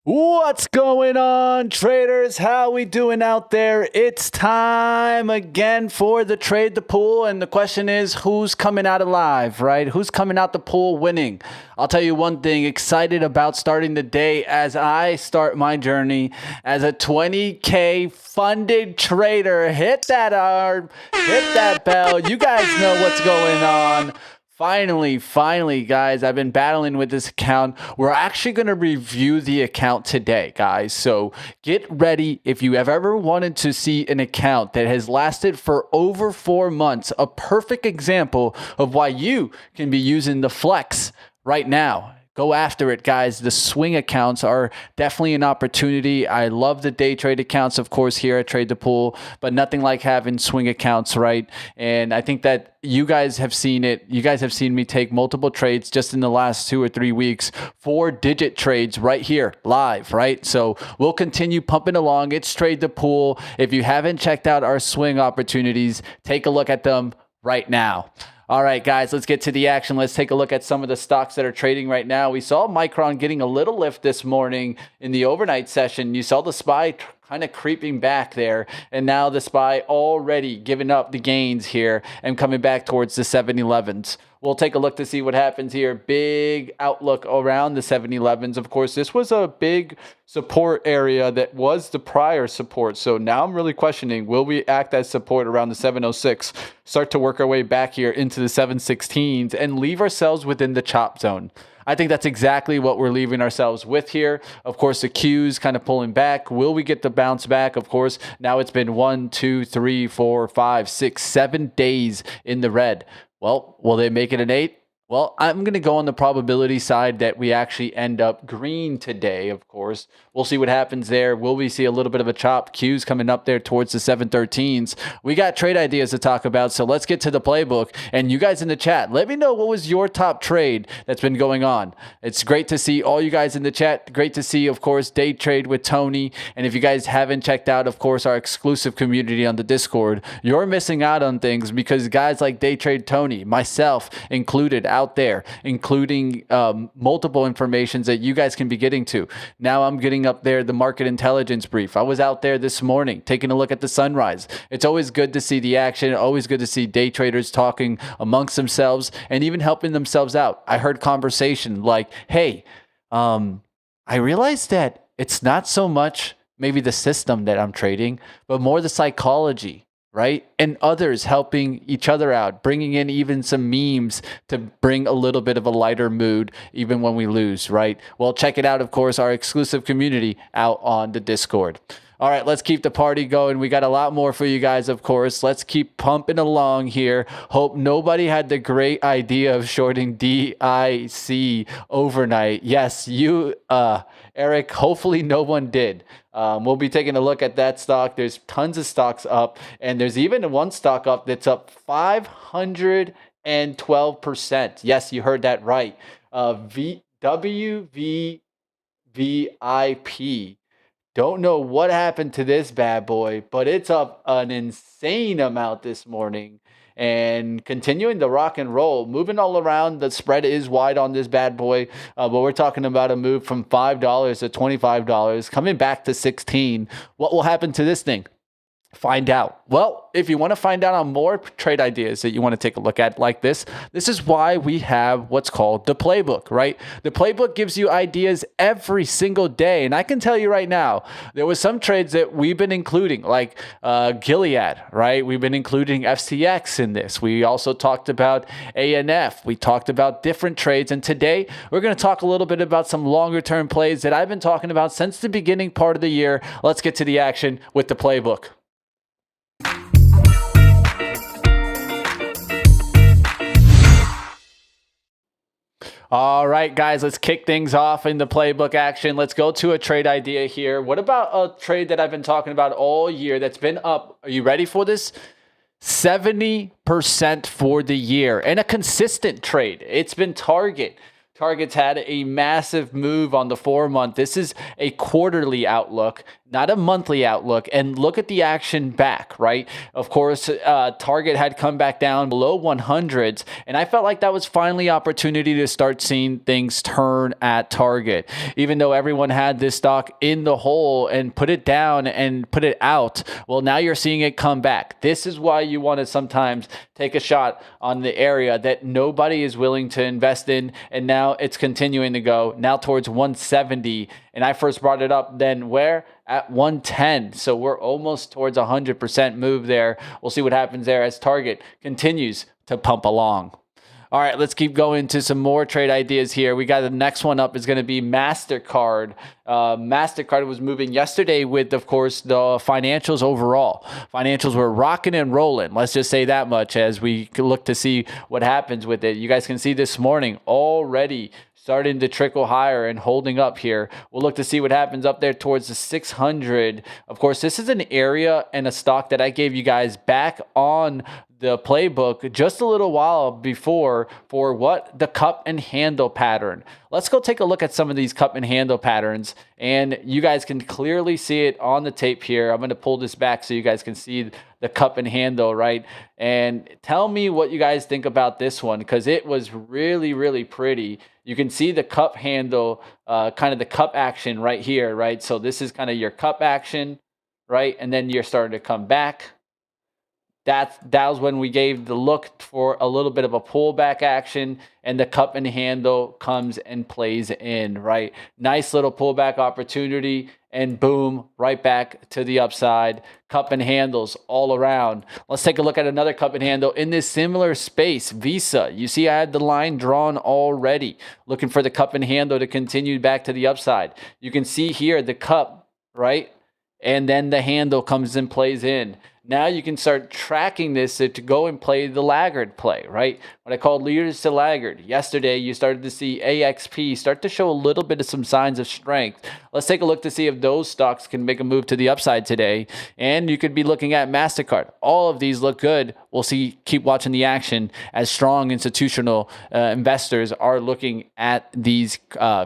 What's going on, traders? How we doing out there? It's time again for the trade the pool, and the question is, who's coming out alive, right? Who's coming out the pool winning? I'll tell you one thing, excited about starting the day as I start my journey as a 20K funded trader. Hit that arm, hit that bell. You guys know what's going on. Finally, guys, I've been battling with this account. We're actually going to review the account today, guys. So get ready. If you have ever wanted to see an account that has lasted for over 4 months, a perfect example of why you can be using the flex right now. Go after it, guys. The swing accounts are definitely an opportunity. I love the day trade accounts, of course, here at Trade the Pool, but nothing like having swing accounts, right? And I think that you guys have seen it. You guys have seen me take multiple trades just in the last 2 or 3 weeks, 4-digit trades right here live, right? So we'll continue pumping along. It's Trade the Pool. If you haven't checked out our swing opportunities, take a look at them right now. All right, guys, let's get to the action. Let's take a look at some of the stocks that are trading right now. We saw Micron getting a little lift this morning in the overnight session. You saw the SPY kind of creeping back there, and now the SPY already giving up the gains here and coming back towards the 711s. We'll take a look to see what happens here. Big outlook around the 711s. Of course, this was a big support area that was the prior support. So now I'm really questioning, will we act as support around the 706, start to work our way back here into the 716s and leave ourselves within the chop zone? I think that's exactly what we're leaving ourselves with here. Of course, the Q's kind of pulling back. Will we get the bounce back? Of course, now it's been 1, 2, 3, 4, 5, 6, 7 days in the red. Well, will they make it an 8? Well, I'm going to go on the probability side that we actually end up green today, of course. We'll see what happens there. Will we see a little bit of a chop? Q's coming up there towards the 713s. We got trade ideas to talk about, so let's get to the playbook. And you guys in the chat, let me know what was your top trade that's been going on. It's great to see all you guys in the chat. Great to see, of course, Day Trade with Tony. And if you guys haven't checked out, of course, our exclusive community on the Discord, you're missing out on things because guys like Day Trade Tony, myself included, out there, including multiple informations that you guys can be getting to. Now I'm getting up there the market intelligence brief. I was out there this morning taking a look at the sunrise. It's always good to see the action, always good to see day traders talking amongst themselves and even helping themselves out. I heard conversation like, hey, I realized that it's not so much maybe the system that I'm trading, but more the psychology, right? And others helping each other out, bringing in even some memes to bring a little bit of a lighter mood even when we lose, right? Well, check it out, of course, our exclusive community out on the Discord. All right, let's keep the party going. We got a lot more for you guys, of course. Let's keep pumping along here. Hope nobody had the great idea of shorting DIC overnight. Yes, you, Eric, hopefully no one did. We'll be taking a look at that stock. There's tons of stocks up, and there's even one stock up that's up 512%. Yes, you heard that right. WVVIP. Don't know what happened to this bad boy, but it's up an insane amount this morning. And continuing to rock and roll, moving all around. The spread is wide on this bad boy, but we're talking about a move from $5 to $25, coming back to 16. What will happen to this thing? Find out. Well, if you want to find out on more trade ideas that you want to take a look at like this is why we have what's called the playbook, right? The playbook gives you ideas every single day. And I can tell you right now, there was some trades that we've been including, like Gilead, right? We've been including FCX in this. We also talked about ANF. We talked about different trades. And today we're going to talk a little bit about some longer term plays that I've been talking about since the beginning part of the year. Let's get to the action with the playbook. All right, guys, let's kick things off in the playbook action. Let's go to a trade idea here. What about a trade that I've been talking about all year that's been up? Are you ready for this? 70% for the year and a consistent trade. It's been Target. Target's had a massive move on the 4-month. This is a quarterly outlook. not a monthly outlook, and look at the action back, right? Of course, Target had come back down below 100s, and I felt like that was finally opportunity to start seeing things turn at Target. Even though everyone had this stock in the hole and put it down and put it out, well, now you're seeing it come back. This is why you want to sometimes take a shot on the area that nobody is willing to invest in, and now it's continuing to go now towards 170. And I first brought it up then where? At 110. So we're almost towards 100% move there. We'll see what happens there as Target continues to pump along. All right, let's keep going to some more trade ideas here. We got the next one up is going to be MasterCard. MasterCard was moving yesterday with, of course, the financials overall. Financials were rocking and rolling. Let's just say that much as we look to see what happens with it. You guys can see this morning already starting to trickle higher and holding up here. We'll look to see what happens up there towards the 600. Of course, this is an area and a stock that I gave you guys back on the playbook just a little while before for what? The cup and handle pattern. Let's go take a look at some of these cup and handle patterns, and you guys can clearly see it on the tape here. I'm going to pull this back so you guys can see the cup and handle, right? And tell me what you guys think about this one, because it was really, really pretty. You can see the cup handle, kind of the cup action right here, right? So this is kind of your cup action, right? And then you're starting to come back. That was when we gave the look for a little bit of a pullback action, and the cup and handle comes and plays in, right? Nice little pullback opportunity, and boom, right back to the upside. Cup and handles all around. Let's take a look at another cup and handle in this similar space. Visa, you see I had the line drawn already, looking for the cup and handle to continue back to the upside. You can see here the cup, right? And then the handle comes and plays in. Now you can start tracking this to go and play the laggard play, right? What I called leaders to laggard. Yesterday, you started to see AXP start to show a little bit of some signs of strength. Let's take a look to see if those stocks can make a move to the upside today. And you could be looking at MasterCard. All of these look good. We'll see, keep watching the action as strong institutional investors are looking at these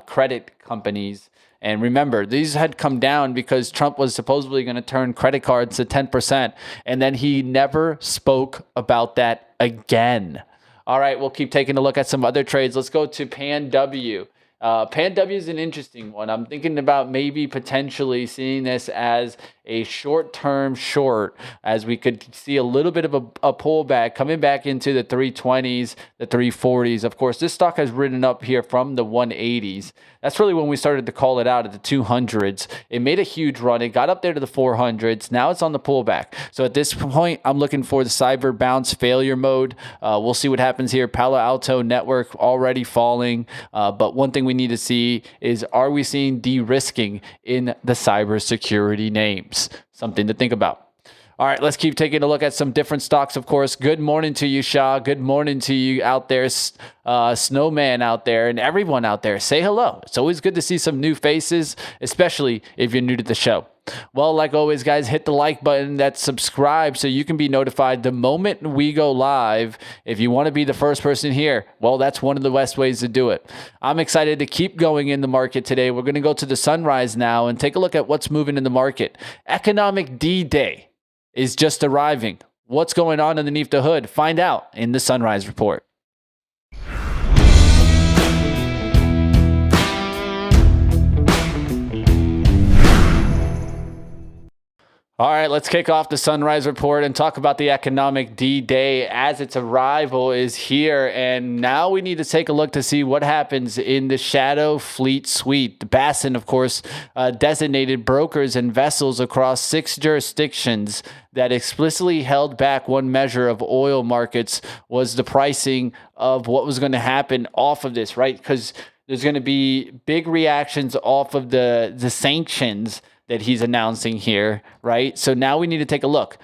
credit companies. And remember, these had come down because Trump was supposedly going to turn credit cards to 10%. And then he never spoke about that again. All right, we'll keep taking a look at some other trades. Let's go to PanW. PanW is an interesting one. I'm thinking about maybe potentially seeing this as a short-term short, as we could see a little bit of a pullback coming back into the 320s, the 340s. Of course, this stock has ridden up here from the 180s. That's really when we started to call it out at the 200s. It made a huge run. It got up there to the 400s. Now it's on the pullback. So at this point, I'm looking for the cyber bounce failure mode. We'll see what happens here. Palo Alto Network already falling. But one thing we need to see is, are we seeing de-risking in the cybersecurity names? Something to think about. All right, let's keep taking a look at some different stocks, of course. Good morning to you, Shah. Good morning to you out there, Snowman out there, and everyone out there. Say hello. It's always good to see some new faces, especially if you're new to the show. Well, like always, guys, hit the like button, that's subscribe, so you can be notified the moment we go live. If you want to be the first person here, well, that's one of the best ways to do it. I'm excited to keep going in the market today. We're going to go to the sunrise now and take a look at what's moving in the market. Economic D-Day is just arriving. What's going on underneath the hood? Find out in the Sunrise Report. All right, let's kick off the Sunrise Report and talk about the economic D-Day as its arrival is here. And now we need to take a look to see what happens in the Shadow Fleet Suite. The BaSin, of course, designated brokers and vessels across 6 jurisdictions that explicitly held back one measure of oil markets was the pricing of what was going to happen off of this, right? Because there's going to be big reactions off of the sanctions that he's announcing here, right? So now we need to take a look.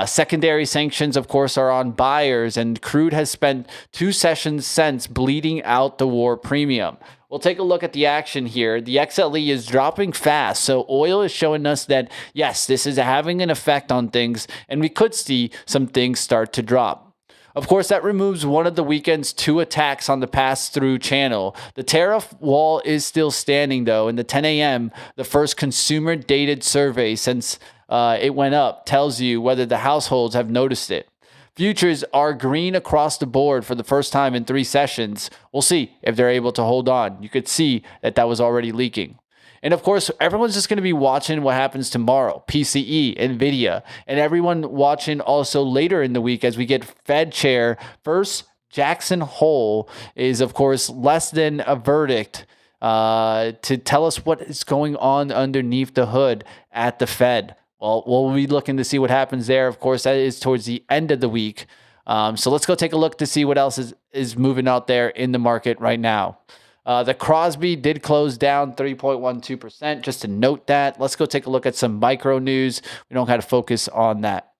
Secondary sanctions, of course, are on buyers, and crude has spent 2 sessions since bleeding out the war premium. We'll take a look at the action here. The XLE is dropping fast, so oil is showing us that, yes, this is having an effect on things, and we could see some things start to drop. Of course, that removes one of the weekend's two attacks on the pass-through channel. The tariff wall is still standing, though, and the 10 a.m., the first consumer-dated survey since it went up, tells you whether the households have noticed it. Futures are green across the board for the first time in 3 sessions. We'll see if they're able to hold on. You could see that was already leaking. And of course, everyone's just going to be watching what happens tomorrow. PCE, NVIDIA, and everyone watching also later in the week as we get Fed Chair. First, Jackson Hole is, of course, less than a verdict to tell us what is going on underneath the hood at the Fed. Well, we'll be looking to see what happens there. Of course, that is towards the end of the week. So let's go take a look to see what else is moving out there in the market right now. The Crosby did close down 3.12%. Just to note that. Let's go take a look at some micro news. We don't have to focus on that.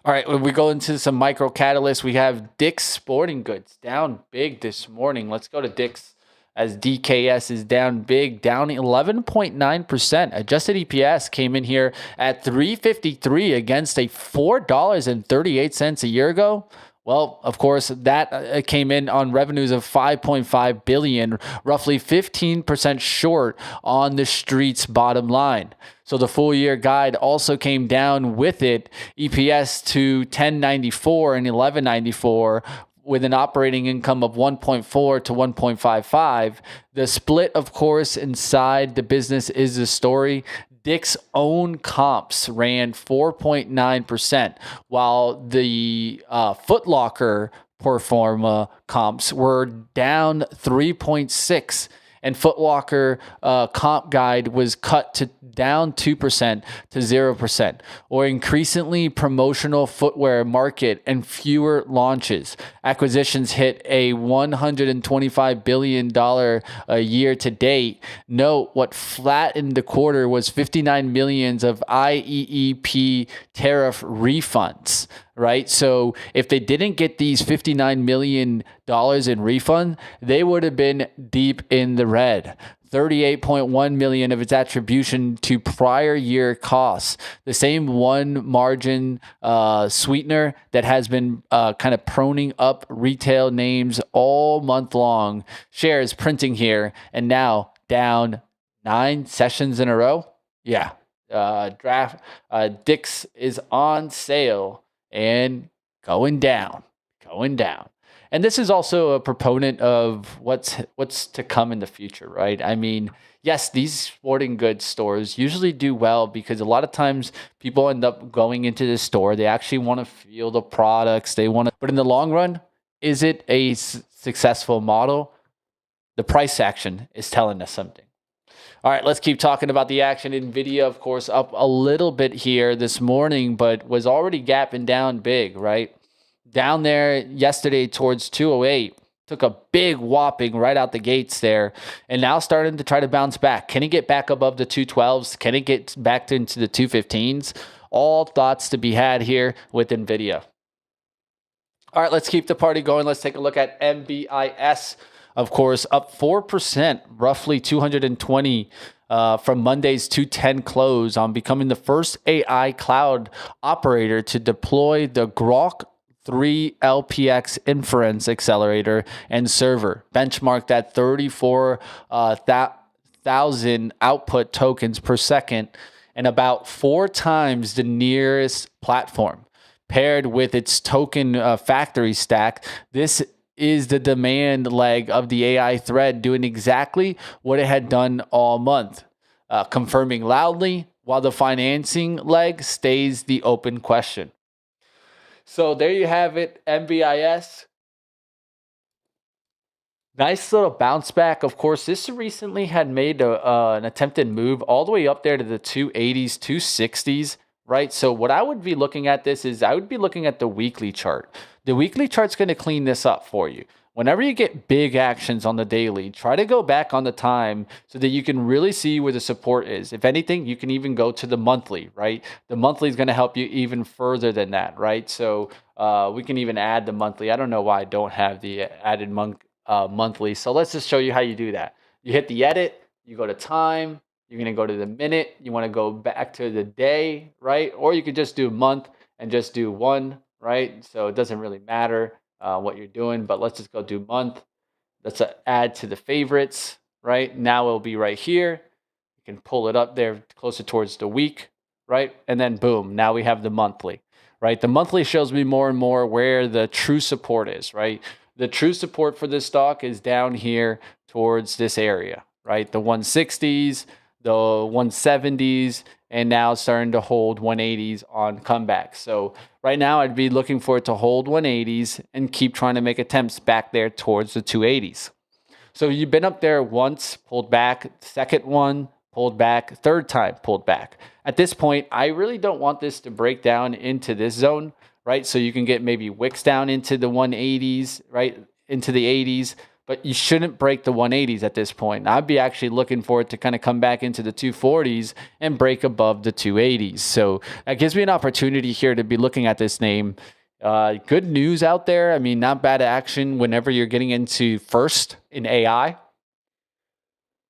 All right, when we go into some micro catalysts, we have Dick's Sporting Goods down big this morning. Let's go to Dick's as DKS is down big, down 11.9%. Adjusted EPS came in here at $3.53 against a $4.38 a year ago. Well, of course, that came in on revenues of $5.5 billion, roughly 15% short on the street's bottom line. So the full year guide also came down with it, EPS to $10.94 and $11.94, with an operating income of 1.4 to 1.55. The split, of course, inside the business is the story. Dick's own comps ran 4.9%, while the Foot Locker pro forma comps were down 3.6%. And Foot Locker comp guide was cut to down 2% to 0%, or increasingly promotional footwear market and fewer launches. Acquisitions hit a $125 billion a year to date. Note what flattened the quarter was $59 million of IEEP tariff refunds. Right? So if they didn't get these $59 million in refund, they would have been deep in the red. $38.1 million of its attribution to prior year costs. The same one margin sweetener that has been kind of proning up retail names all month long. Shares printing here and now down 9 sessions in a row. Yeah. Dick's is on sale and going down. And this is also a proponent of what's to come in the future, right? I mean, yes, these sporting goods stores usually do well because a lot of times people end up going into the store. They actually want to feel the products. But in the long run, is it a successful model? The price action is telling us something. All right, let's keep talking about the action. NVIDIA, of course, up a little bit here this morning, but was already gapping down big, right? Down there yesterday towards 208. Took a big whopping right out the gates there, and now starting to try to bounce back. Can it get back above the 212s? Can it get back into the 215s? All thoughts to be had here with NVIDIA. All right, let's keep the party going. Let's take a look at MBIS. Of course, up 4%, roughly 220 from Monday's 210 close on becoming the first AI cloud operator to deploy the Grok 3 LPX inference accelerator and server, benchmarked at 34,000 output tokens per second, and about 4 times the nearest platform. Paired with its token factory stack, this is the demand leg of the AI thread doing exactly what it had done all month, confirming loudly, while the financing leg stays the open question. So there you have it, MBIS. Nice little bounce back. Of course, this recently had made an attempted move all the way up there to the 280s, 260s, right? So what I would be looking at this is I would be looking at the weekly chart. The weekly chart's going to clean this up for you. Whenever you get big actions on the daily, try to go back on the time so that you can really see where the support is. If anything, you can even go to the monthly, right? The monthly is going to help you even further than that, right? So we can even add the monthly. I don't know why I don't have the added monthly. So let's just show you how you do that. You hit the edit, you go to time, you're going to go to the minute, you want to go back to the day, right? Or you could just do month and just do 1 right? So it doesn't really matter what you're doing, but let's just go do month. Let's add to the favorites, right? Now it'll be right here. You can pull it up there closer towards the week, right? And then boom, now we have the monthly, right? The monthly shows me more and more where the true support is, right? The true support for this stock is down here towards this area, right? The 160s, the 170s, and now starting to hold 180s on comebacks. So right now I'd be looking for it to hold 180s and keep trying to make attempts back there towards the 280s. So you've been up there once, pulled back, second one, pulled back, third time, pulled back. At this point, I really don't want this to break down into this zone, right? So you can get maybe wicks down into the 180s, right? Into the 80s, but you shouldn't break the 180s at this point. I'd be actually looking for it to kind of come back into the 240s and break above the 280s. So that gives me an opportunity here to be looking at this name. Good news out there. I mean, not bad action whenever you're getting into first in AI.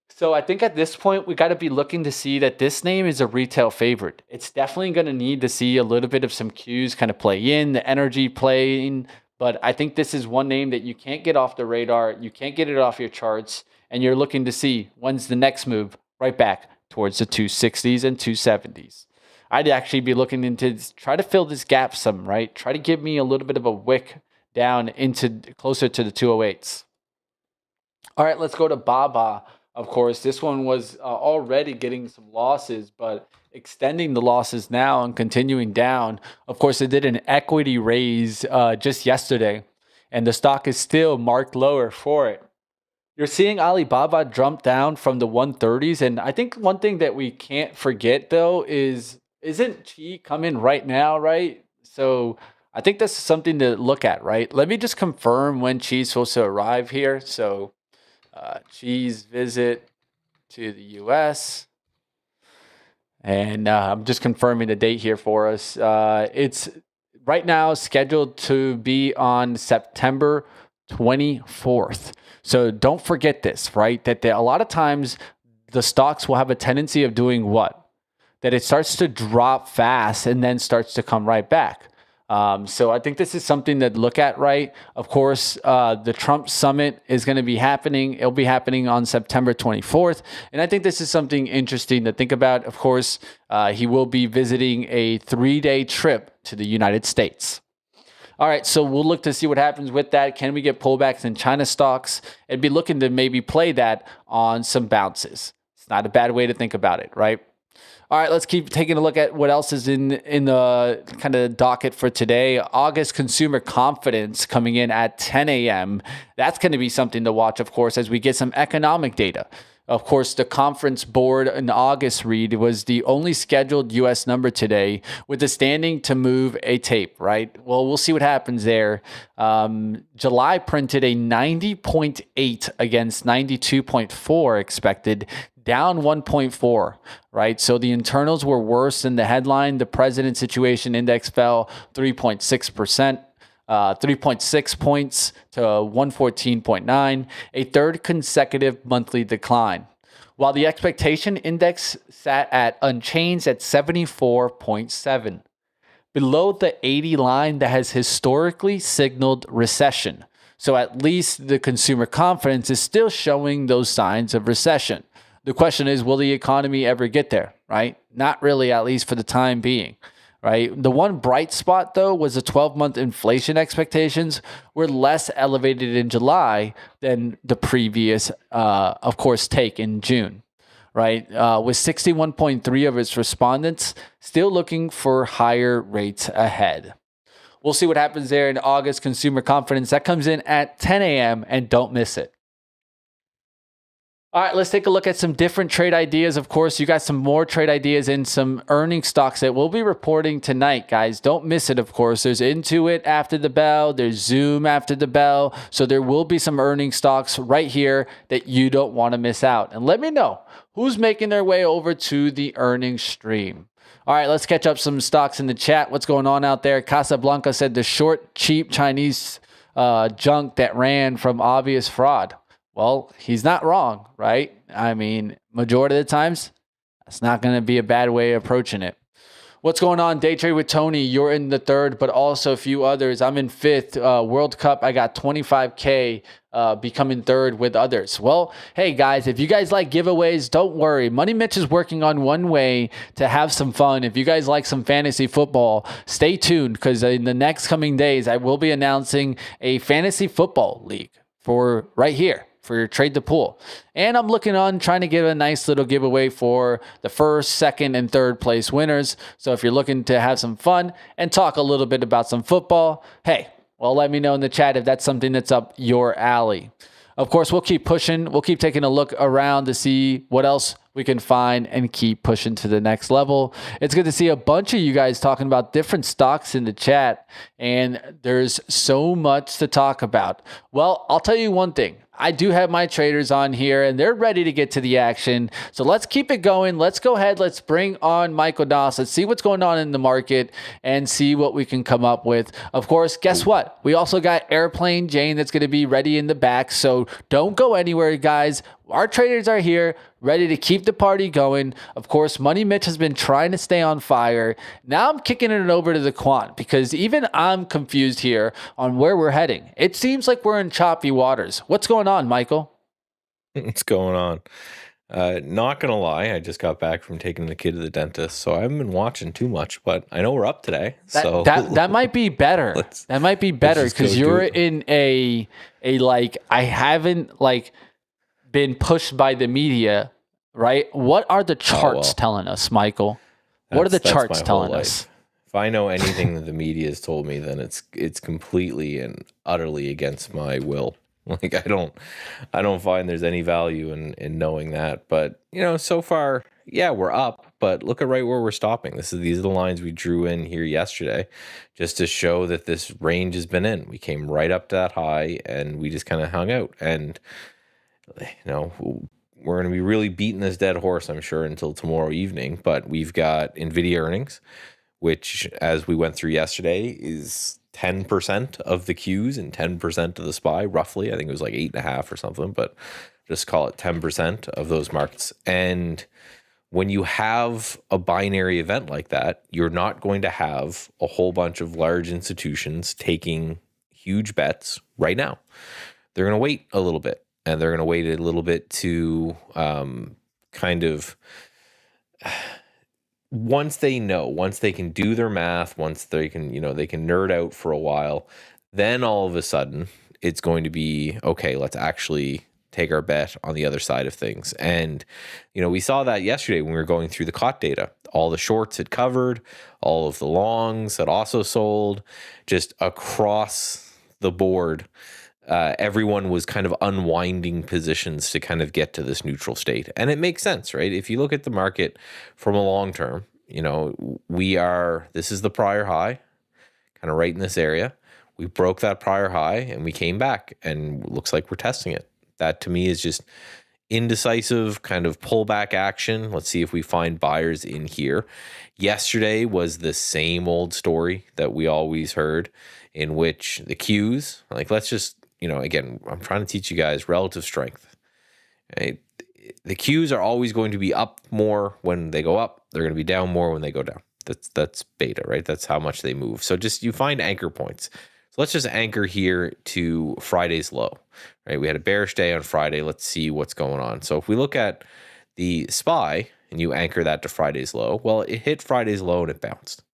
So I think at this point, we got to be looking to see that this name is a retail favorite. It's definitely going to need to see a little bit of some cues kind of play in, the energy playing. But I think this is one name that you can't get off the radar. You can't get it off your charts. And you're looking to see when's the next move right back towards the 260s and 270s. I'd actually be looking into try to fill this gap some, right? Try to give me a little bit of a wick down into closer to the 208s. All right, let's go to BABA. Of course, this one was already getting some losses, but extending the losses now and continuing down. Of course, it did an equity raise just yesterday, and the stock is still marked lower for it. You're seeing Alibaba jump down from the 130s, and I think one thing that we can't forget, though, isn't Qi coming right now, right? So I think that's something to look at, right? Let me just confirm when Qi's supposed to arrive here. So Qi's visit to the U.S. And I'm just confirming the date here for us. It's right now scheduled to be on September 24th. So don't forget this, right? That a lot of times the stocks will have a tendency of doing what? That it starts to drop fast and then starts to come right back. So I think this is something to look at, right? Of course, the Trump summit is going to be happening. It'll be happening on September 24th. And I think this is something interesting to think about. Of course, he will be visiting a 3-day trip to the United States. All right, so we'll look to see what happens with that. Can we get pullbacks in China stocks? And be looking to maybe play that on some bounces. It's not a bad way to think about it, right? All right, let's keep taking a look at what else is in the kind of docket for today. August consumer confidence coming in at 10 a.m. That's going to be something to watch, of course, as we get some economic data. Of course, the conference board in August read was the only scheduled U.S. number today with a standing to move a tape, right? Well, we'll see what happens there. July printed a 90.8 against 92.4 expected, down 1.4, right? So the internals were worse than the headline. The president situation index fell 3.6%. 3.6 points to 114.9, a third consecutive monthly decline. While the expectation index sat at unchanged at 74.7, below the 80 line that has historically signaled recession. So at least the consumer confidence is still showing those signs of recession. The question is, will the economy ever get there, right? Not really, at least for the time being. Right. The one bright spot, though, was the 12-month inflation expectations were less elevated in July than the previous, of course, take in June. Right. With 61.3 of its respondents still looking for higher rates ahead. We'll see what happens there in August consumer confidence. That comes in at 10 a.m. and don't miss it. All right, let's take a look at some different trade ideas. Of course, you got some more trade ideas in some earning stocks that we'll be reporting tonight, guys. Don't miss it, of course. There's Intuit after the bell. There's Zoom after the bell. So there will be some earning stocks right here that you don't want to miss out. And let me know who's making their way over to the earnings stream. All right, let's catch up some stocks in the chat. What's going on out there? Casablanca said the short, cheap Chinese junk that ran from obvious fraud. Well, he's not wrong, right? I mean, majority of the times, that's not going to be a bad way of approaching it. What's going on? Day trade with Tony. You're in the third, but also a few others. I'm in fifth. World Cup, I got 25K becoming third with others. Well, hey guys, if you guys like giveaways, don't worry. Money Mitch is working on one way to have some fun. If you guys like some fantasy football, stay tuned because in the next coming days, I will be announcing a fantasy football league for right here for your trade the pool. And I'm looking on trying to give a nice little giveaway for the first, second, and third place winners. So if you're looking to have some fun and talk a little bit about some football, hey, well, let me know in the chat if that's something that's up your alley. Of course, we'll keep pushing. We'll keep taking a look around to see what else we can find and keep pushing to the next level. It's good to see a bunch of you guys talking about different stocks in the chat, and there's so much to talk about. Well, I'll tell you one thing. I do have my traders on here, and they're ready to get to the action. So let's keep it going. Let's go ahead. Let's bring on Michael Doss. Let's see what's going on in the market and see what we can come up with. Of course, guess what? We also got Airplane Jane that's going to be ready in the back. So don't go anywhere, guys. Our traders are here, ready to keep the party going. Of course, Money Mitch has been trying to stay on fire. Now I'm kicking it over to the quant because even I'm confused here on where we're heading. It seems like we're in choppy waters. What's going on, Michael? What's going on? Not gonna lie, I just got back from taking the kid to the dentist, so I haven't been watching too much, but I know we're up today. So that might be better. That might be better because you're in a like I haven't like been pushed by the media, right? What are the charts telling us, Michael? What are the charts telling us? If I know anything that the media has told me, then it's completely and utterly against my will. Like I don't find there's any value in knowing that. But you know, so far, yeah, we're up. But look at right where we're stopping. These are the lines we drew in here yesterday, just to show that this range has been in. We came right up to that high, and we just kind of hung out. And you know, we're going to be really beating this dead horse, I'm sure, until tomorrow evening. But we've got NVIDIA earnings, which, as we went through yesterday, is 10% of the Qs and 10% of the SPY, roughly. I think it was like 8.5 or something, but just call it 10% of those markets. And when you have a binary event like that, you're not going to have a whole bunch of large institutions taking huge bets right now. They're going to wait a little bit. And they're going to wait a little bit to kind of, once they can do their math, once they can, they can nerd out for a while, then all of a sudden it's going to be, okay, let's actually take our bet on the other side of things. And, we saw that yesterday when we were going through the COT data. All the shorts had covered, all of the longs had also sold, just across the board. Everyone was kind of unwinding positions to kind of get to this neutral state. And it makes sense, right? If you look at the market from a long term, this is the prior high, kind of right in this area. We broke that prior high and we came back and looks like we're testing it. That to me is just indecisive kind of pullback action. Let's see if we find buyers in here. Yesterday was the same old story that we always heard, in which the Qs, like let's just, again, I'm trying to teach you guys relative strength. Right? The Qs are always going to be up more when they go up. They're going to be down more when they go down. That's beta, right? That's how much they move. So just you find anchor points. So let's just anchor here to Friday's low, right? We had a bearish day on Friday. Let's see what's going on. So if we look at the SPY and you anchor that to Friday's low, well, it hit Friday's low and it bounced.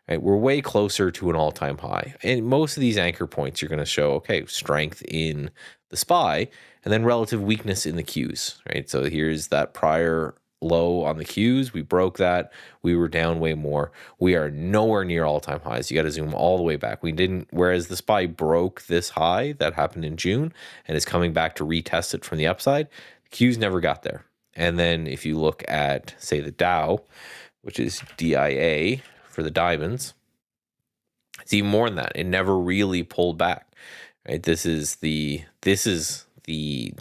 Right, we're way closer to an all-time high. And most of these anchor points, you're going to show, okay, strength in the SPY and then relative weakness in the Qs, right? So here's that prior low on the Qs. We broke that. We were down way more. We are nowhere near all-time highs. You got to zoom all the way back. Whereas the SPY broke this high that happened in June and is coming back to retest it from the upside, the Qs never got there. And then if you look at, say, the Dow, which is DIA, for the diamonds, it's even more than that. It never really pulled back. Right? This is the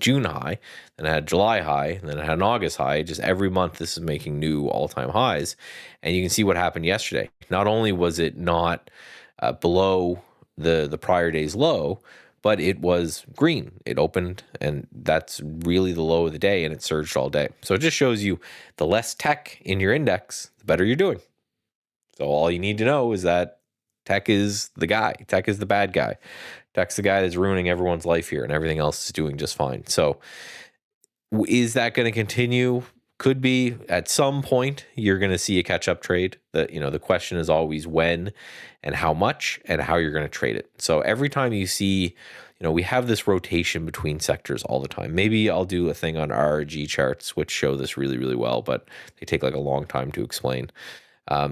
June high, then it had July high, and then it had an August high. Just every month, this is making new all-time highs, and you can see what happened yesterday. Not only was it not below the prior day's low, but it was green. It opened, and that's really the low of the day, and it surged all day. So it just shows you the less tech in your index, the better you're doing. So all you need to know is that tech is the guy. Tech is the bad guy. Tech's the guy that's ruining everyone's life here, and everything else is doing just fine. So is that going to continue? Could be. At some point you're going to see a catch-up trade. The question is always when and how much and how you're going to trade it. So every time you see, we have this rotation between sectors all the time. Maybe I'll do a thing on RRG charts which show this really, really well, but they take like a long time to explain.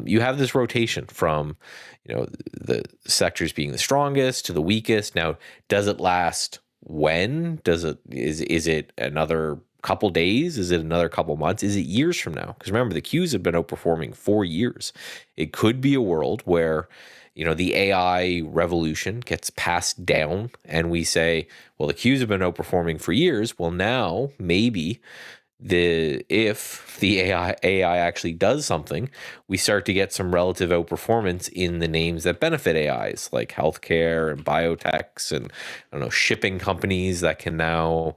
You have this rotation from, the sectors being the strongest to the weakest. Now, does it last? When does it? Is it another couple days? Is it another couple months? Is it years from now? Because remember, the Qs have been outperforming for years. It could be a world where, the AI revolution gets passed down, and we say, well, the Qs have been outperforming for years. Well, now maybe if the AI actually does something, we start to get some relative outperformance in the names that benefit AIs, like healthcare and biotechs and shipping companies that can now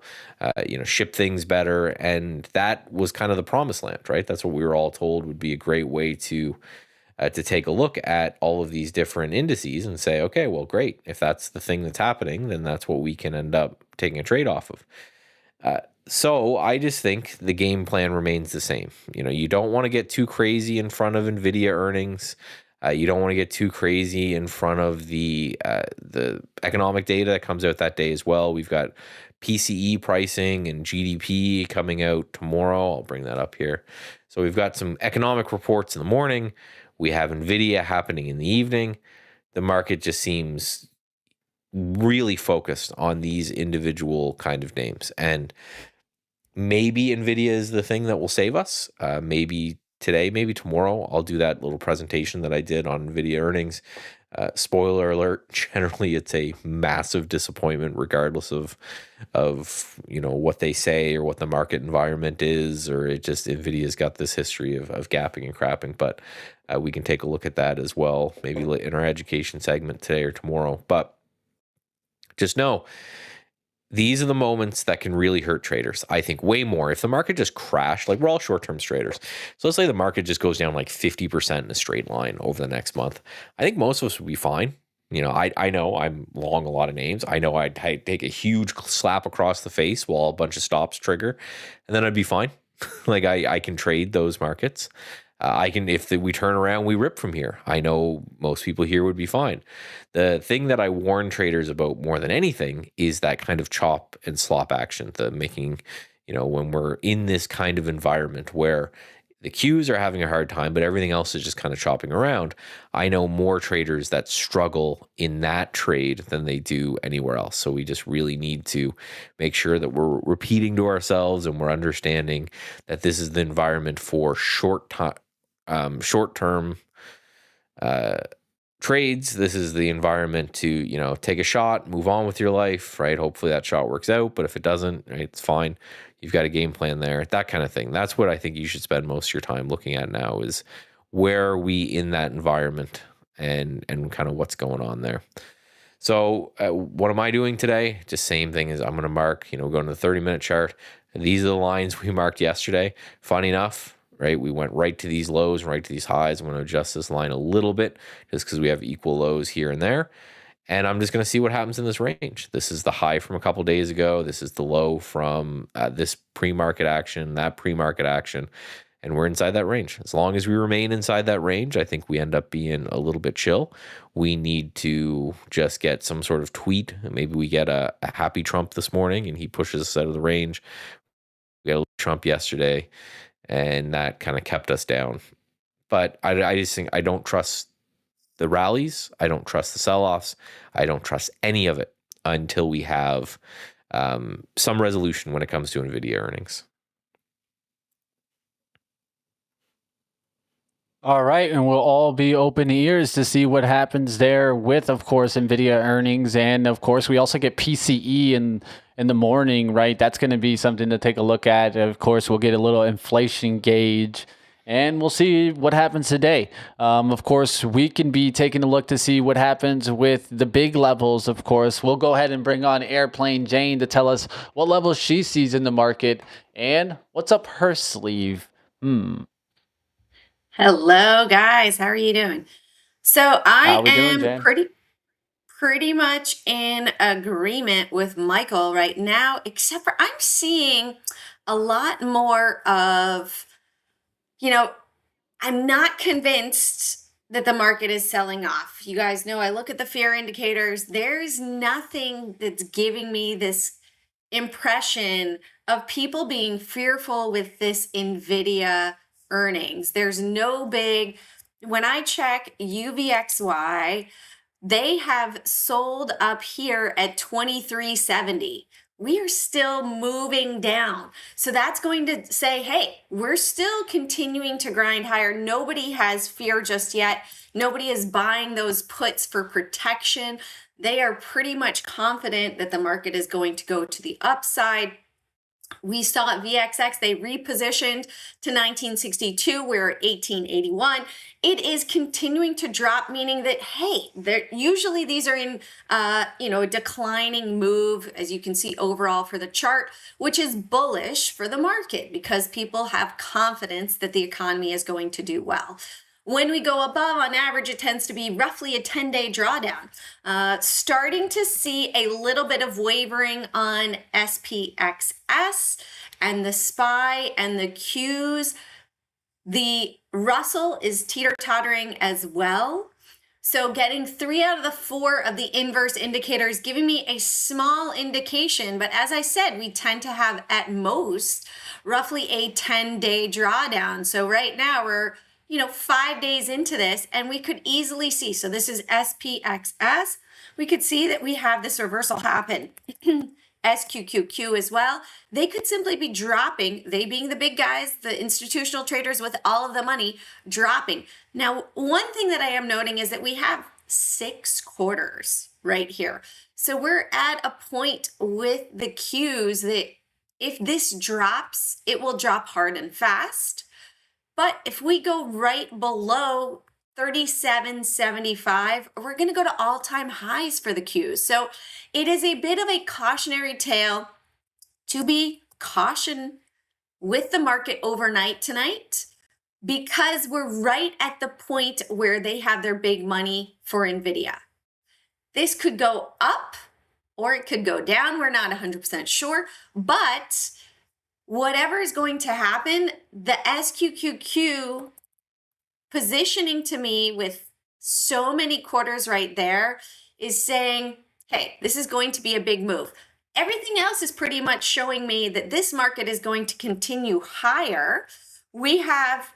ship things better. And that was kind of the promised land, right? That's what we were all told would be a great way to take a look at all of these different indices and say, okay, well, great. If that's the thing that's happening, then that's what we can end up taking a trade off of. So I just think the game plan remains the same. You don't want to get too crazy in front of NVIDIA earnings. You don't want to get too crazy in front of the economic data that comes out that day as well. We've got PCE pricing and GDP coming out tomorrow. I'll bring that up here. So we've got some economic reports in the morning. We have NVIDIA happening in the evening. The market just seems really focused on these individual kind of names. And maybe NVIDIA is the thing that will save us. Maybe today, maybe tomorrow, I'll do that little presentation that I did on NVIDIA earnings. Spoiler alert, generally it's a massive disappointment regardless of what they say or what the market environment is, or NVIDIA's got this history of gapping and crapping. But we can take a look at that as well, maybe in our education segment today or tomorrow. But just know, these are the moments that can really hurt traders. I think way more. If the market just crashed, like we're all short-term traders. So let's say the market just goes down like 50% in a straight line over the next month. I think most of us would be fine. I know I'm long a lot of names. I know I'd take a huge slap across the face while a bunch of stops trigger, and then I'd be fine. Like I can trade those markets. If we turn around, we rip from here. I know most people here would be fine. The thing that I warn traders about more than anything is that kind of chop and slop action, the making, when we're in this kind of environment where the Qs are having a hard time, but everything else is just kind of chopping around. I know more traders that struggle in that trade than they do anywhere else. So we just really need to make sure that we're repeating to ourselves and we're understanding that this is the environment for short-term trades. This is the environment to, take a shot, move on with your life, right? Hopefully that shot works out, but if it doesn't, right, it's fine. You've got a game plan there, that kind of thing. That's what I think you should spend most of your time looking at now, is where are we in that environment and kind of what's going on there. So what am I doing today? Just same thing as I'm going to mark, going to the 30-minute chart. These are the lines we marked yesterday. Funny enough, right? We went right to these lows, right to these highs. I'm going to adjust this line a little bit just because we have equal lows here and there. And I'm just going to see what happens in this range. This is the high from a couple days ago. This is the low from this pre-market action, that pre-market action. And we're inside that range. As long as we remain inside that range, I think we end up being a little bit chill. We need to just get some sort of tweet. Maybe we get a happy Trump this morning and he pushes us out of the range. We got a Trump yesterday, and that kind of kept us down. But I just think I don't trust the rallies. I don't trust the sell-offs. I don't trust any of it until we have some resolution when it comes to NVIDIA earnings. All right, and we'll all be open ears to see what happens there with, of course, NVIDIA earnings. And, of course, we also get PCE in the morning, right? That's going to be something to take a look at. Of course, we'll get a little inflation gauge, and we'll see what happens today. Of course, we can be taking a look to see what happens with the big levels, of course. We'll go ahead and bring on Airplane Jane to tell us what levels she sees in the market and what's up her sleeve. Hello, guys. How are you doing? So How I we doing, am Jen? pretty much in agreement with Michael right now, except for I'm seeing a lot more of, you know, I'm not convinced that the market is selling off. You guys know I look at the fear indicators. There's nothing that's giving me this impression of people being fearful with this NVIDIA earnings. There's no big, when I check UVXY, they have sold up here at 2370. We are still moving down. So that's going to say, hey, we're still continuing to grind higher. Nobody has fear just yet. Nobody is buying those puts for protection. They are pretty much confident that the market is going to go to the upside. We saw at VXX, they repositioned to 1962. We're at 1881. It is continuing to drop, meaning that, hey, usually these are in, a declining move, as you can see overall for the chart, which is bullish for the market because people have confidence that the economy is going to do well. When we go above, on average, it tends to be roughly a 10-day drawdown. Starting to see a little bit of wavering on SPXS and the SPY and the Qs. The Russell is teeter-tottering as well. So getting 3 out of the 4 of the inverse indicators, giving me a small indication. But as I said, we tend to have at most roughly a 10-day drawdown. So right now we're 5 days into this, and we could easily see, so this is SPXS, we could see that we have this reversal happen. SQQQ as well. They could simply be dropping, they being the big guys, the institutional traders with all of the money, dropping. Now, one thing that I am noting is that we have 6 quarters right here. So we're at a point with the Qs that if this drops, it will drop hard and fast. But if we go right below 37.75, we're going to go to all-time highs for the Qs. So it is a bit of a cautionary tale to be caution with the market overnight tonight, because we're right at the point where they have their big money for NVIDIA. This could go up or it could go down. We're not 100% sure, but whatever is going to happen, the SQQQ positioning to me with so many quarters right there is saying, hey, this is going to be a big move. Everything else is pretty much showing me that this market is going to continue higher. We have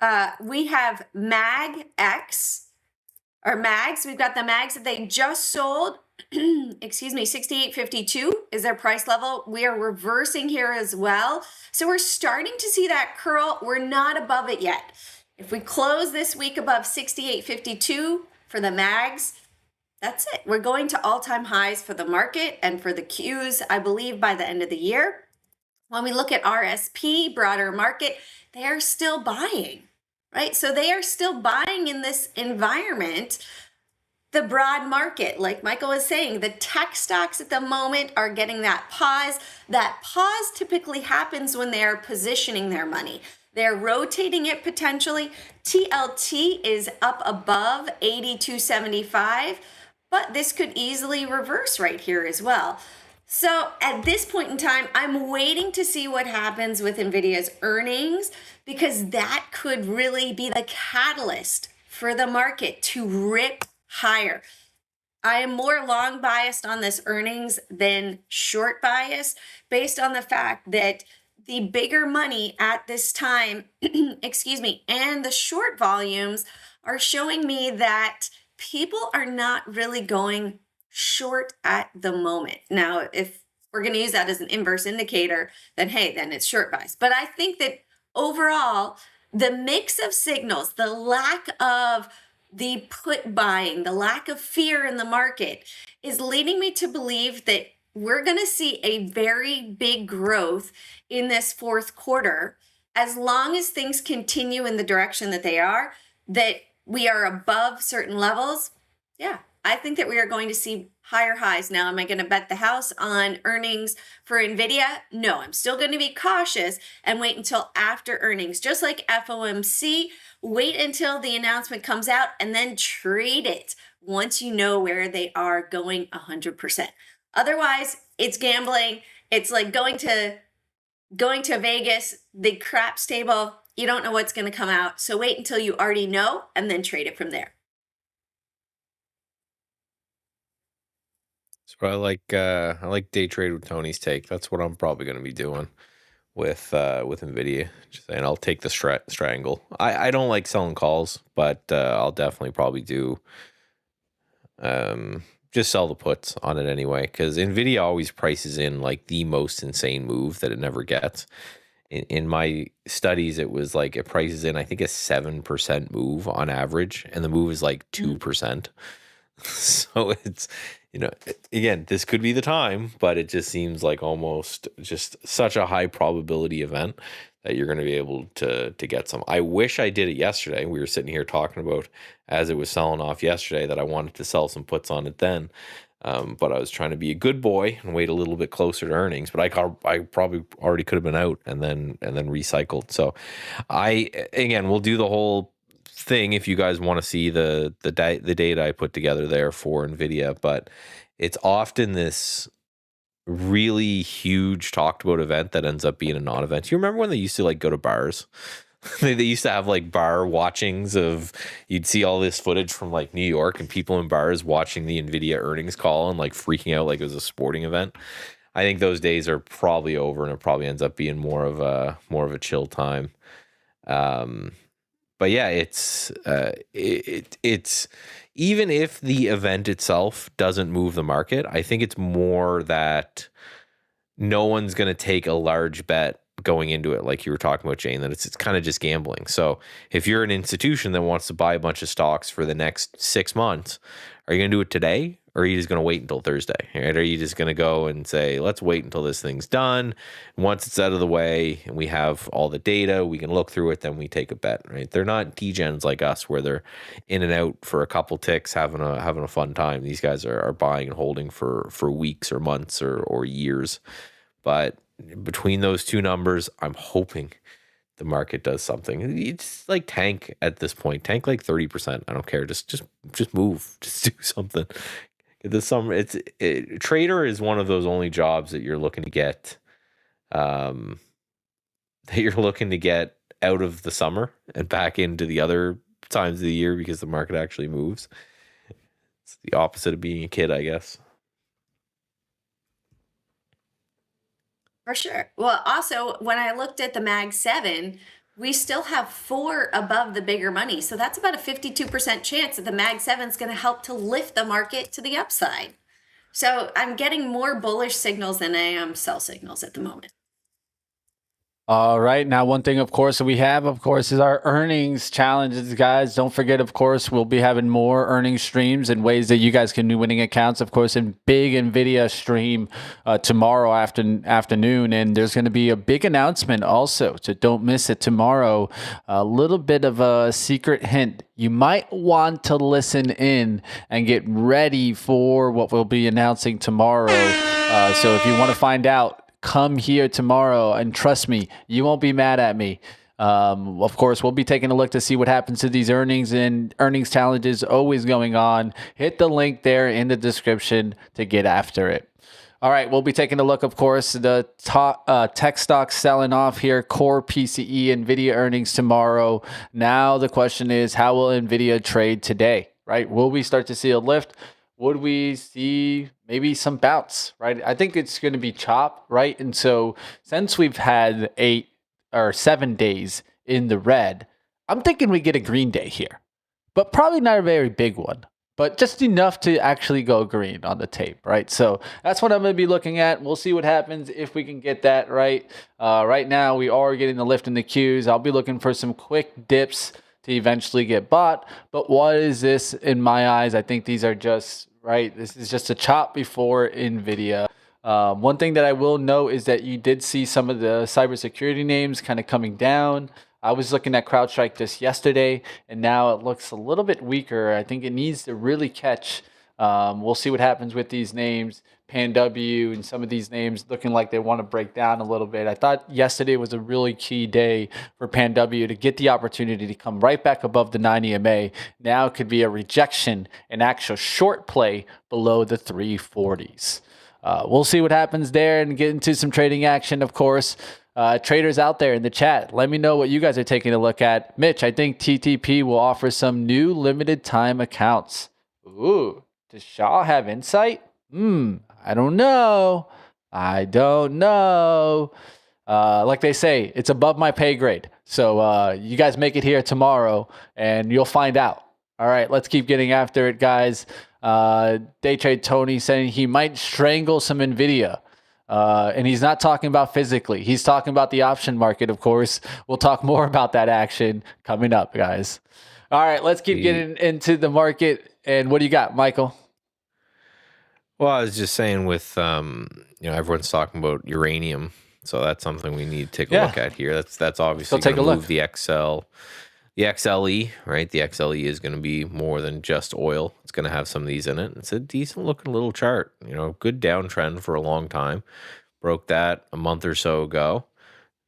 MAGX, or MAGs. We've got the MAGs that they just sold. Excuse me, 68.52 is their price level. We are reversing here as well. So we're starting to see that curl. We're not above it yet. If we close this week above 68.52 for the MAGs, that's it. We're going to all-time highs for the market and for the Qs, I believe, by the end of the year. When we look at RSP, broader market, they are still buying, right? So they are still buying in this environment. The broad market, like Michael was saying, the tech stocks at the moment are getting that pause. That pause typically happens when they are positioning their money. They're rotating it potentially. TLT is up above 82.75, but this could easily reverse right here as well. So at this point in time, I'm waiting to see what happens with NVIDIA's earnings, because that could really be the catalyst for the market to rip higher. I am more long biased on this earnings than short bias, based on the fact that the bigger money at this time, excuse me, and the short volumes are showing me that people are not really going short at the moment. Now, if we're going to use that as an inverse indicator, then hey, then it's short bias. But I think that overall, the mix of signals, the lack of the put buying, the lack of fear in the market is leading me to believe that we're going to see a very big growth in this fourth quarter, as long as things continue in the direction that they are, that we are above certain levels. Yeah, I think that we are going to see higher highs. Now, am I going to bet the house on earnings for NVIDIA? No, I'm still going to be cautious and wait until after earnings. Just like FOMC, wait until the announcement comes out and then trade it once you know where they are going 100%. Otherwise, it's gambling. It's like going to Vegas, the craps table. You don't know what's going to come out. So wait until you already know and then trade it from there. So I like day trade with Tony's take. That's what I'm probably going to be doing with NVIDIA. Just saying, I'll take the strangle. I don't like selling calls, but I'll definitely probably do just sell the puts on it anyway, because NVIDIA always prices in like the most insane move that it never gets. In my studies, it was like it prices in, I think, a 7% move on average, and the move is like 2%. So it's, again, this could be the time, but it just seems like almost just such a high probability event that you're going to be able to get some. I wish I did it yesterday. We were sitting here talking about, as it was selling off yesterday, that I wanted to sell some puts on it then. But I was trying to be a good boy and wait a little bit closer to earnings. But I probably already could have been out and then recycled. So we'll do the whole thing if you guys want to see the data I put together there for NVIDIA. But it's often this really huge talked about event that ends up being a non-event. You remember when they used to like go to bars? They used to have like bar watchings of, you'd see all this footage from like New York and people in bars watching the NVIDIA earnings call and like freaking out like it was a sporting event. I think those days are probably over, and it probably ends up being more of a chill time. But yeah, it's even if the event itself doesn't move the market, I think it's more that no one's going to take a large bet going into it, like you were talking about, Jane, that it's kind of just gambling. So if you're an institution that wants to buy a bunch of stocks for the next 6 months, are you going to do it today, or are you just going to wait until Thursday? Right? Are you just going to go and say, let's wait until this thing's done? Once it's out of the way and we have all the data, we can look through it, then we take a bet, right? They're not degens like us where they're in and out for a couple ticks, having a fun time. These guys are buying and holding for weeks or months or years. But between those two numbers, I'm hoping the market does something. It's like tank at this point. Tank like 30%. I don't care. Just move. Just do something. This summer, trader is one of those only jobs that you're looking to get, out of the summer and back into the other times of the year, because the market actually moves. It's the opposite of being a kid, I guess. For sure. Well, also, when I looked at the Mag 7, we still have 4 above the bigger money. So that's about a 52% chance that the Mag 7 is going to help to lift the market to the upside. So I'm getting more bullish signals than I am sell signals at the moment. All right. Now, one thing, of course, that we have, of course, is our earnings challenges, guys. Don't forget, of course, we'll be having more earnings streams and ways that you guys can do winning accounts, of course, in big NVIDIA stream tomorrow afternoon. And there's going to be a big announcement also, so don't miss it tomorrow. A little bit of a secret hint. You might want to listen in and get ready for what we'll be announcing tomorrow. So if you want to find out, come here tomorrow, and trust me, you won't be mad at me. Of course, we'll be taking a look to see what happens to these earnings, and earnings challenges always going on. Hit the link there in the description to get after it. All right, we'll be taking a look, of course, the top tech stocks selling off here, core PCE, NVIDIA earnings tomorrow. Now the question is, how will NVIDIA trade today, right? Will we start to see a lift? Would we see maybe some bounce, right? I think it's going to be chop, right? And so since we've had 8 or 7 days in the red, I'm thinking we get a green day here, but probably not a very big one, but just enough to actually go green on the tape, right? So that's what I'm going to be looking at. We'll see what happens if we can get that right. Right now, we are getting the lift in the Qs. I'll be looking for some quick dips to eventually get bought. But what is this in my eyes? I think these are just, right, this is just a chop before NVIDIA. One thing that I will note is that you did see some of the cybersecurity names kind of coming down. I was looking at CrowdStrike just yesterday, and now it looks a little bit weaker. I think it needs to really catch We'll see what happens with these names. PanW and some of these names looking like they want to break down a little bit. I thought yesterday was a really key day for PanW to get the opportunity to come right back above the 9 EMA. Now it could be a rejection, an actual short play below the 340s. We'll see what happens there and get into some trading action, of course. Traders out there in the chat, let me know what you guys are taking a look at. Mitch, I think TTP will offer some new limited time accounts. Ooh, does Shaw have insight? I don't know. Like they say, it's above my pay grade. So you guys make it here tomorrow and you'll find out. All right, let's keep getting after it, guys. Day Trade Tony saying he might strangle some NVIDIA. And he's not talking about physically. He's talking about the option market, of course. We'll talk more about that action coming up, guys. All right, let's keep getting into the market. And what do you got, Michael? Well, I was just saying with, everyone's talking about uranium. So that's something we need to take a look at here. That's obviously going to move the XLE, right? The XLE is going to be more than just oil. It's going to have some of these in it. It's a decent looking little chart, good downtrend for a long time. Broke that a month or so ago.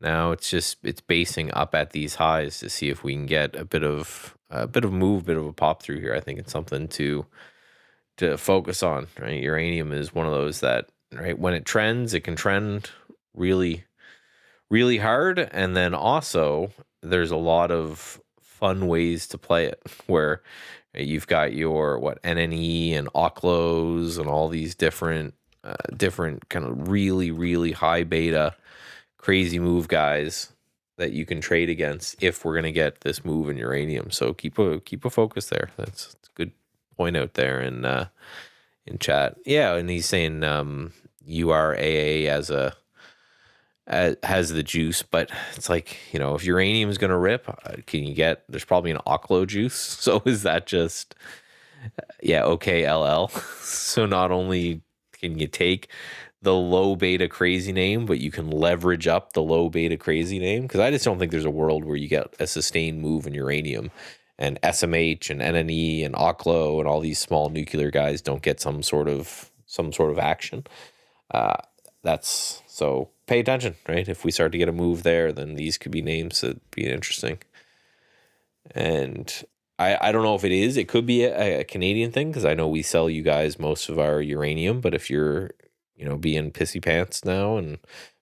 Now it's basing up at these highs to see if we can get a bit of a move, bit of a pop through here. I think it's something to focus on, right? Uranium is one of those that, right, when it trends, it can trend really, really hard. And then also there's a lot of fun ways to play it where you've got your NNE and OCLOs and all these different kind of really, really high beta, crazy move guys that you can trade against if we're going to get this move in uranium. So keep a focus there. That's a good point out there in chat. Yeah, and he's saying URAA has the juice, but it's like, if uranium is going to rip, there's probably an OCLO juice. So is that just, OKLL? So not only can you take the low beta crazy name, but you can leverage up the low beta crazy name. Because I just don't think there's a world where you get a sustained move in uranium and SMH and NNE and OCLO and all these small nuclear guys don't get some sort of action. So pay attention, right? If we start to get a move there, then these could be names that be interesting. And I don't know if it is. It could be a Canadian thing because I know we sell you guys most of our uranium. But if you're, being pissy pants now and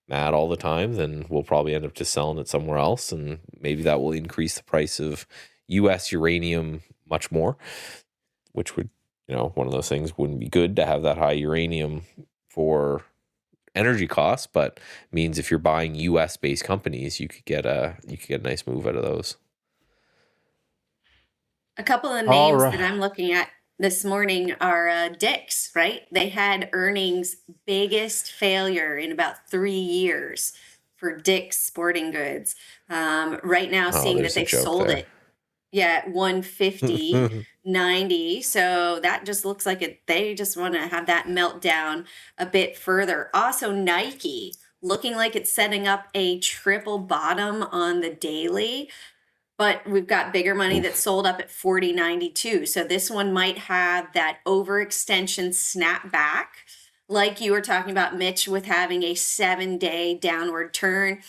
mad all the time, then we'll probably end up just selling it somewhere else. And maybe that will increase the price of U.S. uranium much more, which would, one of those things wouldn't be good to have that high uranium for energy costs, but means if you're buying U.S. based companies, you could get a nice move out of those. A couple of names that I'm looking at this morning are Dick's, right? They had earnings biggest failure in about 3 years for Dick's Sporting Goods. Right now, seeing that they've sold it. Yeah, 150, 90. So that just looks like they just want to have that meltdown a bit further. Also, Nike looking like it's setting up a triple bottom on the daily. But we've got bigger money that sold up at 40.92. So this one might have that overextension snap back, like you were talking about, Mitch, with having a 7-day downward turn.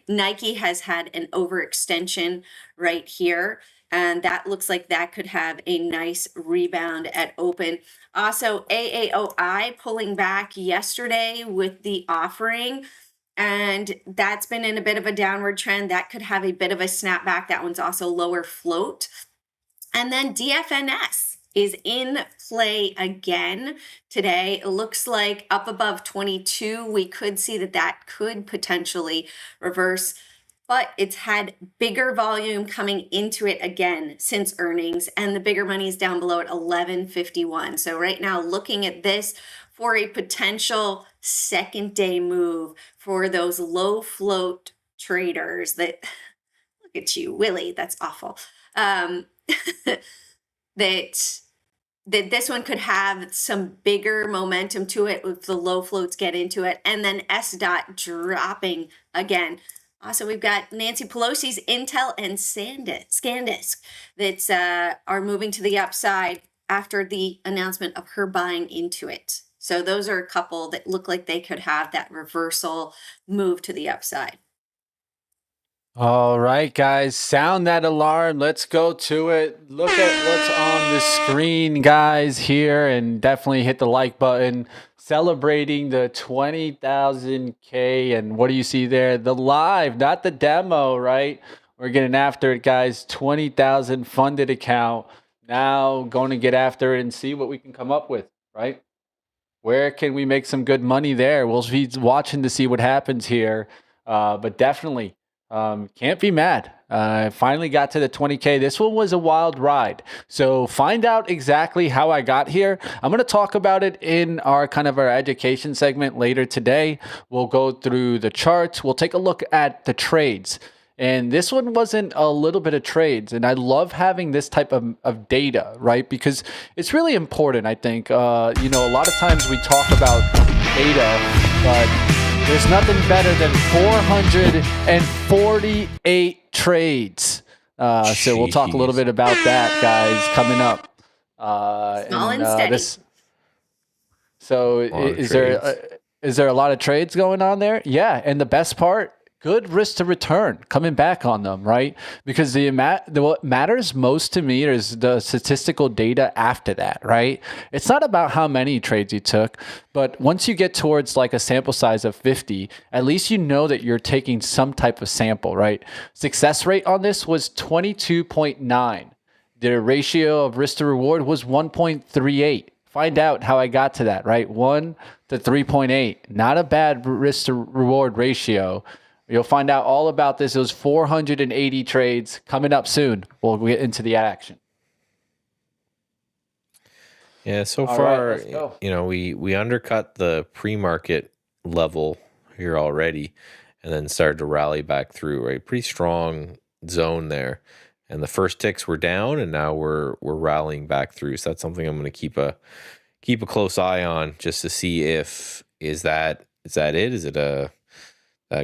Nike has had an overextension right here, and that looks like that could have a nice rebound at open. Also, AAOI pulling back yesterday with the offering. And that's been in a bit of a downward trend. That could have a bit of a snapback. That one's also lower float. And then DFNS is in play again today. It looks like up above 22. We could see that could potentially reverse, but it's had bigger volume coming into it again since earnings, and the bigger money is down below at 11.51. So right now, looking at this for a potential second day move for those low float traders that, look at you, Willie, that's awful. That this one could have some bigger momentum to it if the low floats get into it. And then S dot dropping again. Also, we've got Nancy Pelosi's Intel and SanDisk that are moving to the upside. after the announcement of her buying into it. So those are a couple that look like they could have that reversal move to the upside. All right, guys, sound that alarm. Let's go to it. Look at what's on the screen, guys, here, and definitely hit the like button. Celebrating the 20,000K. And what do you see there? The live, not the demo, right? We're getting after it, guys. 20,000 funded account. Now going to get after it and see what we can come up with, right? Where can we make some good money there? We'll be watching to see what happens here. But definitely can't be mad. Finally got to the 20K. This one was a wild ride. So find out exactly how I got here. I'm going to talk about it in our our education segment later today. We'll go through the charts. We'll take a look at the trades. And this one wasn't a little bit of trades. And I love having this type of data, right? Because it's really important, I think. A lot of times we talk about data, but there's nothing better than 448 trades. So we'll talk a little bit about that, guys, coming up. Small and steady. So is there a lot of trades going on there? Yeah, and the best part, good risk to return coming back on them, right? Because what matters most to me is the statistical data after that, right? It's not about how many trades you took, but once you get towards like a sample size of 50, at least you know that you're taking some type of sample, right? Success rate on this was 22.9. The ratio of risk to reward was 1.38. Find out how I got to that, right? 1 to 3.8. Not a bad risk to reward ratio. You'll find out all about this. It was 480 trades coming up soon. We'll get into the action. Yeah, so All far, right, we undercut the pre-market level here already and then started to rally back through, right? Pretty strong zone there. And the first ticks were down and now we're rallying back through. So that's something I'm going to keep a close eye on just to see if is that it? Is it a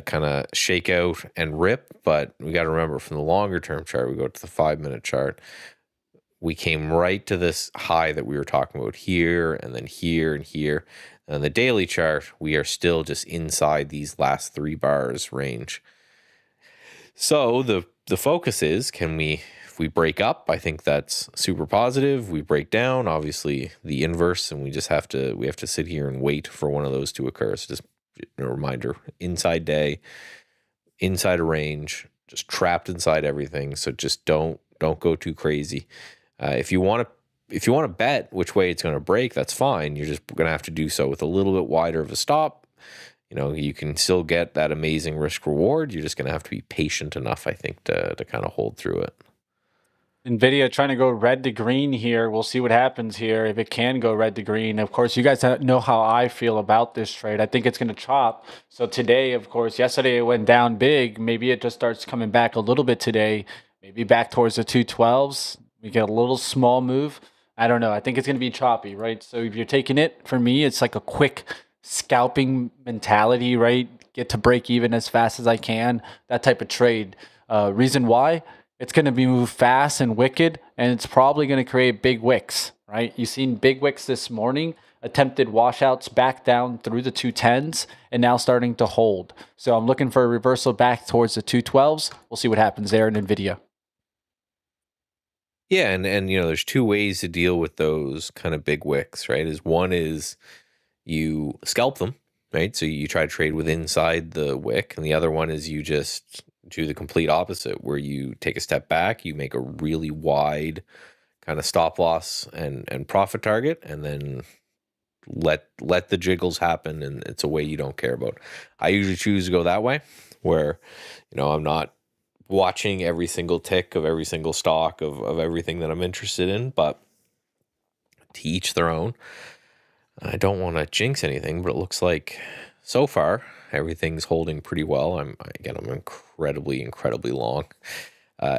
kind of shake out and rip? But we got to remember, from the longer term chart, we go to the 5-minute chart, we came right to this high that we were talking about here and then here and here. And on the daily chart, we are still just inside these last 3 bars range. So the focus is, if we break up, I think that's super positive. We break down, obviously the inverse, and we have to sit here and wait for one of those to occur. So just a reminder, inside day, inside a range, just trapped inside everything. So just don't go too crazy. If you want to bet which way it's going to break, that's fine. You're just going to have to do so with a little bit wider of a stop. You can still get that amazing risk reward. You're just going to have to be patient enough, I think, to kind of hold through it. NVIDIA trying to go red to green here. We'll see what happens here if it can go red to green. Of course, you guys know how I feel about this trade. I think it's going to chop. So today, of course, yesterday it went down big. Maybe it just starts coming back a little bit today. Maybe back towards the 212s. We get a little small move. I don't know. I think it's going to be choppy, right? So if you're taking it, for me, it's like a quick scalping mentality, right? Get to break even as fast as I can. That type of trade. Reason why? It's going to be moved fast and wicked, and it's probably going to create big wicks, right? You've seen big wicks this morning, attempted washouts back down through the 210s, and now starting to hold. So I'm looking for a reversal back towards the 212s. We'll see what happens there in NVIDIA. Yeah, and there's 2 ways to deal with those kind of big wicks, right? One is you scalp them, right? So you try to trade with inside the wick, and the other one is you just do the complete opposite, where you take a step back, you make a really wide kind of stop loss and profit target, and then let the jiggles happen, and it's a way you don't care about. I usually choose to go that way, where I'm not watching every single tick of every single stock of everything that I'm interested in, but to each their own. I don't want to jinx anything, but it looks like so far everything's holding pretty well. I'm incredibly long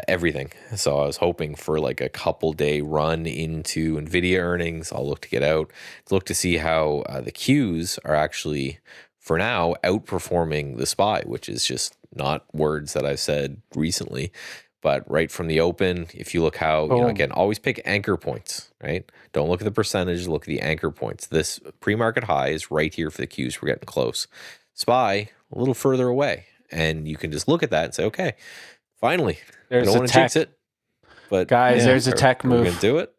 everything. So I was hoping for like a couple day run into NVIDIA earnings. I'll look to get out, look to see how the Qs are actually, for now, outperforming the SPY, which is just not words that I've said recently, But right from the open, if you look how, again, always pick anchor points, right? Don't look at the percentage, look at the anchor points. This pre-market high is right here for the Qs. We're getting close. SPY, a little further away. And you can just look at that and say, okay, finally, I don't want to jinx it. But guys, there's a tech move. Are we going to do it?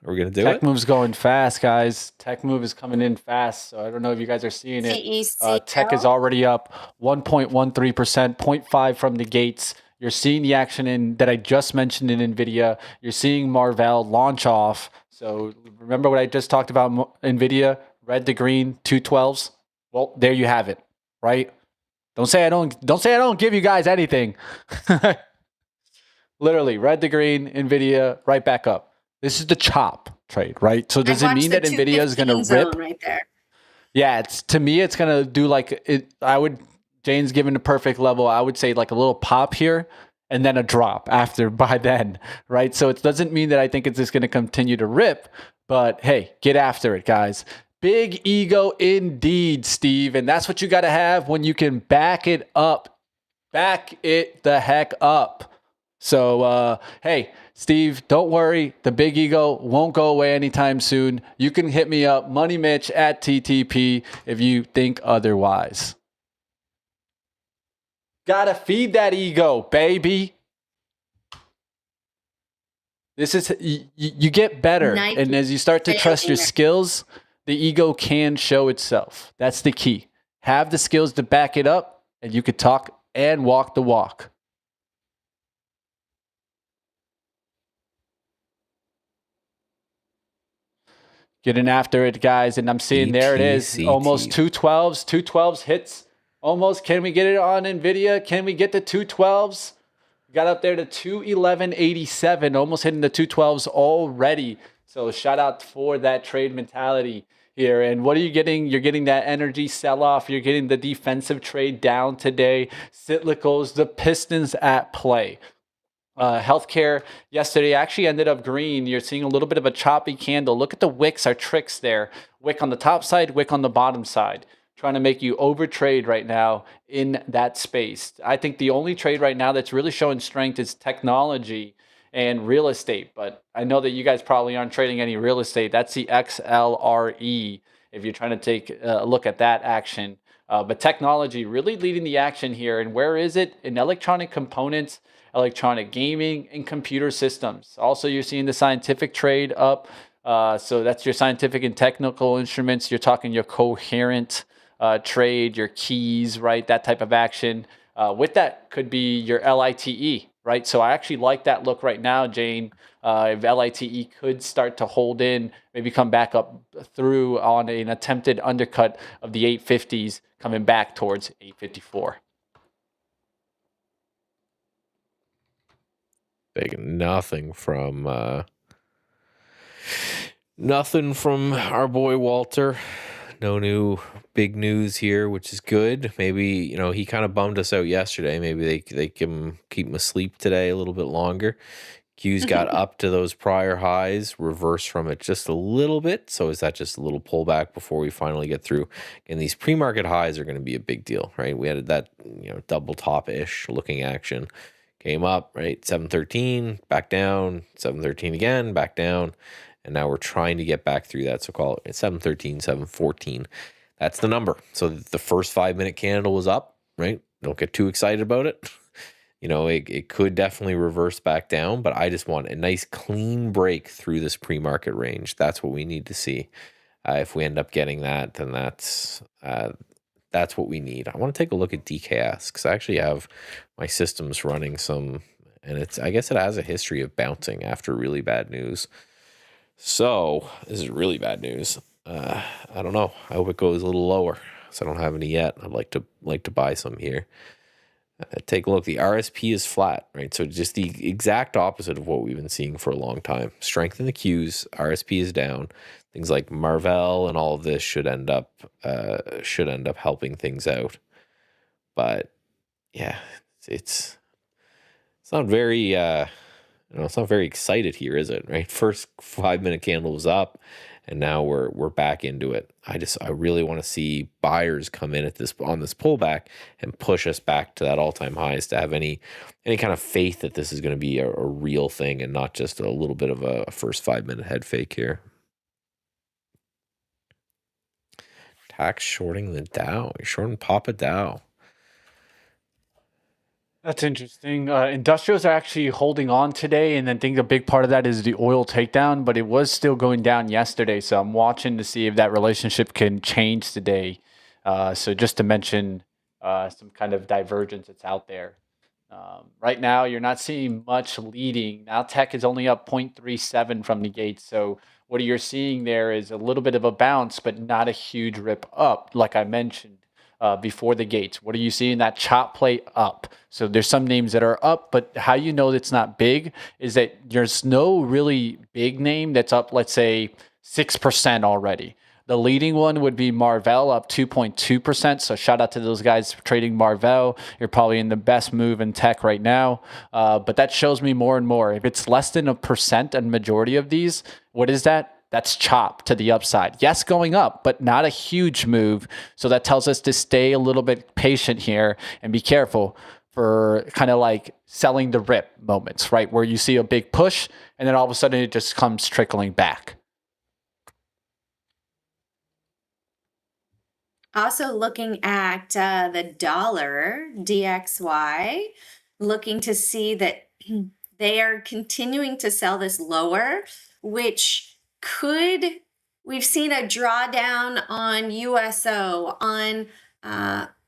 Are we going to do it? Tech move's going fast, guys. Tech move is coming in fast. So I don't know if you guys are seeing it. Tech is already up 1.13%, 0.5 from the gates. You're seeing the action in that I just mentioned in NVIDIA. You're seeing Marvell launch off. So remember what I just talked about, NVIDIA, red to green, 212s. Well, there you have it, right? Don't say I don't give you guys anything. Literally, red to green, NVIDIA, right back up. This is the chop trade, right? So does it mean that NVIDIA is going to rip? Right there. Yeah, to me, it's going to do like it. Jane's given a perfect level. I would say like a little pop here and then a drop after by then, right? So it doesn't mean that I think it's just going to continue to rip, but hey, get after it, guys. Big ego indeed, Steve. And that's what you got to have when you can back it up. Back it the heck up. So, hey, Steve, don't worry. The big ego won't go away anytime soon. You can hit me up, MoneyMitch at TTP, if you think otherwise. Gotta feed that ego, baby. This is, you get better. And as you start to trust your skills, the ego can show itself. That's the key. Have the skills to back it up, and you could talk and walk the walk. Getting after it, guys. And I'm seeing there it is. Almost 212s. 212s hits. Almost. Can we get it on NVIDIA? Can we get the 212s? Got up there to 211.87. Almost hitting the 212s already. So shout out for that trade mentality here. And what are you getting? You're getting that energy sell-off. You're getting the defensive trade down today. Cyclicals, the Pistons at play. Healthcare yesterday actually ended up green. You're seeing a little bit of a choppy candle. Look at the wicks, our tricks there. Wick on the top side, wick on the bottom side. Trying to make you overtrade right now in that space. I think the only trade right now that's really showing strength is technology and real estate. But I know that you guys probably aren't trading any real estate. That's the XLRE if you're trying to take a look at that action. But technology really leading the action here. And where is it? In electronic components, electronic gaming, and computer systems. Also, you're seeing the scientific trade up. So that's your scientific and technical instruments. You're talking your coherent trade, your keys, right? That type of action. With that could be your LITE, right? So I actually like that look right now, Jane. If LITE could start to hold in, maybe come back up through on an attempted undercut of the 850s, coming back towards 854. Nothing from our boy Walter. No new big news here, which is good. Maybe, he kind of bummed us out yesterday. Maybe they can keep him asleep today a little bit longer. Q's got up to those prior highs, reverse from it just a little bit. So is that just a little pullback before we finally get through? And these pre-market highs are going to be a big deal, right? We had that, double top-ish looking action. Came up, right? 713, back down, 713 again, back down. And now we're trying to get back through that. So call it 713, 714. That's the number. So the first 5-minute candle was up, right? Don't get too excited about it. It could definitely reverse back down, but I just want a nice clean break through this pre-market range. That's what we need to see. If we end up getting that, then that's what we need. I want to take a look at DKS because I actually have my systems running some, and I guess it has a history of bouncing after really bad news. So this is really bad news. I don't know. I hope it goes a little lower. So I don't have any yet. I'd like to buy some here. Take a look. The RSP is flat, right? So just the exact opposite of what we've been seeing for a long time. Strength in the Qs, RSP is down. Things like Marvell and all of this should end up helping things out. But yeah, it's not very it's not very excited here, is it? Right, first 5-minute candle was up, and now we're back into it. I really want to see buyers come in on this pullback and push us back to that all-time highs to have any kind of faith that this is going to be a real thing and not just a little bit of a first 5-minute head fake here. Tax shorting the Dow. You're shorting Papa Dow. That's interesting. Industrials are actually holding on today, and I think a big part of that is the oil takedown, but it was still going down yesterday. So I'm watching to see if that relationship can change today. So just to mention some kind of divergence that's out there. Right now, you're not seeing much leading. Now tech is only up 0.37 from the gates. So what you're seeing there is a little bit of a bounce, but not a huge rip up, like I mentioned. Before the gates. What are you seeing? That chop play up. So there's some names that are up, but how you know it's not big is that there's no really big name that's up, let's say 6% already. The leading one would be Marvell, up 2.2%. So shout out to those guys trading Marvell. You're probably in the best move in tech right now. But that shows me more and more. If it's less than 1% and majority of these, what is that? That's chop to the upside. Yes, going up, but not a huge move. So that tells us to stay a little bit patient here and be careful for kind of like selling the rip moments, right? Where you see a big push and then all of a sudden it just comes trickling back. Also looking at the dollar, DXY, looking to see that they are continuing to sell this lower, which we've seen a drawdown on USO, on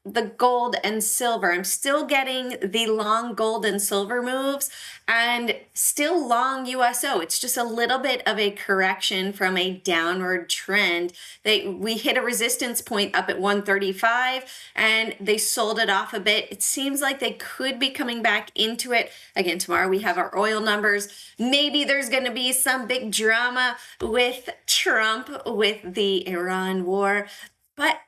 the gold and silver. I'm still getting the long gold and silver moves and still long USO. It's just a little bit of a correction from a downward trend. We hit a resistance point up at 135 and they sold it off a bit. It seems like they could be coming back into it. Again, tomorrow we have our oil numbers. Maybe there's going to be some big drama with Trump with the Iran war, but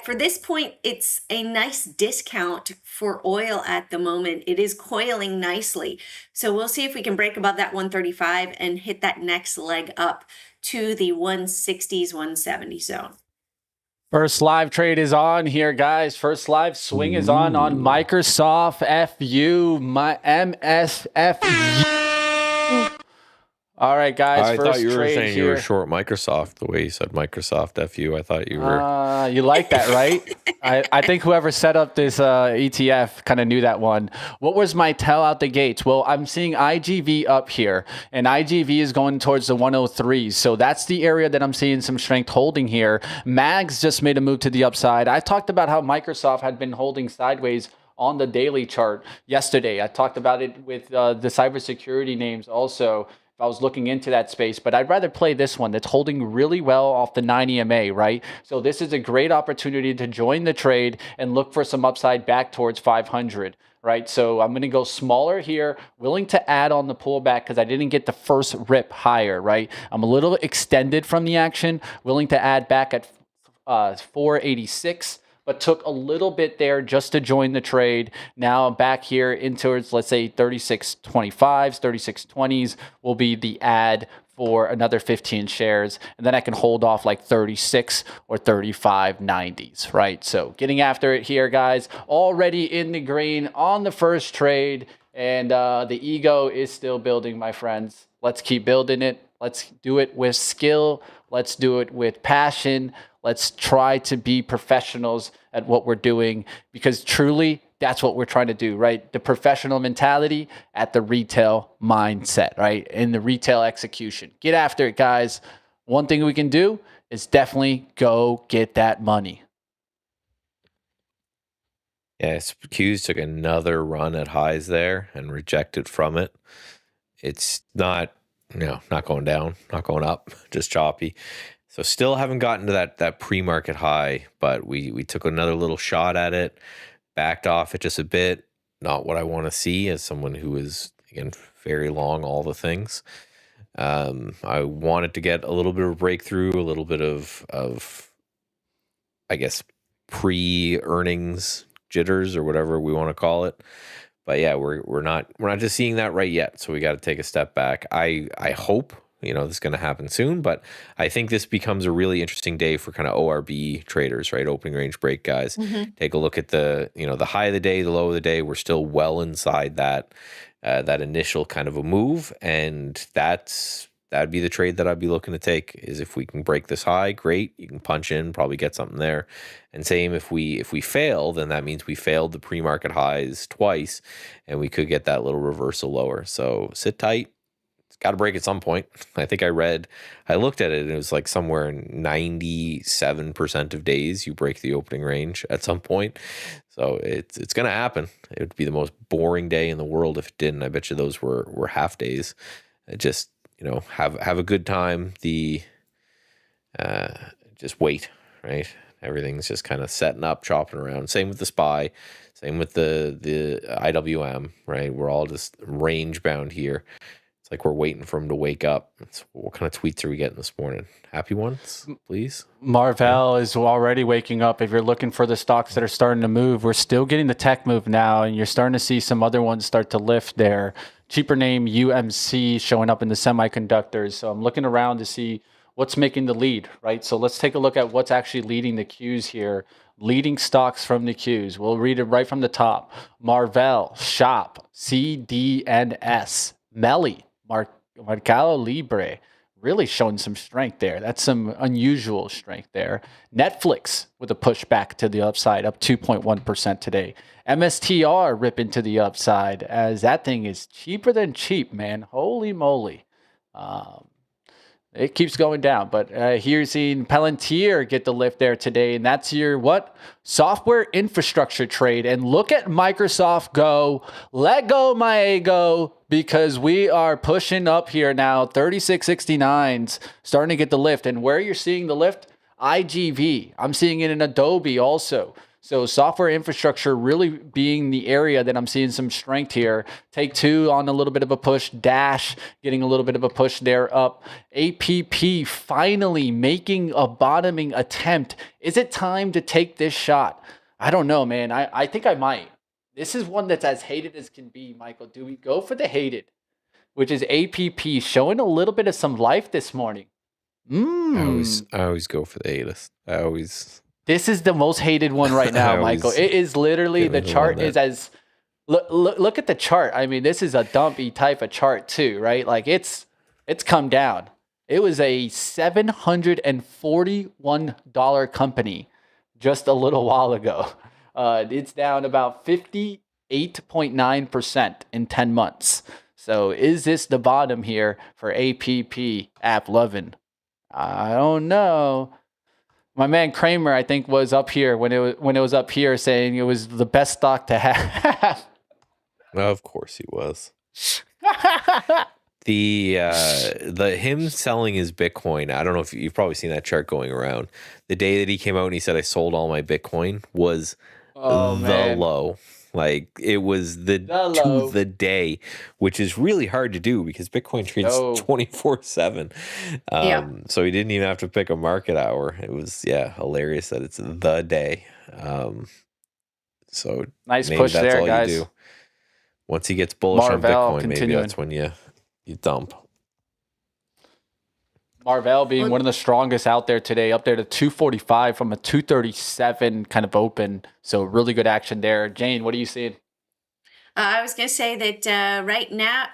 for this point, it's a nice discount for oil at the moment. It is coiling nicely. So we'll see if we can break above that 135 and hit that next leg up to the 160s, 170 zone. First live trade is on here, guys. First live swing is on Microsoft my MSFT. All right, guys. I first thought you were trade saying here. you were short Microsoft the way you said Microsoft FU. I thought you were. You like that, right? I think whoever set up this ETF kind of knew that one. What was my tell out the gates? Well, I'm seeing IGV up here, and IGV is going towards the 103s. So that's the area that I'm seeing some strength holding here. MAGS just made a move to the upside. I talked about how Microsoft had been holding sideways on the daily chart yesterday. I talked about it with the cybersecurity names also. I was looking into that space, but I'd rather play this one that's holding really well off the 9 EMA, right? So this is a great opportunity to join the trade and look for some upside back towards 500, right? So I'm going to go smaller here, willing to add on the pullback because I didn't get the first rip higher, right? I'm a little extended from the action, willing to add back at 486. But took a little bit there just to join the trade. Now I'm back here in towards, let's say, 36.25s, 36.20s will be the add for another 15 shares. And then I can hold off like 36 or 35.90s, right? So getting after it here, guys. Already in the green on the first trade. And the ego is still building, my friends. Let's keep building it. Let's do it with skill. Let's do it with passion. Let's try to be professionals at what we're doing because truly that's what we're trying to do, right? The professional mentality at the retail mindset, right? In the retail execution. Get after it, guys. One thing we can do is definitely go get that money. Yeah, SPCX took another run at highs there and rejected from it. It's not going down, not going up, just choppy. So still haven't gotten to that pre-market high, but we took another little shot at it, backed off it just a bit. Not what I want to see as someone who is, again, very long all the things. I wanted to get a little bit of breakthrough, a little bit of I guess, pre-earnings jitters or whatever we want to call it. But yeah, we're not just seeing that right yet. So we got to take a step back. I hope this is going to happen soon, but I think this becomes a really interesting day for kind of ORB traders, right? Opening range break guys. Take a look at the the high of the day, the low of the day. We're still well inside that initial kind of a move, and that'd be the trade that I'd be looking to take. Is if we can break this high, great. You can punch in, probably get something there. And same if we fail, then that means we failed the pre-market highs twice, and we could get that little reversal lower. So sit tight. It's got to break at some point. I think I looked at it, and it was like somewhere in 97% of days you break the opening range at some point. So it's going to happen. It would be the most boring day in the world if it didn't. I bet you those were half days. Just have a good time. Just wait, right? Everything's just kind of setting up, chopping around. Same with the SPY, same with the IWM, right? We're all just range bound here. It's like we're waiting for him to wake up. What kind of tweets are we getting this morning? Happy ones, please. Marvell is already waking up. If you're looking for the stocks that are starting to move, we're still getting the tech move now, and you're starting to see some other ones start to lift there. Cheaper name UMC showing up in the semiconductors. So I'm looking around to see what's making the lead, right? So let's take a look at what's actually leading the queues here. Leading stocks from the queues. We'll read it right from the top. Marvell, Shop, CDNS, Melly, Mercado Libre, really showing some strength there. That's some unusual strength there. Netflix with a pushback to the upside, up 2.1% today. MSTR ripping to the upside as that thing is cheaper than cheap, man. Holy moly. It keeps going down, but here you're seeing Palantir get the lift there today, and that's your software infrastructure trade. And look at Microsoft go. Let go my ego, because we are pushing up here now. 3669s starting to get the lift, and where you're seeing the lift, IGV. I'm seeing it in Adobe also. So software infrastructure really being the area that I'm seeing some strength here. Take Two on a little bit of a push. Dash getting a little bit of a push there up. APP finally making a bottoming attempt. Is it time to take this shot? I don't know, man. I think I might. This is one that's as hated as can be, Michael. Do we go for the hated, which is APP, showing a little bit of some life this morning? I always go for the hated. This is the most hated one right now, Michael. It is literally, the chart is as, look at the chart. I mean, this is a dumpy type of chart too, right? Like it's come down. It was a $741 company just a little while ago. It's down about 58.9% in 10 months. So is this the bottom here for APP, AppLovin? I don't know. My man Kramer, I think, was up here when it was up here saying it was the best stock to have. Of course he was. The him selling his Bitcoin. I don't know if you've probably seen that chart going around. The day that he came out and he said, "I sold all my Bitcoin," was the low. Like it was the to the day, which is really hard to do because Bitcoin trades 24/7. So he didn't even have to pick a market hour. It was hilarious that it's the day. So nice maybe push that's there, all guys. you do. Once he gets bullish Marvell on Bitcoin, continuing. maybe that's when you dump. Marvell being one of the strongest out there today, up there to 245 from a 237 kind of open. So really good action there. Jane, what are you seeing? I was going to say that right now,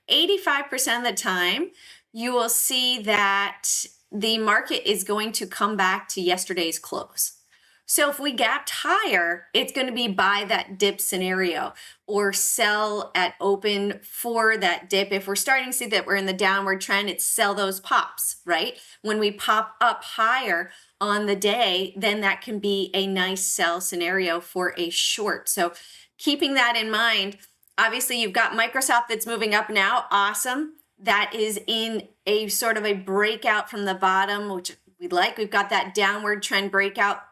85% of the time, you will see that the market is going to come back to yesterday's close. So if we gapped higher, it's going to be buy that dip scenario or sell at open for that dip. If we're starting to see that we're in the downward trend, it's sell those pops, right? When we pop up higher on the day, then that can be a nice sell scenario for a short. So keeping that in mind, obviously you've got Microsoft that's moving up now. Awesome. That is in a sort of a breakout from the bottom, which we like. We've got that downward trend breakout.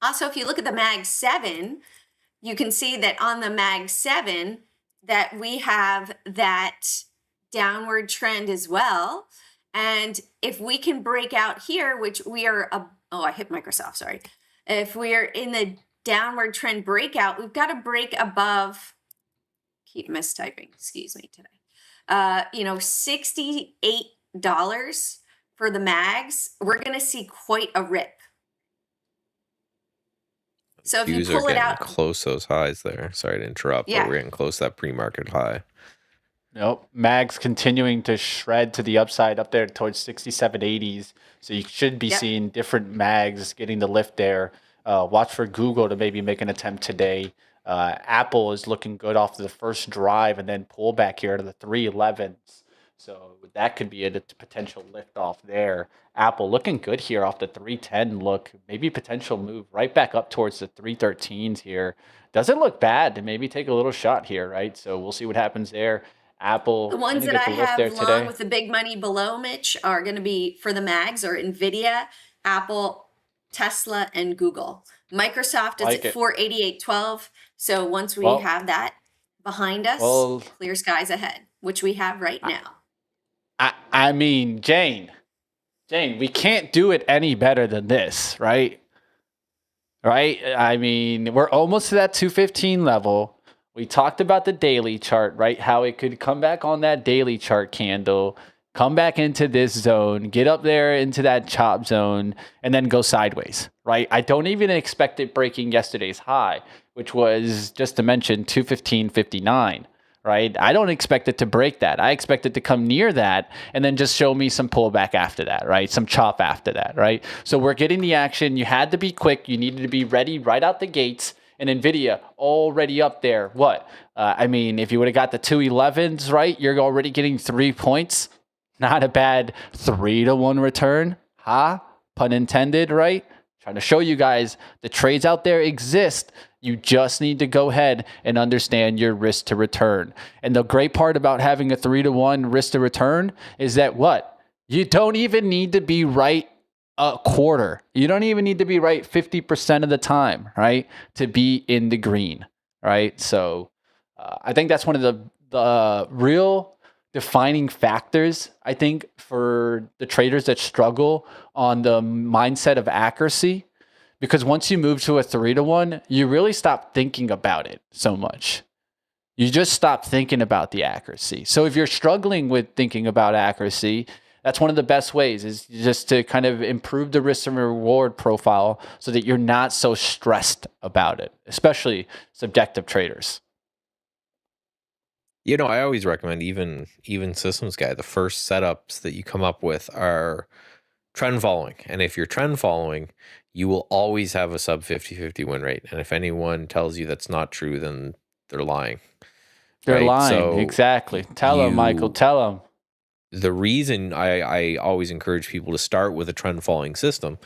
Also, if you look at the MAG 7, you can see that on the MAG 7 that we have that downward trend as well. And if we can break out here, which we are, I hit Microsoft, sorry. If we are in the downward trend breakout, we've got to break above keep mistyping. Excuse me today. $68 for the mags. We're going to see quite a rip. So if you Qs are pull it getting out, close those highs there. Sorry to interrupt, but yeah, we're getting close to that pre-market high. Nope. Mags continuing to shred to the upside up there towards 67.80s. So you should be Yep. seeing different mags getting the lift there. Watch for Google to maybe make an attempt today. Apple is looking good off the first drive and then pull back here to the 311s. So that could be a potential lift off there. Apple looking good here off the 310 look. Maybe potential move right back up towards the 313s here. Doesn't look bad to maybe take a little shot here, right? So we'll see what happens there. Apple the ones gonna that get I the lift have there long today. with the big money below, Mitch, are going to be for the mags or NVIDIA, Apple, Tesla, and Google. Microsoft is Like at it. 488.12. So once we Well- have that behind us, Well- clear skies ahead, which we have right now. I mean, Jane, we can't do it any better than this, right? Right? I mean, we're almost to that 215 level. We talked about the daily chart, right? How it could come back on that daily chart candle, come back into this zone, get up there into that chop zone, and then go sideways, right? I don't even expect it breaking yesterday's high, which was, just to mention, 215.59. Right? I don't expect it to break that. I expect it to come near that and then just show me some pullback after that, right? Some chop after that, right? So we're getting the action. You had to be quick. You needed to be ready right out the gates. And NVIDIA already up there. What? I mean, if you would have got the 211s, right, you're already getting 3 points. Not a bad 3-to-1 return. Huh? Pun intended, right? Trying to show you guys the trades out there exist. You just need to go ahead and understand your risk to return. And the great part about having a 3-to-1 risk to return is that what? You don't even need to be right a quarter. You don't even need to be right 50% of the time, right? To be in the green, right? So I think that's one of the real defining factors, I think, for the traders that struggle on the mindset of accuracy. Because once you move to a 3-to-1, you really stop thinking about it so much. You just stop thinking about the accuracy. So if you're struggling with thinking about accuracy, that's one of the best ways, is just to kind of improve the risk and reward profile so that you're not so stressed about it, especially subjective traders. You know, I always recommend even systems guy, the first setups that you come up with are trend following. And if you're trend following, you will always have a sub 50-50 win rate. And if anyone tells you that's not true, then they're lying. They're right? lying. So Exactly. Tell them, Michael. Tell them. The reason I always encourage people to start with a trend following system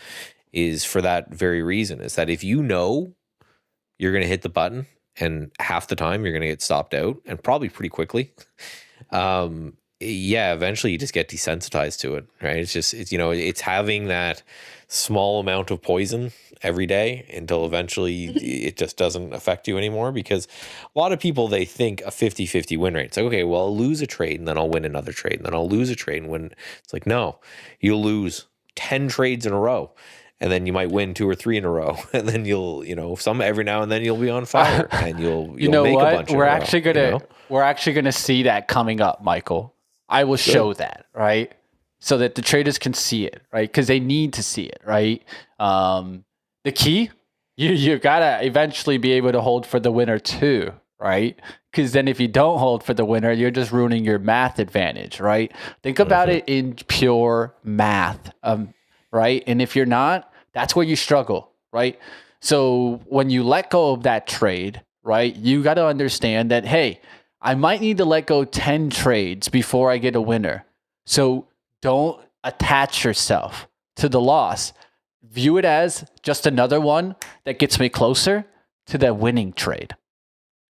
is for that very reason, is that if you know you're going to hit the button and half the time you're going to get stopped out, and probably pretty quickly, eventually you just get desensitized to it, right? It's having that small amount of poison every day until eventually it just doesn't affect you anymore. Because a lot of people, they think a 50-50 win rate. It's like, okay, well, I'll lose a trade and then I'll win another trade and then I'll lose a trade and win. It's like, no, you'll lose 10 trades in a row. And then you might win 2 or 3 in a row, and then you'll, some every now and then you'll be on fire, and you'll make a bunch. We're actually gonna see that coming up, Michael. I will show that, right, so that the traders can see it, right, because they need to see it, right. The key, you gotta eventually be able to hold for the winner too, right? Because then if you don't hold for the winner, you're just ruining your math advantage, right? Think about it in pure math. Right? And if you're not, that's where you struggle, right? So when you let go of that trade, right, you got to understand that, hey, I might need to let go 10 trades before I get a winner. So don't attach yourself to the loss. View it as just another one that gets me closer to that winning trade,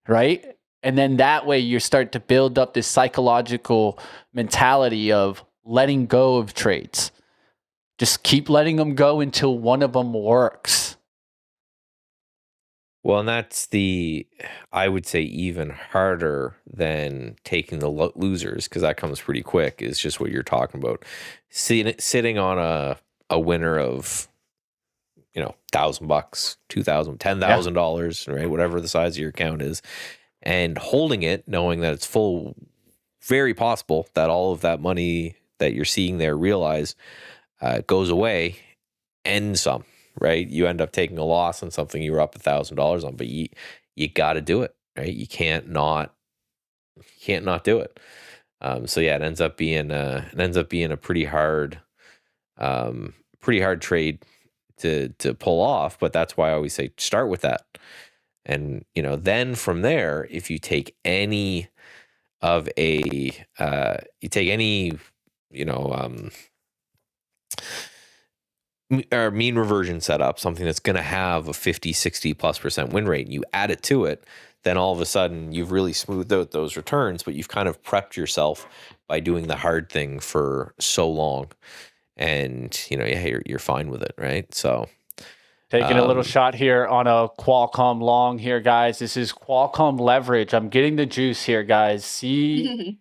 right? And then that way you start to build up this psychological mentality of letting go of trades. Just keep letting them go until one of them works. Well, and that's I would say, even harder than taking the losers, because that comes pretty quick, is just what you're talking about. Sitting on a winner of, $1,000, $2,000, $10,000, right? Whatever the size of your account is. and holding it, knowing that it's very possible that all of that money that you're seeing there realized goes away and some, right? You end up taking a loss on something you were up $1,000 on, but you got to do it, right? You can't not do it. So yeah, it ends up being a pretty hard trade to pull off. But that's why I always say start with that, and then from there, if you take any of or mean reversion setup, something that's going to have a 50, 60+% win rate, and you add it to it, then all of a sudden you've really smoothed out those returns, but you've kind of prepped yourself by doing the hard thing for so long, and you're fine with it, right? So taking a little shot here on a Qualcomm long here, guys. This is Qualcomm leverage. I'm getting the juice here, guys. CQCMU.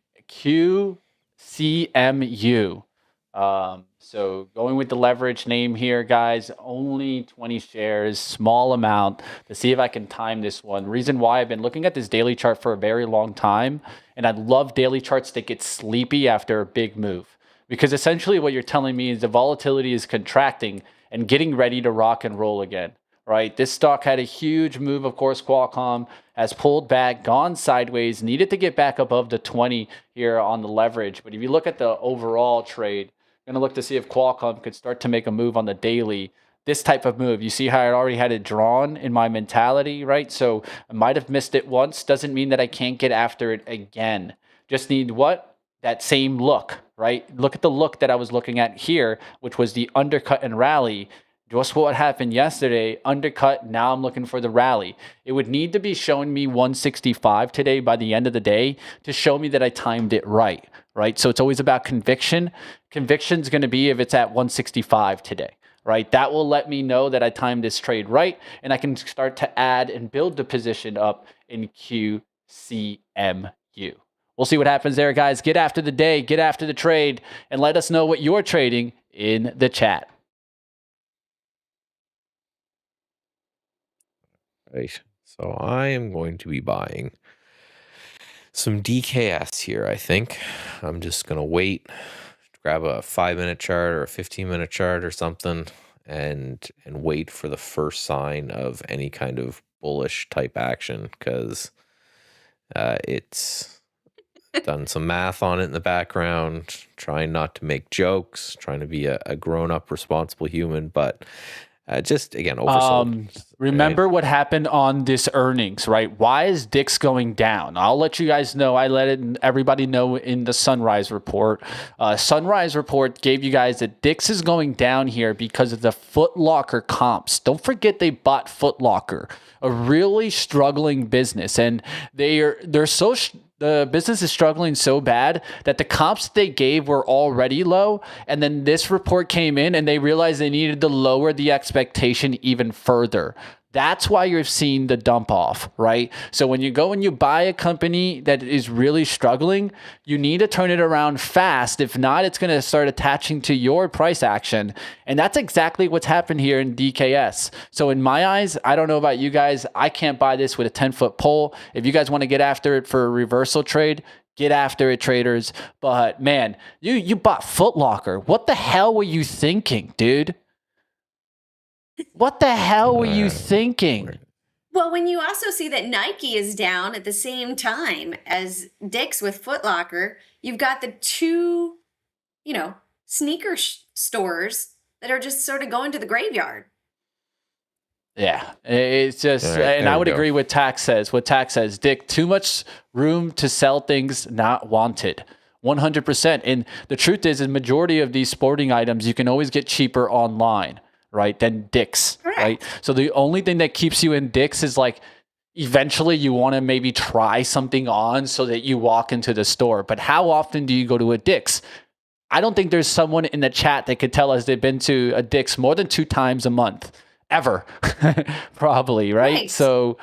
So going with the leverage name here, guys, only 20 shares, small amount, to see if I can time this one. Reason why, I've been looking at this daily chart for a very long time, and I love daily charts that get sleepy after a big move. Because essentially what you're telling me is the volatility is contracting and getting ready to rock and roll again, right? This stock had a huge move. Of course, Qualcomm has pulled back, gone sideways, needed to get back above the 20 here on the leverage. But if you look at the overall trade, I'm going to look to see if Qualcomm could start to make a move on the daily. This type of move, you see how I already had it drawn in my mentality, right? So I might have missed it once. Doesn't mean that I can't get after it again. Just need what? That same look, right? Look at the look that I was looking at here, which was the undercut and rally. Just what happened yesterday, undercut, now I'm looking for the rally. It would need to be showing me 165 today by the end of the day to show me that I timed it right? So it's always about conviction. Conviction's going to be if it's at 165 today, right? That will let me know that I timed this trade right, and I can start to add and build the position up in QCMU. We'll see what happens there, guys. Get after the day, get after the trade, and let us know what you're trading in the chat. Right. So I am going to be buying some DKS here, I think. I'm just going to wait, grab a 5-minute chart or a 15-minute chart or something, and wait for the first sign of any kind of bullish type action, because it's done some math on it in the background, trying not to make jokes, trying to be a grown-up, responsible human, but just, again, oversold. Remember what happened on this earnings, right? Why is DIX going down? I'll let you guys know. I let everybody know in the Sunrise report. Sunrise report gave you guys that DIX is going down here because of the Foot Locker comps. Don't forget they bought Foot Locker, a really struggling business, and they're so the business is struggling so bad that the comps they gave were already low. And then this report came in and they realized they needed to lower the expectation even further. That's why you're seeing the dump off, right? So when you go and you buy a company that is really struggling, you need to turn it around fast. If not, it's going to start attaching to your price action. And that's exactly what's happened here in DKS. So in my eyes, I don't know about you guys, I can't buy this with a 10-foot pole. If you guys want to get after it for a reversal trade, get after it, traders. But man, you bought Foot Locker. What the hell were you thinking, dude? What the hell were you thinking? Well, when you also see that Nike is down at the same time as DIX with Foot Locker, you've got the two, sneaker stores that are just sort of going to the graveyard. Yeah, it's just, right, and I would agree with Tax says. What Tax says, Dick, too much room to sell things not wanted. 100%. And the truth is, in majority of these sporting items, you can always get cheaper online, right, than Dick's, right? So the only thing that keeps you in Dick's is like, eventually you want to maybe try something on so that you walk into the store. But how often do you go to a Dick's? I don't think there's someone in the chat that could tell us they've been to a Dick's more than 2 times a month, ever, probably, right? So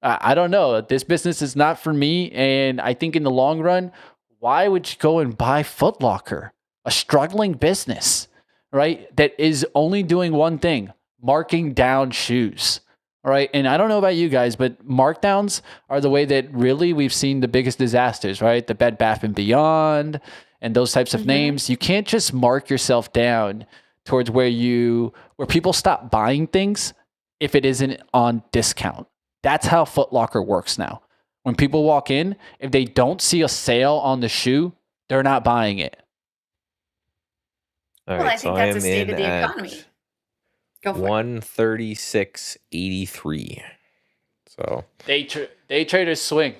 I don't know. This business is not for me. And I think in the long run, why would you go and buy Foot Locker, a struggling business, right? That is only doing one thing, marking down shoes, All right. And I don't know about you guys, but markdowns are the way that really we've seen the biggest disasters, right? The Bed Bath and Beyond and those types of names. You can't just mark yourself down towards where people stop buying things if it isn't on discount. That's how Foot Locker works now. When people walk in, if they don't see a sale on the shoe, they're not buying it. All Well, right, I think that's the state of the at economy. Go for it. 136.83. So Day traders swing.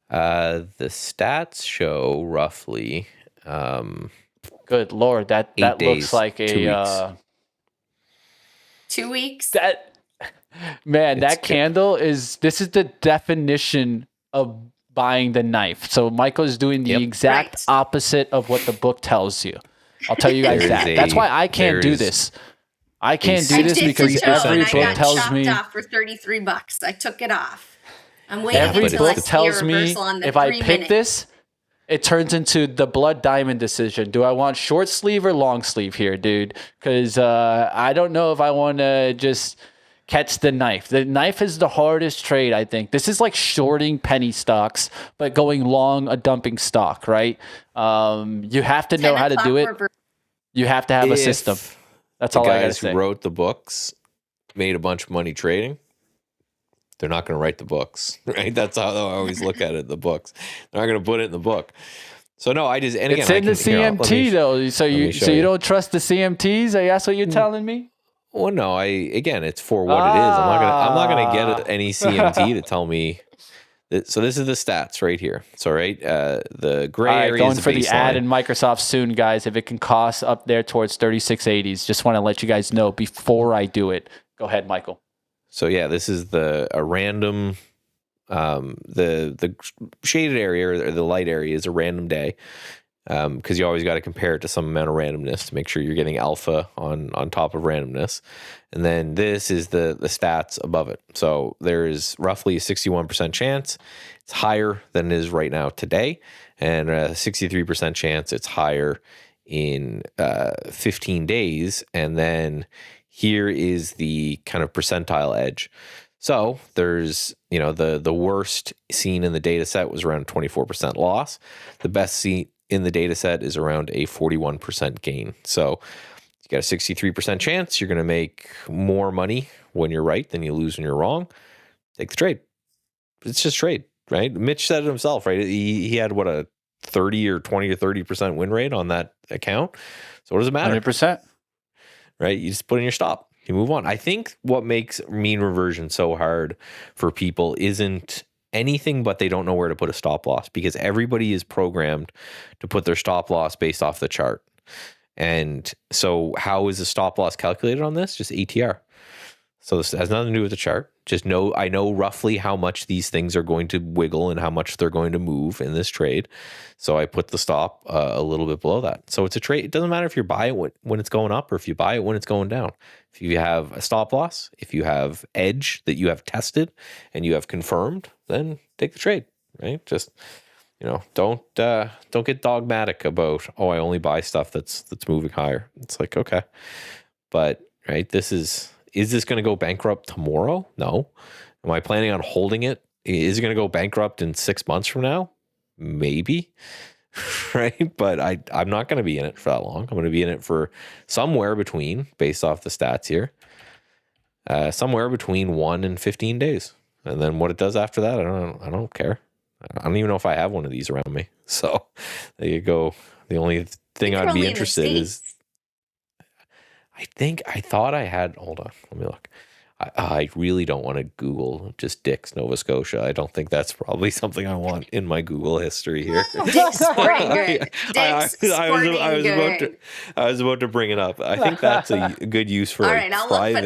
the stats show roughly Good Lord, that 8 looks days, like 2 weeks. 2 weeks. That candle this is the definition of buying the knife. So Michael's doing the exact opposite of what the book tells you. I'll tell you guys that. That's why I can't do this. I can't do this because every book tells me off for $33. I took it off. I'm waiting every until I book see tells a me reversal on the if I 3 pick minute. this, it turns into the blood diamond decision. Do I want short sleeve or long sleeve here, dude? Because I don't know if I want to just catch the knife. The knife is the hardest trade, I think. This is like shorting penny stocks, but going long a dumping stock, right? You have to know how to do it. You have to have a system. That's all I gotta say. say. The guys who wrote the books made a bunch of money trading. They're not going to write the books, right? That's how I always look at it. The books, they're not going to put it in the book. So no, it's in the CMT though. So you don't trust the CMTs? That's what you're telling me? Well, no. It's for what it is. I'm not gonna get any CMT to tell me. So this is the stats right here. So the gray area going is the for baseline. the ad in Microsoft soon, guys. If it can cost up there towards 3680s, just want to let you guys know before I do it. Go ahead, Michael. So this is a random. The shaded area or the light area is a random day, because you always got to compare it to some amount of randomness to make sure you're getting alpha on top of randomness. And then this is the stats above it. So there is roughly a 61% chance it's higher than it is right now today, and a 63% chance it's higher in 15 days. And then here is the kind of percentile edge. So there's, the worst seen in the data set was around 24% loss. The best seen in the data set is around a 41% gain. So you got a 63% chance you're going to make more money when you're right than you lose when you're wrong. Take the trade. It's just trade, right? Mitch said it himself, right? He had a 30 or 20 or 30% win rate on that account. So what does it matter? 100%. Right? You just put in your stop. You move on. I think what makes mean reversion so hard for people isn't anything but they don't know where to put a stop loss, because everybody is programmed to put their stop loss based off the chart. And so how is the stop loss calculated on this? Just ATR. So this has nothing to do with the chart. I know roughly how much these things are going to wiggle and how much they're going to move in this trade. So I put the stop a little bit below that. So it's a trade. It doesn't matter if you buy it when it's going up or if you buy it when it's going down. If you have a stop loss, if you have edge that you have tested and you have confirmed, then take the trade, right? Just, don't get dogmatic about, I only buy stuff that's moving higher. It's like, okay, but right, is this going to go bankrupt tomorrow? No. Am I planning on holding it? Is it going to go bankrupt in 6 months from now? Maybe. Right? But I'm not going to be in it for that long. I'm going to be in it for somewhere between, based off the stats here, somewhere between 1 and 15 days. And then what it does after that, I don't care. I don't even know if I have one of these around me. So there you go. The only thing I'd be interested is, I thought I had, hold on, let me look. I really don't want to Google just Dick's Nova Scotia. I don't think that's probably something I want in my Google history here. Dick's Sporting Good. I was about to bring it up. I think that's a good use for private.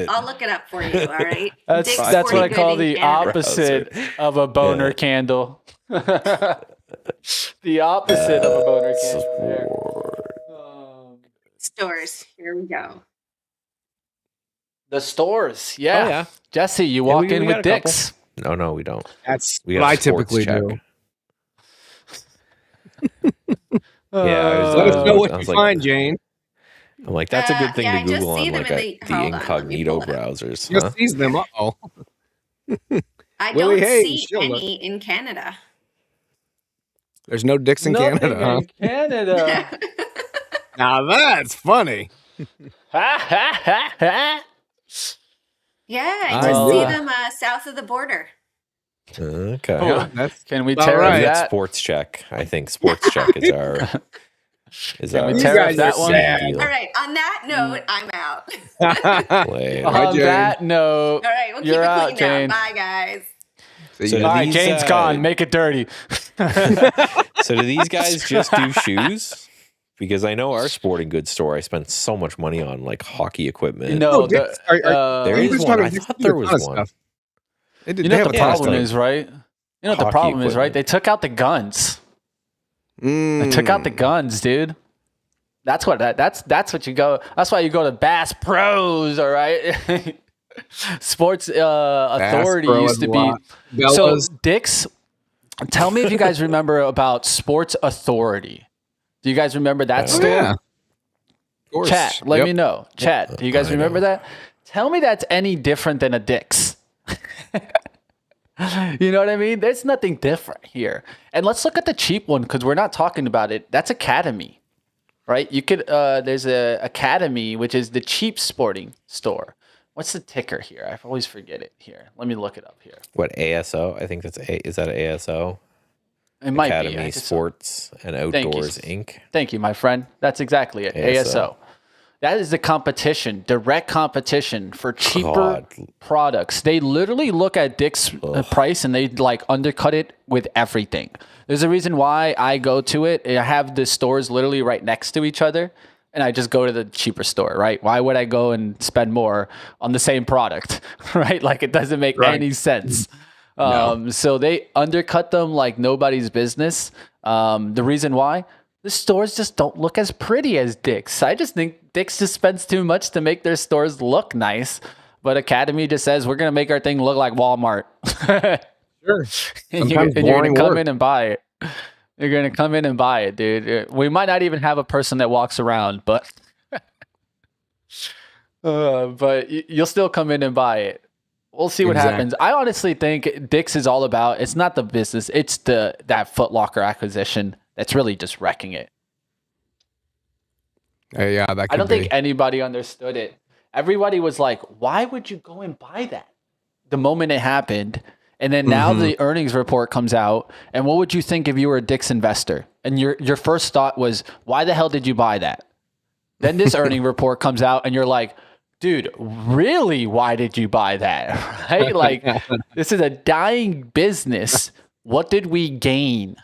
I'll look it up for you. All right. That's what I call the opposite of a boner candle. The opposite of a boner candle. Stores. Here we go. The stores, yeah. Jesse, you walk in with Dick's. No, we don't. That's what I typically do. Yeah, let us know what you find, Jane. I'm like, that's a good thing yeah, to I just Google see on them like in the hold on, let me incognito pull it up. browsers. Just Huh? sees them. Uh-oh. I Willie don't Hayes, see she'll look. any in Canada. There's no dicks in Nothing Canada, huh? in Canada. Now that's funny. Ha ha ha ha. Yeah, I I just knew see it. them south of the border. Okay. Yeah, that's Can we about tariff right. Maybe it's that? Sports Check. I think Sports Check is our Can we You tariff guys that are one? sad. deal. All right, on that note, I'm out. Later. Bye, On James. that note, All right, we'll keep you're it out, clean Jane. now. Bye, guys. See So ya. All right, these, Jane's gone. Make it dirty. So do these guys just do shoes? Because I know our sporting goods store, I spent so much money on like hockey equipment. No, Dicks, There you is just one. talking I Dicks thought do there a was ton of one. stuff. They you know what the have a ton of problem stuff. is, right? You know what the Hockey problem is, right? equipment. They took out the guns. They took out the guns, dude. That's what that's what you go. That's why you go to Bass Pros, all right? Sports Authority Pro used is to a be. lot. So Bellas. Dick's, tell me if you guys remember about Sports Authority. Do you guys remember that Oh, store? Yeah. Of course. Chat, let Yep. me know. Chat, do you guys I remember know. that? Tell me that's any different than a Dick's. You know what I mean? There's nothing different here. And let's look at the cheap one because we're not talking about it. That's Academy, right? You could there's a Academy, which is the cheap sporting store. What's the ticker here? I always forget it here. Let me look it up here. What, ASO? I think that's is that ASO? It might Academy be. I just- Sports and Outdoors Inc. Thank you, my friend. That's exactly it. ASO. That is the competition, direct competition for cheaper God. products. They literally look at Dick's price and they like undercut it with everything. There's a reason why I go to it. I have the stores literally right next to each other and I just go to the cheaper store, right? Why would I go and spend more on the same product, right? Like it doesn't make any sense. So they undercut them like nobody's business. The reason why? The stores just don't look as pretty as Dick's. I just think Dick's just spends too much to make their stores look nice. But Academy just says, we're going to make our thing look like Walmart. Sure. and you're Sometimes going to boring come work. in and buy it. You're going to come in and buy it, dude. We might not even have a person that walks around, but you'll still come in and buy it. We'll see what Exactly. happens. I honestly think Dick's is all about, it's not the business, it's that Foot Locker acquisition that's really just wrecking it. Yeah, that could I don't be. think anybody understood it. Everybody was like, why would you go and buy that? The moment it happened. And then now the earnings report comes out. And what would you think if you were a Dick's investor? And your first thought was, why the hell did you buy that? Then this earning report comes out and you're like, dude, really? Why did you buy that? Right? Like, this is a dying business. What did we gain?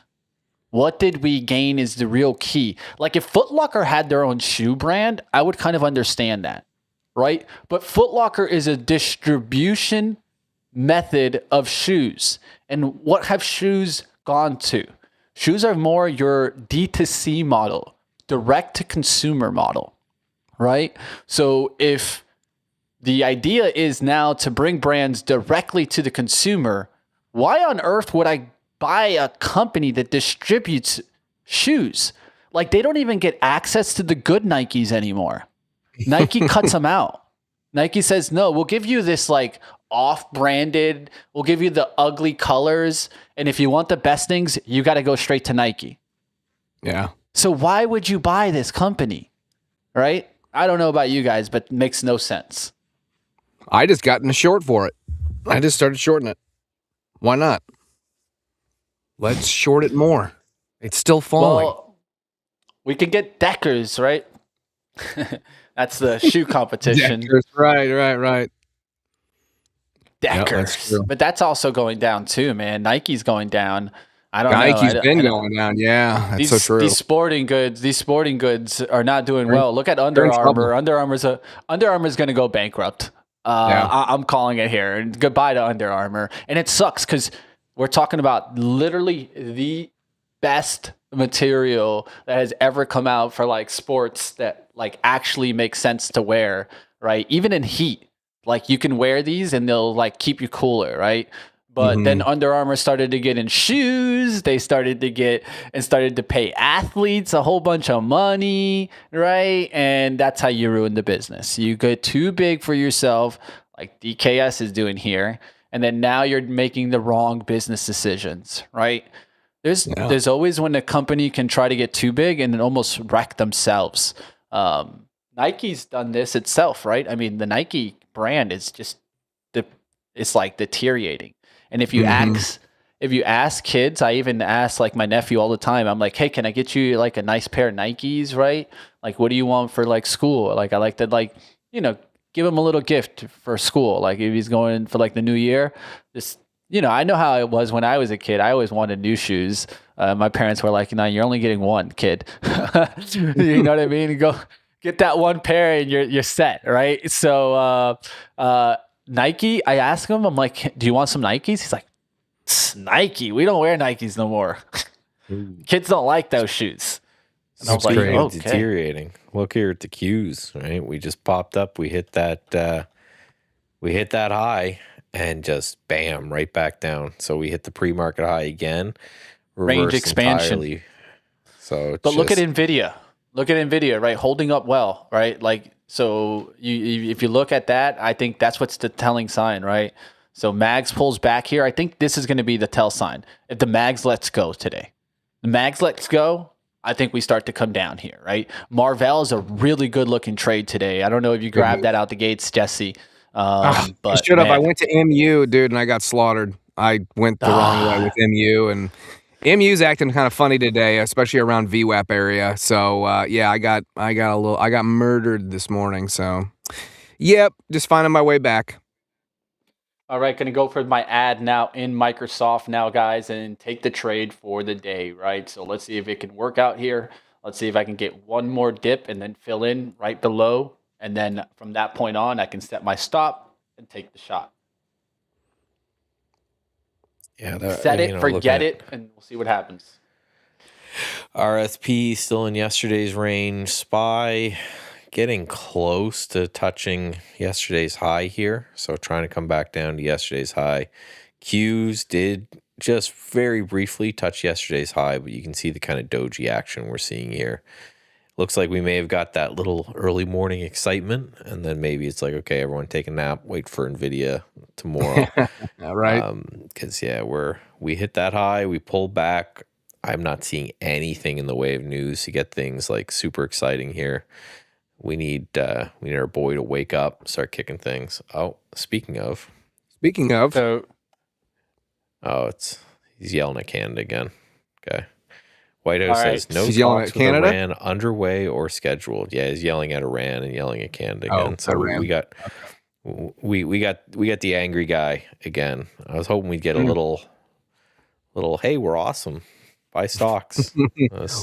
What did we gain is the real key. Like if Foot Locker had their own shoe brand, I would kind of understand that, right? But Foot Locker is a distribution method of shoes. And what have shoes gone to? Shoes are more your D2C model, direct to consumer model, right? So if the idea is now to bring brands directly to the consumer, why on earth would I buy a company that distributes shoes? Like they don't even get access to the good Nikes anymore. Nike cuts them out. Nike says, no, we'll give you this like off-branded, we'll give you the ugly colors. And if you want the best things, you got to go straight to Nike. Yeah. So why would you buy this company? Right? I don't know about you guys, but it makes no sense. I just got in a short for it. I just started shorting it. Why not? Let's short it more. It's still falling. Well, we could get Deckers, right? That's the shoe competition. Deckers, right. Yep, Deckers. that's true. But that's also going down too, man. Nike's going down. I don't know. Nike's I been don't- going down. Yeah, that's These, so true. These sporting goods are not doing They're in- well. Look at they're Under in Armour. trouble. Under Armour's going to go bankrupt. Yeah. I'm calling it here. And goodbye to Under Armour. And it sucks because we're talking about literally the best material that has ever come out for like sports that like actually makes sense to wear, right? Even in heat, like you can wear these and they'll like keep you cooler, right? But then Under Armour started to get in shoes. They started to pay athletes a whole bunch of money, right? And that's how you ruin the business. You get too big for yourself, like DKS is doing here, and then now you're making the wrong business decisions, right? There's always when a company can try to get too big and then almost wreck themselves. Nike's done this itself, right? I mean, the Nike brand is just it's like deteriorating. And if you ask kids, I even ask like my nephew all the time. I'm like, hey, can I get you like a nice pair of Nikes, right? Like, what do you want for like school? Like, I like to like, give him a little gift for school. Like if he's going for like the new year, just, I know how it was when I was a kid. I always wanted new shoes. My parents were like, no, you're only getting one, kid. You know what I mean? Go get that one pair and you're set, right? So, Nike, I asked him, I'm like, do you want some Nikes? He's like, Nike? We don't wear Nikes no more. Kids don't like those shoes. And I was like, okay. Deteriorating. Look here at the Qs, right? We just popped up. We hit that high and just bam, right back down. So we hit the pre-market high again. Range expansion. Entirely. So, but look at NVIDIA. Look at NVIDIA, right? Holding up well, right? Like, so if you look at that, I think that's what's the telling sign, right? So Mags pulls back here. I think this is going to be the tell sign. If the Mags lets go today, the Mags lets go, I think we start to come down here, right? Marvell is a really good looking trade today. I don't know if you grabbed that out the gates, Jesse. But I should have. I went to MU, dude, and I got slaughtered. I went the wrong way with MU, and MU's acting kind of funny today, especially around VWAP area. So I got murdered this morning. So yep, just finding my way back. All right, going to go for my ad now in Microsoft now, guys, and take the trade for the day, right? So let's see if it can work out here. Let's see if I can get one more dip and then fill in right below. And then from that point on, I can set my stop and take the shot. Yeah, set it, forget it, and we'll see what happens. RSP still in yesterday's range. SPY getting close to touching yesterday's high here. So trying to come back down to yesterday's high. Qs did just very briefly touch yesterday's high, but you can see the kind of doji action we're seeing here. Looks like we may have got that little early morning excitement, and then maybe it's like, okay, everyone take a nap, wait for NVIDIA tomorrow. Right. Because, we hit that high, we pulled back. I'm not seeing anything in the way of news to get things like super exciting here. We need our boy to wake up, start kicking things. Oh, speaking of. So, he's yelling at Canada again. Okay. White House says no talks with Iran underway or scheduled. Yeah, he's yelling at Iran and yelling at Canada again. So Iran. we got the angry guy again. I was hoping we'd get a little. Hey, we're awesome. Buy stocks.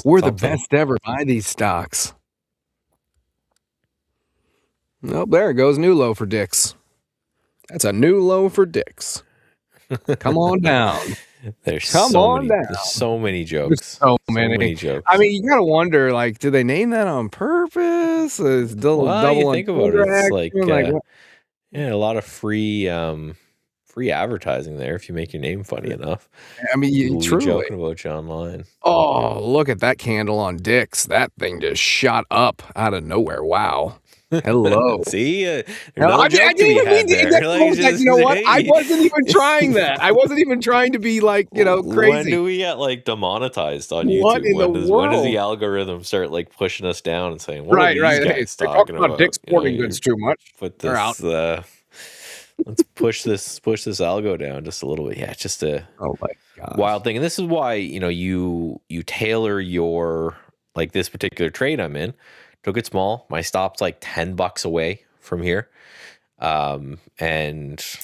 We're the best ever. Buy these stocks. Nope, there it goes. New low for Dix. That's a new low for Dix. Come on down. There's so many jokes. So many jokes. I mean, you gotta wonder, like, did they name that on purpose? It's double you think about it, it's like a lot of free advertising there if you make your name funny enough. I mean, you truly joking about you online. Oh, look at that candle on Dix. That thing just shot up out of nowhere. Wow. Hello. See, I didn't even mean to. You know what? I wasn't even trying that. I wasn't even trying to be like, crazy. When do we get like demonetized on YouTube? When does the algorithm start like pushing us down and saying, "What are these guys talking about? Dick's Sporting Goods too much." Put this. Let's push this algo down just a little bit. Yeah, it's just a wild thing. And this is why you tailor your like this particular trade I'm in. Took it small. My stop's like $10 away from here. And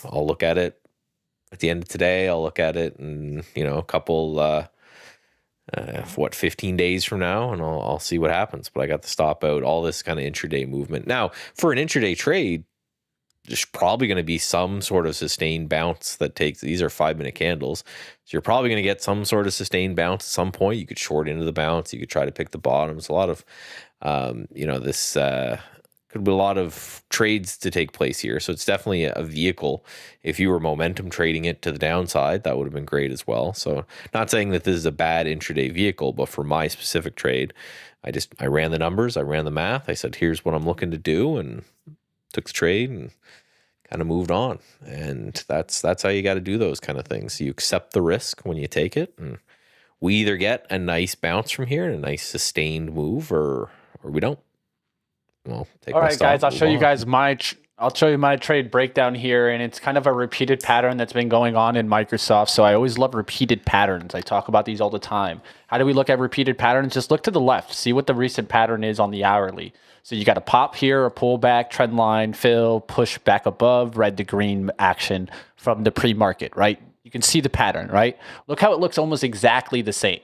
I'll look at it at the end of today. I'll look at it in, a couple, 15 days from now, and I'll see what happens. But I got the stop out, all this kind of intraday movement. Now, for an intraday trade, there's probably going to be some sort of sustained bounce that takes, these are 5-minute candles. So you're probably going to get some sort of sustained bounce at some point. You could short into the bounce. You could try to pick the bottoms. A lot of, this Could be a lot of trades to take place here. So it's definitely a vehicle. If you were momentum trading it to the downside, that would have been great as well. So not saying that this is a bad intraday vehicle, but for my specific trade, I ran the numbers, I ran the math. I said, here's what I'm looking to do, and took the trade and kind of moved on. And that's how you got to do those kind of things. You accept the risk when you take it, and we either get a nice bounce from here and a nice sustained move, or we don't. Well, take all my right, stop, guys, I'll move show you on. guys I'll show you my trade breakdown here, and it's kind of a repeated pattern that's been going on in Microsoft. So I always love repeated patterns. I talk about these all the time. How do we look at repeated patterns? Just look to the left, see what the recent pattern is on the hourly. So you got a pop here, a pullback, trend line, fill, push back above, red to green action from the pre-market, right? You can see the pattern, right? Look how it looks almost exactly the same.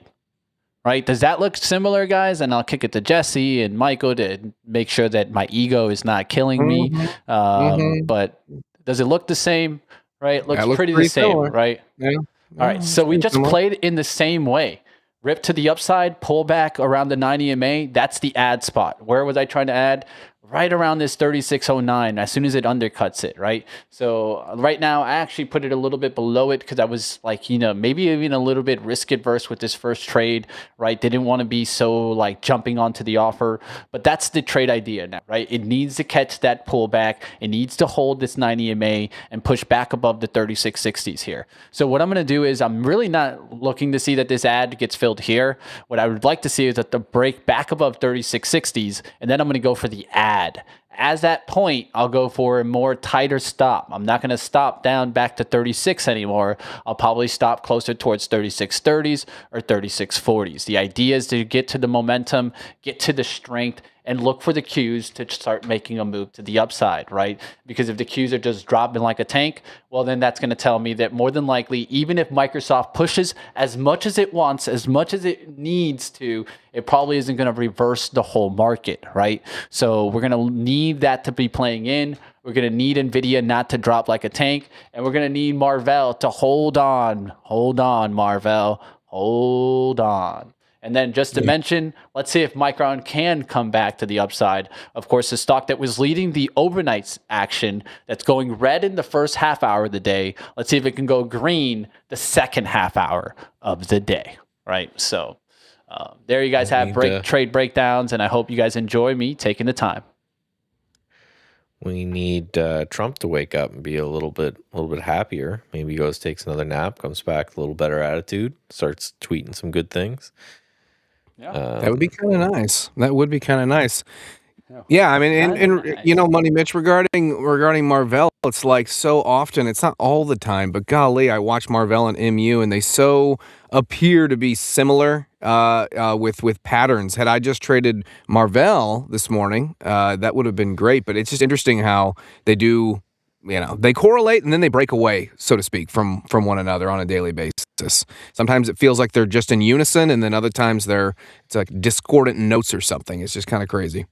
Right? Does that look similar, guys? And I'll kick it to Jesse and Michael to make sure that my ego is not killing me. But does it look the same? Right? Looks pretty the same, similar. right? Yeah. All right. So we just played in the same way. Rip to the upside, pull back around the 90 MA. That's the add spot. Where was I trying to add? Right around this 3609 as soon as it undercuts it, right? So right now I actually put it a little bit below it because I was like, maybe even a little bit risk adverse with this first trade, right? Didn't want to be so like jumping onto the offer, but that's the trade idea now, right? It needs to catch that pullback. It needs to hold this 90 MA and push back above the 3660s here. So what I'm going to do is I'm really not looking to see that this ad gets filled here. What I would like to see is that the break back above 3660s, and then I'm going to go for the ad. As that point, I'll go for a more tighter stop. I'm not going to stop down back to 36 anymore. I'll probably stop closer towards 3630s or 3640s. The idea is to get to the momentum, get to the strength, and look for the cues to start making a move to the upside, right? Because if the cues are just dropping like a tank, well, then that's going to tell me that more than likely, even if Microsoft pushes as much as it wants, as much as it needs to, it probably isn't going to reverse the whole market, right? So we're going to need that to be playing in. We're going to need NVIDIA not to drop like a tank, and we're going to need Marvell to hold on. Hold on, Marvell. Hold on. And then just to mention, let's see if Micron can come back to the upside. Of course, the stock that was leading the overnight action that's going red in the first half hour of the day. Let's see if it can go green the second half hour of the day, right? So there you guys have trade breakdowns, and I hope you guys enjoy me taking the time. We need Trump to wake up and be a little bit happier. Maybe he goes, takes another nap, comes back with a little better attitude, starts tweeting some good things. Yeah, that would be kind of nice. That would be kind of nice. Yeah, I mean, and Money Mitch, regarding Marvell, it's like so often, it's not all the time, but golly, I watch Marvell and MU, and they so appear to be similar with patterns. Had I just traded Marvell this morning, that would have been great. But it's just interesting how they do. They correlate and then they break away, so to speak, from one another on a daily basis. Sometimes it feels like they're just in unison, and then other times it's like discordant notes or something. It's just kind of crazy.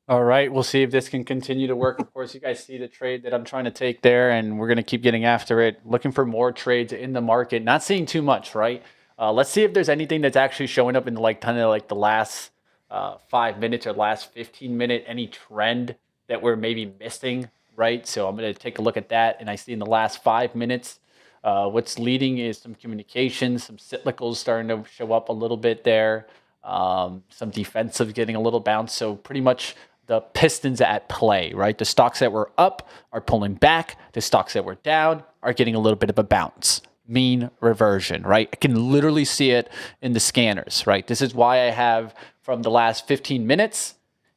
All right, we'll see if this can continue to work. Of course, you guys see the trade that I'm trying to take there, and we're going to keep getting after it, looking for more trades in the market. Not seeing too much, right? Let's see if there's anything that's actually showing up in the last 5 minutes or last 15 minute, any trend that we're maybe missing, right? So I'm going to take a look at that, and I see in the last 5 minutes, what's leading is some communications, some cyclicals starting to show up a little bit there, some defensive getting a little bounce. So pretty much the pistons at play, right? The stocks that were up are pulling back. The stocks that were down are getting a little bit of a bounce. Mean reversion, right? I can literally see it in the scanners, right? This is why I have from the last 15 minutes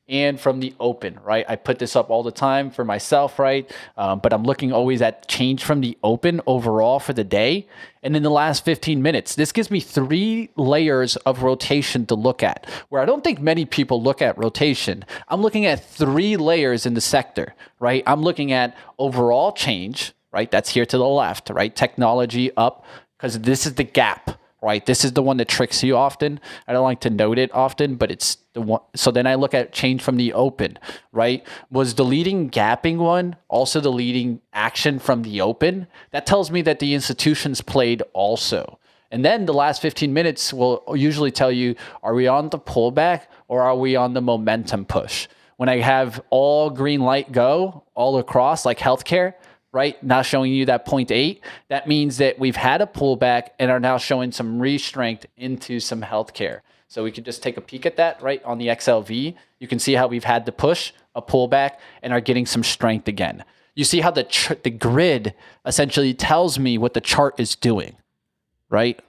and from the open, right? I put this up all the time for myself, right? But I'm looking always at change from the open overall for the day. And in the last 15 minutes, this gives me 3 layers of rotation to look at, where I don't think many people look at rotation. I'm looking at 3 layers in the sector, right? I'm looking at overall change, right? That's here to the left, right? Technology up, because this is the gap, right? This is the one that tricks you often. I don't like to note it often, but it's the one. So then I look at change from the open, right? Was the leading gapping one also the leading action from the open? That tells me that the institutions played also. And then the last 15 minutes will usually tell you, are we on the pullback or are we on the momentum push? When I have all green light go all across, like healthcare, right? Now showing you that 0.8, that means that we've had a pullback and are now showing some re-strength into some healthcare. So we can just take a peek at that, right? On the XLV, you can see how we've had the push, a pullback, and are getting some strength again. You see how the grid essentially tells me what the chart is doing, right?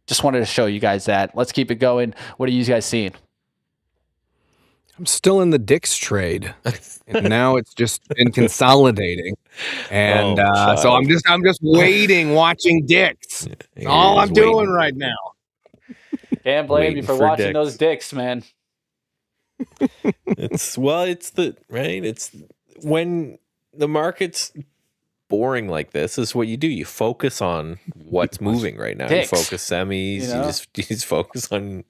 Just wanted to show you guys that. Let's keep it going. What are you guys seeing? I'm still in the Dix trade, and now it's just been consolidating, and so I'm just waiting, watching Dix. That's all I'm doing right now. Can't blame you for watching those dicks, man. It's when the market's boring like this is what you do. You focus on what's moving right now. Dicks. You focus semis. You just focus on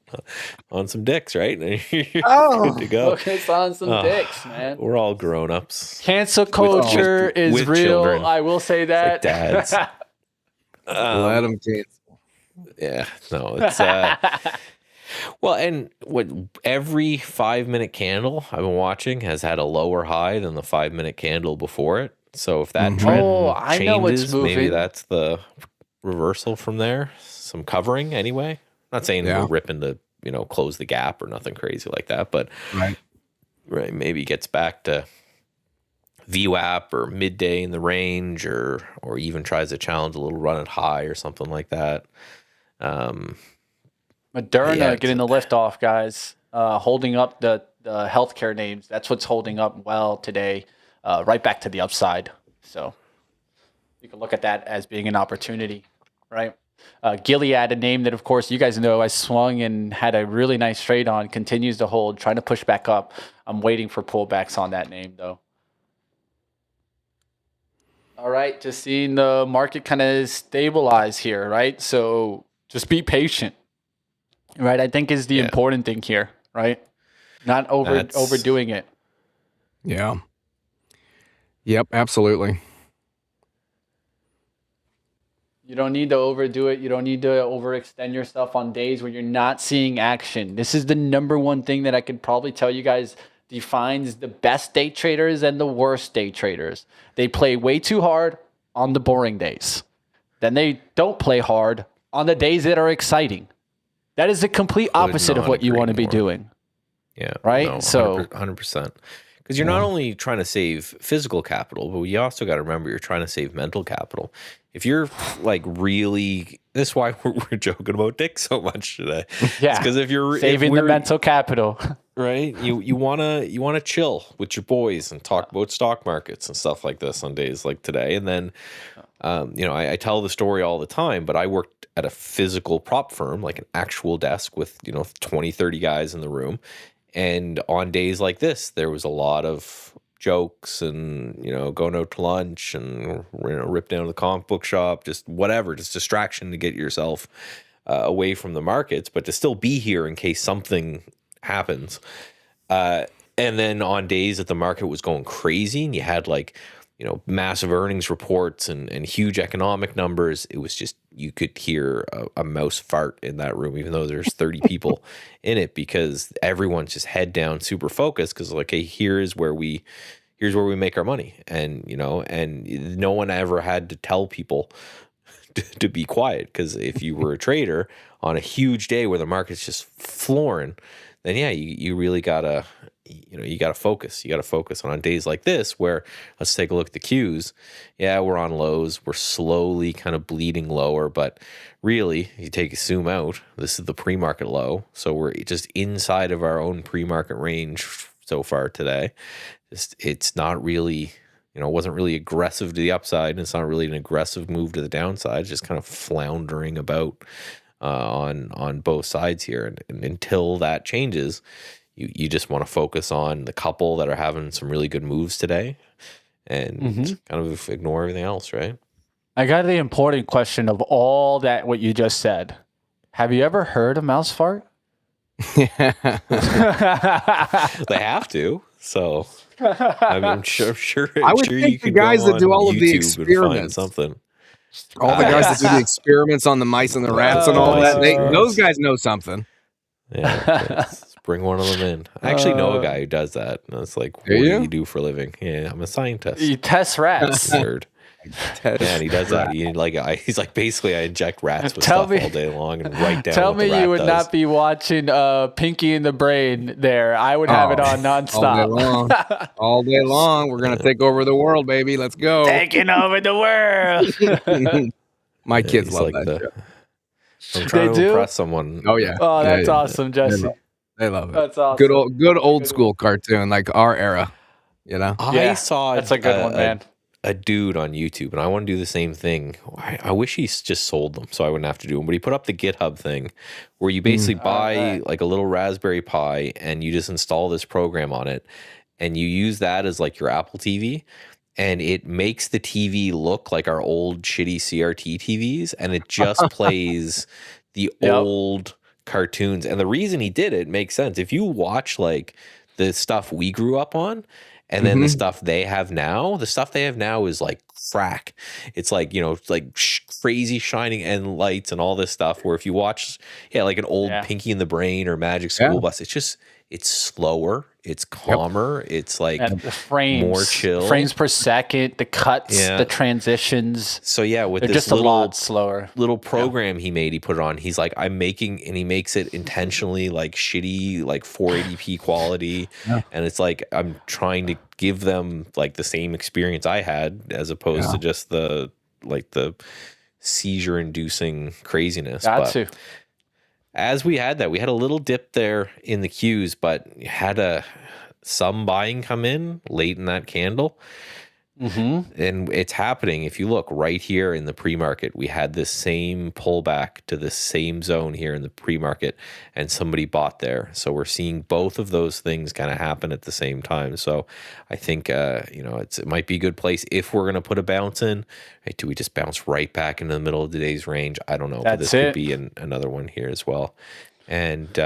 some dicks, right? You're good to go. Focus on some dicks, man. We're all grown ups. Cancel culture is with real. children. I will say that. It's like dads. Let them cancel. Yeah, no, it's well, and what every 5-minute candle I've been watching has had a lower high than the 5-minute candle before it. So if that trend I changes, know what's moving. maybe that's the reversal from there. Some covering anyway. I'm not saying we're ripping to close the gap or nothing crazy like that, but right, maybe gets back to VWAP or midday in the range, or even tries to challenge a little run at high or something like that. Moderna getting the lift off, guys. Holding up the healthcare names. That's what's holding up well today. Right back to the upside. So you can look at that as being an opportunity, right? Gilead, a name that, of course, you guys know I swung and had a really nice trade on, continues to hold, trying to push back up. I'm waiting for pullbacks on that name, though. All right, just seeing the market kind of stabilize here, right? So just be patient, right? I think is the important thing here, right? Not overdoing it. Yeah. Yep, absolutely. You don't need to overdo it. You don't need to overextend yourself on days where you're not seeing action. This is the number one thing that I could probably tell you guys defines the best day traders and the worst day traders. They play way too hard on the boring days. Then they don't play hard on the days that are exciting. That is the complete opposite of what you want to be doing. Yeah. Right? No, so 100%. Because you're not only trying to save physical capital, but you also got to remember you're trying to save mental capital. If you're like really, this is why we're joking about Dick so much today. Yeah, because if you're saving the mental capital, right? You wanna chill with your boys and talk about stock markets and stuff like this on days like today. And then, I tell the story all the time, but I worked at a physical prop firm, like an actual desk with 20, 30 guys in the room. And on days like this, there was a lot of jokes and, going out to lunch and, rip down to the comic book shop, just whatever, just distraction to get yourself away from the markets, but to still be here in case something happens. And then on days that the market was going crazy and you had massive earnings reports and huge economic numbers, it was just, you could hear a mouse fart in that room, even though there's 30 people in it, because everyone's just head down, super focused. Cause hey, here's where we make our money. And, and no one ever had to tell people to be quiet. Cause if you were a trader on a huge day where the market's just flooring, then you really gotta, you gotta focus. You gotta focus on days like this where, let's take a look at the Qs. Yeah, we're on lows. We're slowly kind of bleeding lower, but really, you take a zoom out, this is the pre-market low. So we're just inside of our own pre-market range so far today. It's not really, it wasn't really aggressive to the upside, and it's not really an aggressive move to the downside. It's just kind of floundering about on both sides here. And until that changes, you just want to focus on the couple that are having some really good moves today and kind of ignore everything else, right? I got the important question of all that, what you just said. Have you ever heard a mouse fart? They have to. So I'm sure. I would think you could guys that do all of the YouTube experiments, something. All the guys that do the experiments on the mice and the rats and all that, those guys know something. Yeah, Bring one of them in. I actually know a guy who does that. And it's like, what do you do for a living? Yeah, I'm a scientist. You test rats. Nerd. Yeah, and he does that. He's like, basically, I inject rats with stuff all day long and write down. Tell what the me rat you would does. not be watching Pinky in the Brain there. I would have it on nonstop. All day long. All day long. We're gonna take over the world, baby. Let's go. Taking over the world. My kids love like that show. I'm trying They to do? impress someone. Oh yeah. Oh, that's awesome, Jesse. They love it. That's awesome. Good old school cartoon, like our era. You know. I saw that's a good one, man. A dude on YouTube, and I want to do the same thing. I wish he just sold them so I wouldn't have to do them. But he put up the GitHub thing where you basically buy like a little Raspberry Pi and you just install this program on it, and you use that as like your Apple TV, and it makes the TV look like our old shitty CRT TVs, and it just plays the old cartoons. And the reason he did it makes sense. If you watch like the stuff we grew up on, and then the stuff they have now, is like crack. It's like, it's like crazy shining end lights and all this stuff. Where if you watch, like an old Pinky in the Brain or Magic School Bus, it's slower, it's calmer, it's like the frames, more chill, frames per second, the cuts, the transitions. So with they're this just a lot slower. Little program he made, he put it on. He's like, and he makes it intentionally like shitty, like 480p quality, and it's like I'm trying to give them like the same experience I had as opposed to just the seizure-inducing craziness. As we had a little dip there in the Qs, but had some buying come in late in that candle. And it's happening. If you look right here in the pre-market, we had this same pullback to the same zone here in the pre-market, and somebody bought there. So we're seeing both of those things kind of happen at the same time. So I think, it might be a good place if we're going to put a bounce in. Right, do we just bounce right back into the middle of today's range? I don't know, but this could be another one here as well. And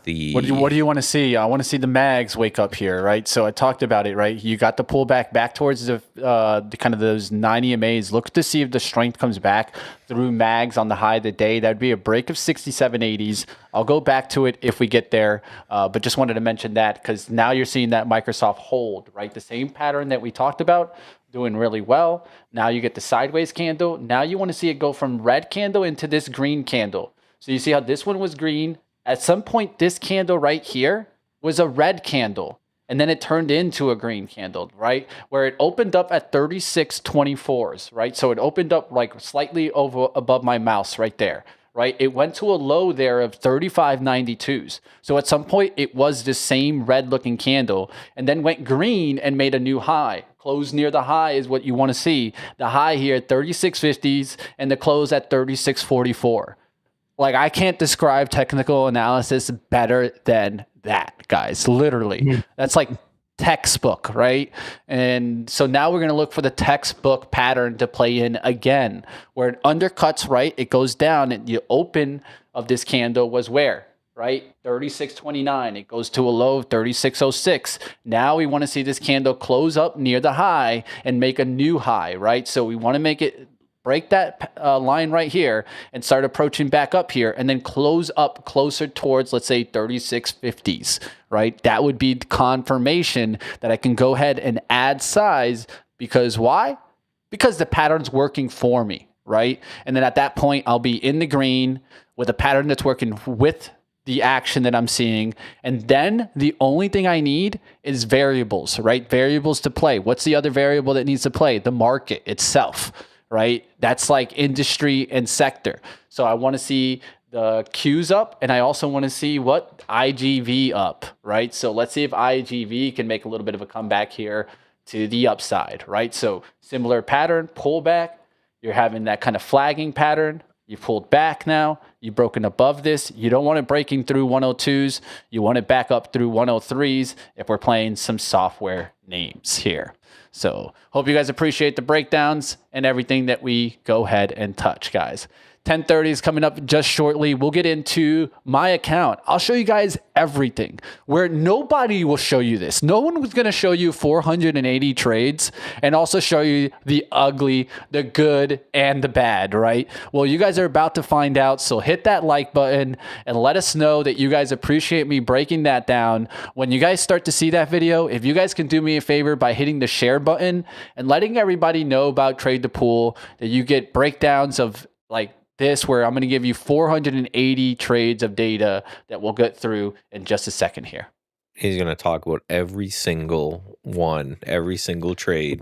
what do you want to see? I want to see the mags wake up here, right? So I talked about it, right? You got the pullback back towards the kind of those 9 EMAs. Look to see if the strength comes back through mags on the high of the day. That'd be a break of 67.80s. I'll go back to it if we get there, but just wanted to mention that because now you're seeing that Microsoft hold, right? The same pattern that we talked about, doing really well. Now you get the sideways candle. Now you want to see it go from red candle into this green candle. So you see how this one was green. At some point, this candle right here was a red candle, and then it turned into a green candle, right? Where it opened up at 36.24s, right? So it opened up like slightly above my mouse right there, right? It went to a low there of 35.92s. So at some point, it was the same red-looking candle, and then went green and made a new high. Close near the high is what you want to see. The high here at 36.50s, and the close at 36.44. Like, I can't describe technical analysis better than that, guys. Literally. That's like textbook, right? And so now we're going to look for the textbook pattern to play in again, where it undercuts, right? It goes down, and the open of this candle was where? Right? 36.29. It goes to a low of 36.06. Now we want to see this candle close up near the high and make a new high, right? So we want to make it break that line right here and start approaching back up here and then close up closer towards, let's say, 36.50s, right? That would be confirmation that I can go ahead and add size because why? Because the pattern's working for me, right? And then at that point, I'll be in the green with a pattern that's working with the action that I'm seeing. And then the only thing I need is variables, right? Variables to play. What's the other variable that needs to play? The market itself. Right? That's like industry and sector. So I want to see the Qs up, and I also want to see what IGV up, right? So let's see if IGV can make a little bit of a comeback here to the upside, right? So similar pattern, pullback. You're having that kind of flagging pattern. You pulled back now. You've broken above this. You don't want it breaking through 102s. You want it back up through 103s if we're playing some software names here. So hope you guys appreciate the breakdowns and everything that we go ahead and touch, guys. 10:30 is coming up just shortly. We'll get into my account. I'll show you guys everything where nobody will show you this. No one was going to show you 480 trades and also show you the ugly, the good, and the bad, right? Well, you guys are about to find out. So hit that like button and let us know that you guys appreciate me breaking that down. When you guys start to see that video, if you guys can do me a favor by hitting the share button and letting everybody know about Trade the Pool, that you get breakdowns of like this, where I'm going to give you 480 trades of data that we'll get through in just a second here. He's going to talk about every single one, every single trade.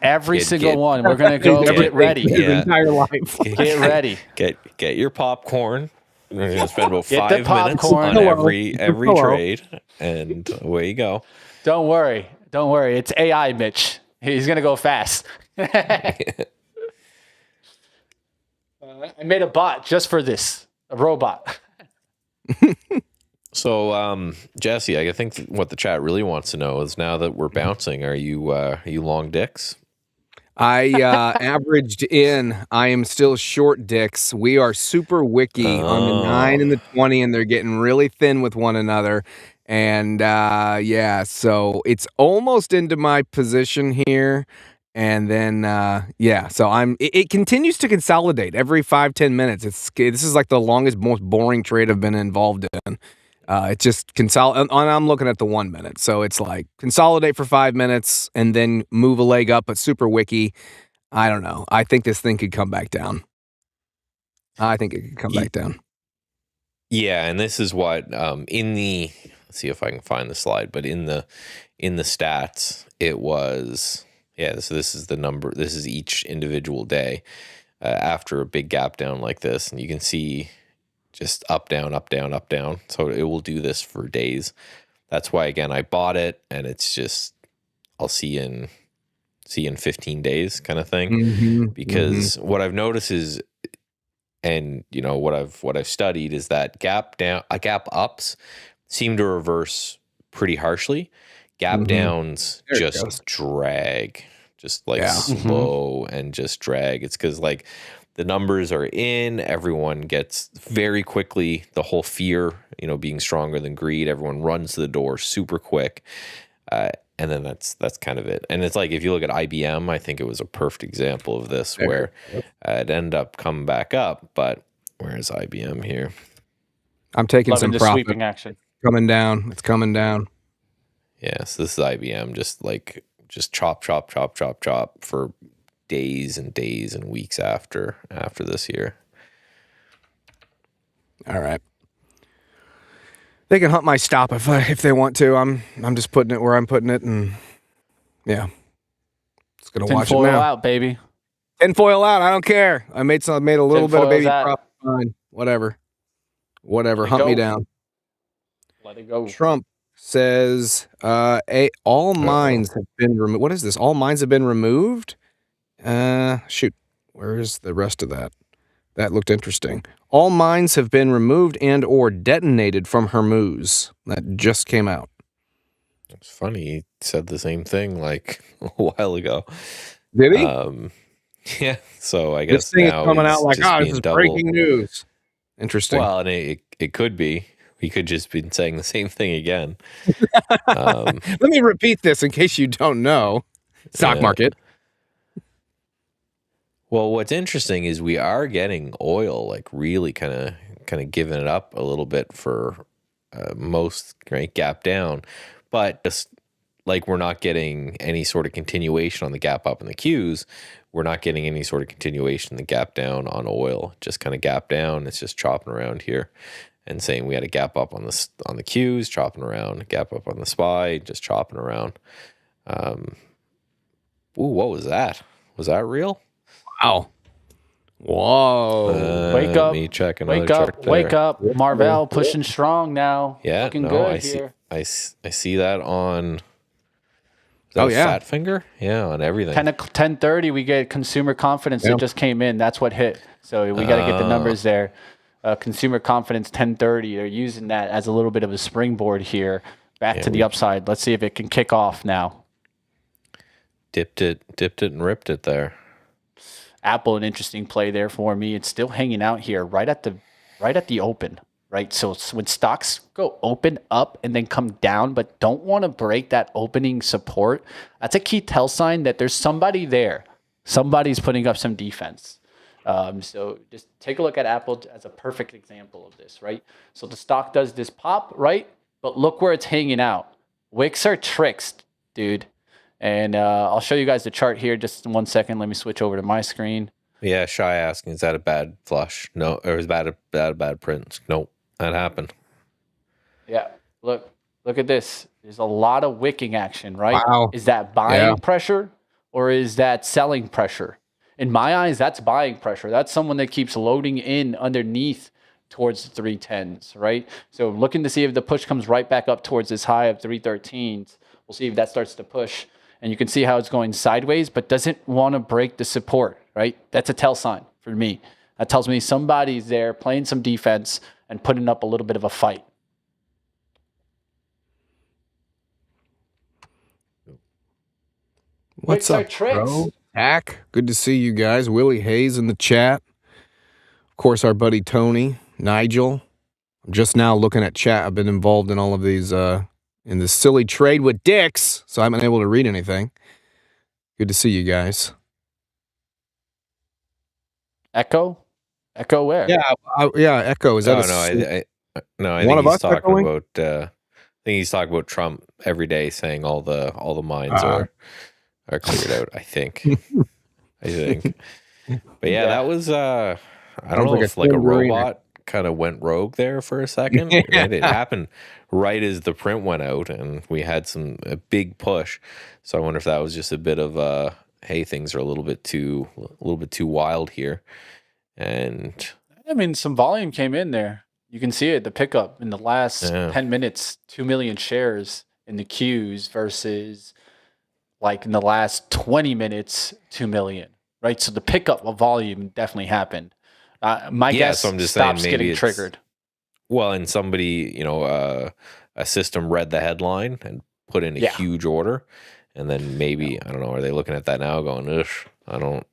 Every single one. We're going to go get ready. His entire life. Get ready. Get your popcorn. We're going to spend about Get 5 the minutes popcorn. on every trade, and away you go. Don't worry. It's AI, Mitch. He's going to go fast. I made a bot just for this, a robot. So, Jesse, I think what the chat really wants to know is, now that we're bouncing, are you long dicks? I averaged in. I am still short dicks. We are super wiki on the 9 and the 20, and they're getting really thin with one another. And yeah, so it's almost into my position here. And then, yeah, so it continues to consolidate every 5-10 minutes. This is like the longest, most boring trade I've been involved in. It just and I'm looking at the 1 minute. So it's like consolidate for 5 minutes and then move a leg up, but super wiki. I don't know. I think this thing could come back down. Yeah, and this is what let's see if I can find the slide, but in the stats, it was. Yeah, so this is the number. This is each individual day after a big gap down like this. And you can see just up, down, up, down, up, down. So it will do this for days. That's why, again, I bought it, and it's just, I'll see in 15 days kind of thing. Because what I've noticed is, and you know what I've studied is that gap ups seem to reverse pretty harshly. Gap downs just drag, just like slow and just drag. It's because like the numbers are in, everyone gets very quickly, the whole fear, being stronger than greed, everyone runs to the door super quick. And then that's kind of it. And it's like, if you look at IBM, I think it was a perfect example of this, where it ended up coming back up. But where's IBM here? I'm taking Loving some the profit. sweeping action. Coming down. It's coming down. Yeah, so this is IBM, just chop for days and days and weeks after this year. All right. They can hunt my stop if they want to. I'm just putting it where I'm putting it, and yeah, it's gonna watch it Tinfoil now. out, baby. Tinfoil out. I don't care. I made a little bit of baby profit. Fine. Whatever. Hunt me down. Let it go. Trump says all mines have been removed. What is this? All mines have been removed? Shoot. Where's the rest of that? That looked interesting. All mines have been removed and or detonated from Hormuz. That just came out. It's funny. He said the same thing like a while ago. Did he? Yeah. So I guess this thing now is coming out like, this is double. breaking news. Interesting. Well, and it could be. He could just been saying the same thing again. Let me repeat this in case you don't know. Stock market. Well, what's interesting is we are getting oil like really kind of giving it up a little bit for most, right, gap down, but just like we're not getting any sort of continuation on the gap up in the Qs. We're not getting any sort of continuation in the gap down on oil. Just kind of gap down. It's just chopping around here. And saying we had a gap up on the Qs, chopping around, gap up on the SPY, just chopping around. Ooh, what was that? Was that real? Wow. Whoa. Wake up. Me check another Wake up. chart there. Wake up. Marvell pushing strong now. Yeah, Looking no, good I here. see that on. Is that a fat finger? Yeah, on everything. 10:30, we get consumer confidence that just came in. That's what hit. So we got to get the numbers there. Consumer confidence 10:30. They're using that as a little bit of a springboard here back to the upside. Let's see if it can kick off now. Dipped it and ripped it there. Apple, an interesting play there for me. It's still hanging out here right at the open, right? So when stocks go open up and then come down, but don't want to break that opening support, that's a key tell sign that there's somebody there. Somebody's putting up some defense. So just take a look at Apple as a perfect example of this, right? So the stock does this pop, right? But look where it's hanging out. Wicks are tricks, dude. And I'll show you guys the chart here. Just 1 second. Let me switch over to my screen. Yeah, Shy asking, is that a bad flush? No, or is that a bad print? Nope, that happened. Yeah, look at this. There's a lot of wicking action, right? Wow. Is that buying pressure or is that selling pressure? In my eyes, that's buying pressure. That's someone that keeps loading in underneath towards the 310s, right? So looking to see if the push comes right back up towards this high of 313s. We'll see if that starts to push. And you can see how it's going sideways, but doesn't want to break the support, right? That's a tell sign for me. That tells me somebody's there playing some defense and putting up a little bit of a fight. What's up, bro? Hack, good to see you guys. Willie Hayes in the chat. Of course, our buddy Tony, Nigel. I'm just now looking at chat. I've been involved in all of these in this silly trade with dicks, so I haven't been able to read anything. Good to see you guys. Echo where? Yeah, Echo. Is that I think he's talking about. I think he's talking about Trump every day, saying all the mines are cleared out. I think. But yeah, that was. I don't know if like a robot kind of went rogue there for a second. It happened right as the print went out, and we had a big push. So I wonder if that was just a bit of hey, things are a little bit too wild here. And I mean, some volume came in there. You can see it, the pickup in the last 10 minutes, 2 million shares in the queues versus like in the last 20 minutes, 2 million, right? So the pickup of volume definitely happened. My guess so I'm just stops saying maybe getting triggered. Well, and somebody, a system read the headline and put in a huge order. And then maybe, I don't know, are they looking at that now going, ugh, I don't,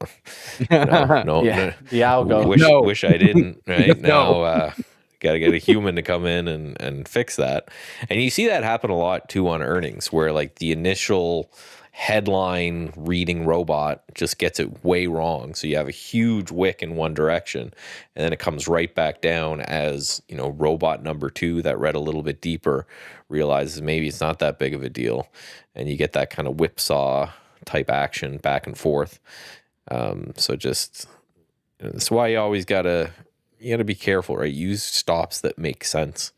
no, the algo. Wish I didn't, right? Now, got to get a human to come in and fix that. And you see that happen a lot too on earnings, where like the initial headline reading robot just gets it way wrong. So you have a huge wick in one direction, and then it comes right back down as, robot number 2 that read a little bit deeper realizes maybe it's not that big of a deal. And you get that kind of whipsaw type action back and forth. So just, that's why you always gotta be careful, right? Use stops that make sense.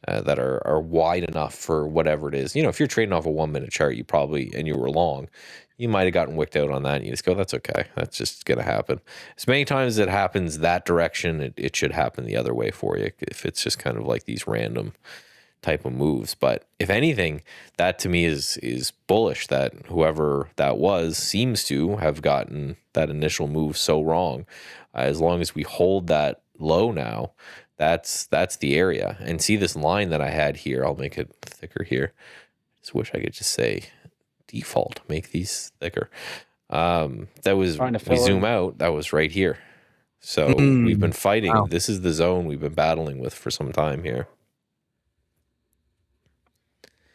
That are wide enough for whatever it is. If you're trading off a 1 minute chart, and you were long, you might have gotten wicked out on that. And you just go, that's okay. That's just going to happen. As many times as it happens that direction, it should happen the other way for you. If it's just kind of like these random type of moves. But if anything, that to me is bullish, that whoever that was seems to have gotten that initial move so wrong. As long as we hold that low now, that's the area. And see this line that I had here, I'll make it thicker here. Just wish I could just say default, make these thicker. That was, we zoom out, that was right here. So we've been fighting. Wow. This is the zone we've been battling with for some time here.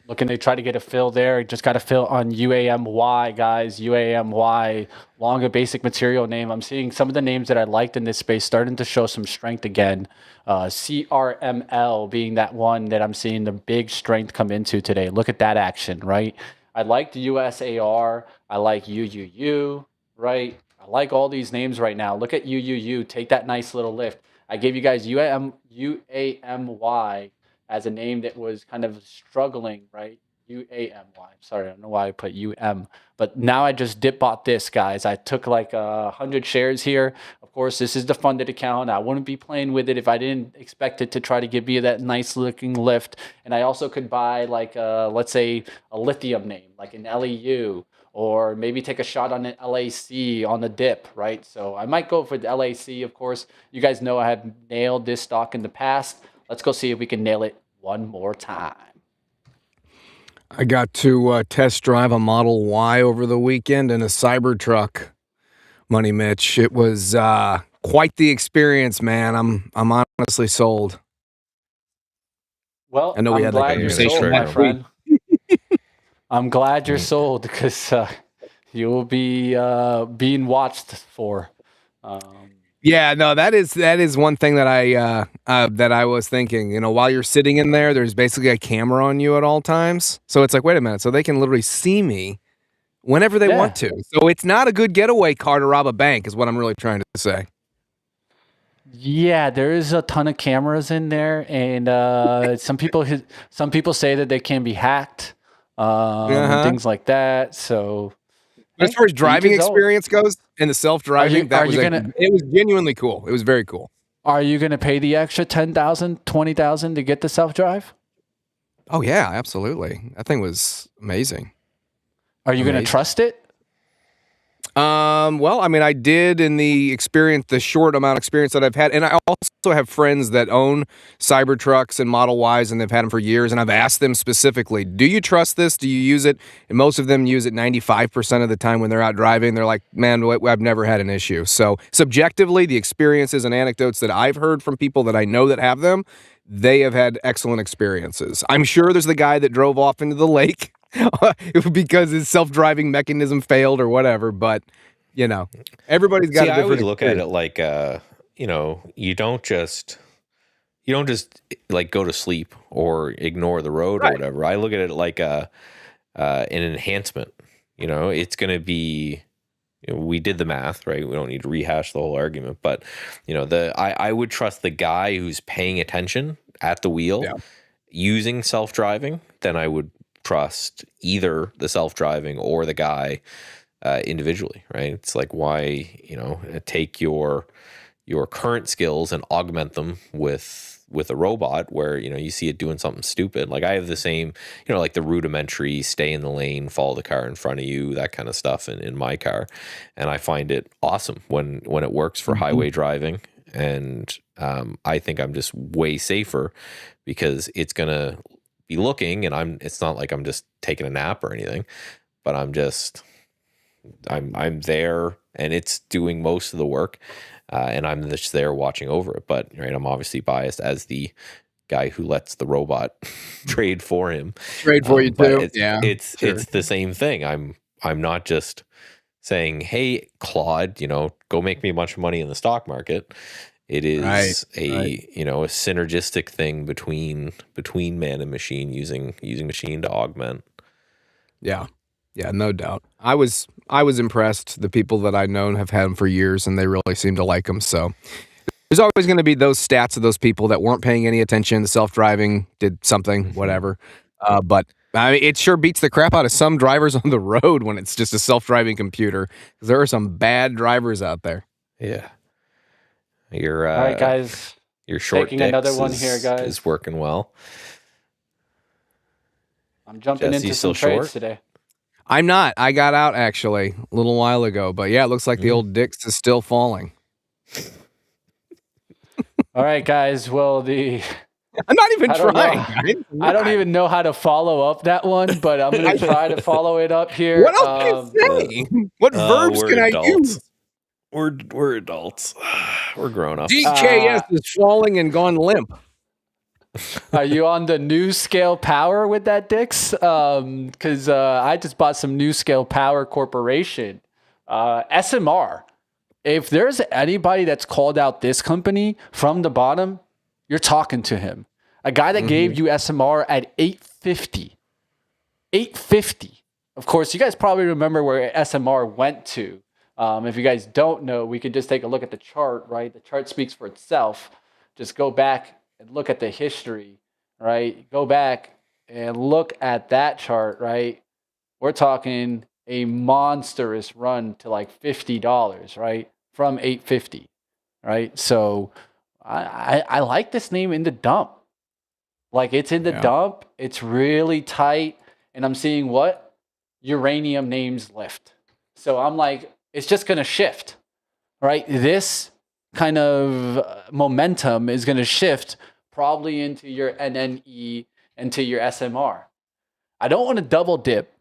Looking to try to get a fill there. Just got a fill on UAMY, guys. UAMY, longer basic material name. I'm seeing some of the names that I liked in this space starting to show some strength again. CRML being that one that I'm seeing the big strength come into today. Look at that action, right? I like the USAR. I like UUU, right? I like all these names right now. Look at UUU. Take that nice little lift. I gave you guys UAMY as a name that was kind of struggling, right? UAMY. Sorry, I don't know why I put UM. But now I just dip bought this, guys. I took like 100 shares here. Of course, this is the funded account. I wouldn't be playing with it if I didn't expect it to try to give me that nice looking lift. And I also could buy like, let's say, a lithium name, like an LEU, or maybe take a shot on an LAC on the dip, right? So I might go for the LAC, of course. You guys know I have nailed this stock in the past. Let's go see if we can nail it one more time. I got to test drive a Model Y over the weekend in a Cybertruck. Money Mitch, it was quite the experience, man. I'm honestly sold. Well, I know we I'm had that glad you're conversation sold, my last week. friend. I'm glad you're sold because you will be being watched for. Yeah, no, that is one thing that I was thinking. You know, while you're sitting in there, there's basically a camera on you at all times. So it's like, wait a minute, so they can literally see me whenever they want to. So it's not a good getaway car to rob a bank, is what I'm really trying to say. Yeah, there is a ton of cameras in there, and some people say that they can be hacked, and things like that. So, as far as driving experience goes, and the self-driving, it was genuinely cool. It was very cool. Are you going to pay the extra $10,000, $20,000 to get the self-drive? Oh yeah, absolutely. That thing was amazing. Are you going to trust it? Well, I mean, I did in the short amount of experience that I've had. And I also have friends that own Cybertrucks and Model Ys, and they've had them for years. And I've asked them specifically, do you trust this? Do you use it? And most of them use it 95% of the time when they're out driving. They're like, man, I've never had an issue. So subjectively, the experiences and anecdotes that I've heard from people that I know that have them, they have had excellent experiences. I'm sure there's the guy that drove off into the lake because his self-driving mechanism failed or whatever, but you know, everybody's got a different. I always look at it like you know, you don't just like go to sleep or ignore the road or whatever. I look at it like an enhancement. You know, it's going to be, you know, we did the math, right? We don't need to rehash the whole argument, but you know, I would trust the guy who's paying attention at the wheel using self-driving than I would trust either the self-driving or the guy individually, right? It's like, why, you know, take your current skills and augment them with a robot where, you know, you see it doing something stupid. Like I have the same, you know, like the rudimentary stay in the lane, follow the car in front of you, that kind of stuff in my car. And I find it awesome when it works for highway driving. And I think I'm just way safer because it's going to be looking, and it's not like I'm just taking a nap or anything, but I'm there and it's doing most of the work, and I'm just there watching over it. But right, I'm obviously biased as the guy who lets the robot trade for him. Trade for you too. It's the same thing. I'm not just saying, hey, Claude, you know, go make me a bunch of money in the stock market. It is you know, a synergistic thing between man and machine, using machine to augment. Yeah, no doubt. I was impressed. The people that I've known have had them for years, and they really seem to like them. So there's always going to be those stats of those people that weren't paying any attention. The self-driving did something, whatever. But I mean, it sure beats the crap out of some drivers on the road when it's just a self-driving computer. There are some bad drivers out there. Yeah. All right, guys. Your short taking another one here, guys. Is working well. I'm jumping into some trades today. I'm not. I got out actually a little while ago, but yeah, it looks like the old Dix is still falling. All right, guys. Well, I'm not even trying. I don't even know how to follow up that one, but I'm going to try to follow it up here. What else can I say? What verbs can I use? We're adults. We're grown up. DKS is falling and gone limp. Are you on the new scale power with that, Dix? Because I just bought some new scale power corporation. SMR. If there's anybody that's called out this company from the bottom, you're talking to him. A guy that gave you SMR at 850. 850. Of course, you guys probably remember where SMR went to. If you guys don't know, we could just take a look at the chart, right? The chart speaks for itself. Just go back and look at the history, right? Go back and look at that chart, right? We're talking a monstrous run to like $50, right? From 850, right? So I like this name in the dump. Like it's in the dump. It's really tight. And I'm seeing what? Uranium names lift. So I'm like, it's just going to shift, right? This kind of momentum is going to shift probably into your NNE and to your SMR. I don't want to double dip,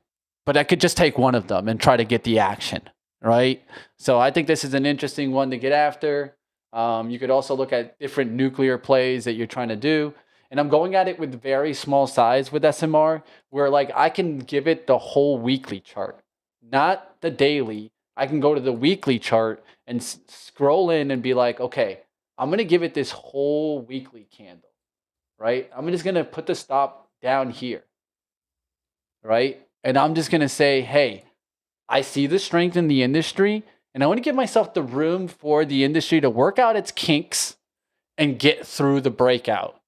but I could just take one of them and try to get the action, right? So I think this is an interesting one to get after. You could also look at different nuclear plays that you're trying to do. And I'm going at it with very small size with SMR, where like I can give it the whole weekly chart, not the daily. I can go to the weekly chart and scroll in and be like, okay, I'm going to give it this whole weekly candle, right? I'm just going to put the stop down here, right? And I'm just going to say, hey, I see the strength in the industry, and I want to give myself the room for the industry to work out its kinks and get through the breakout.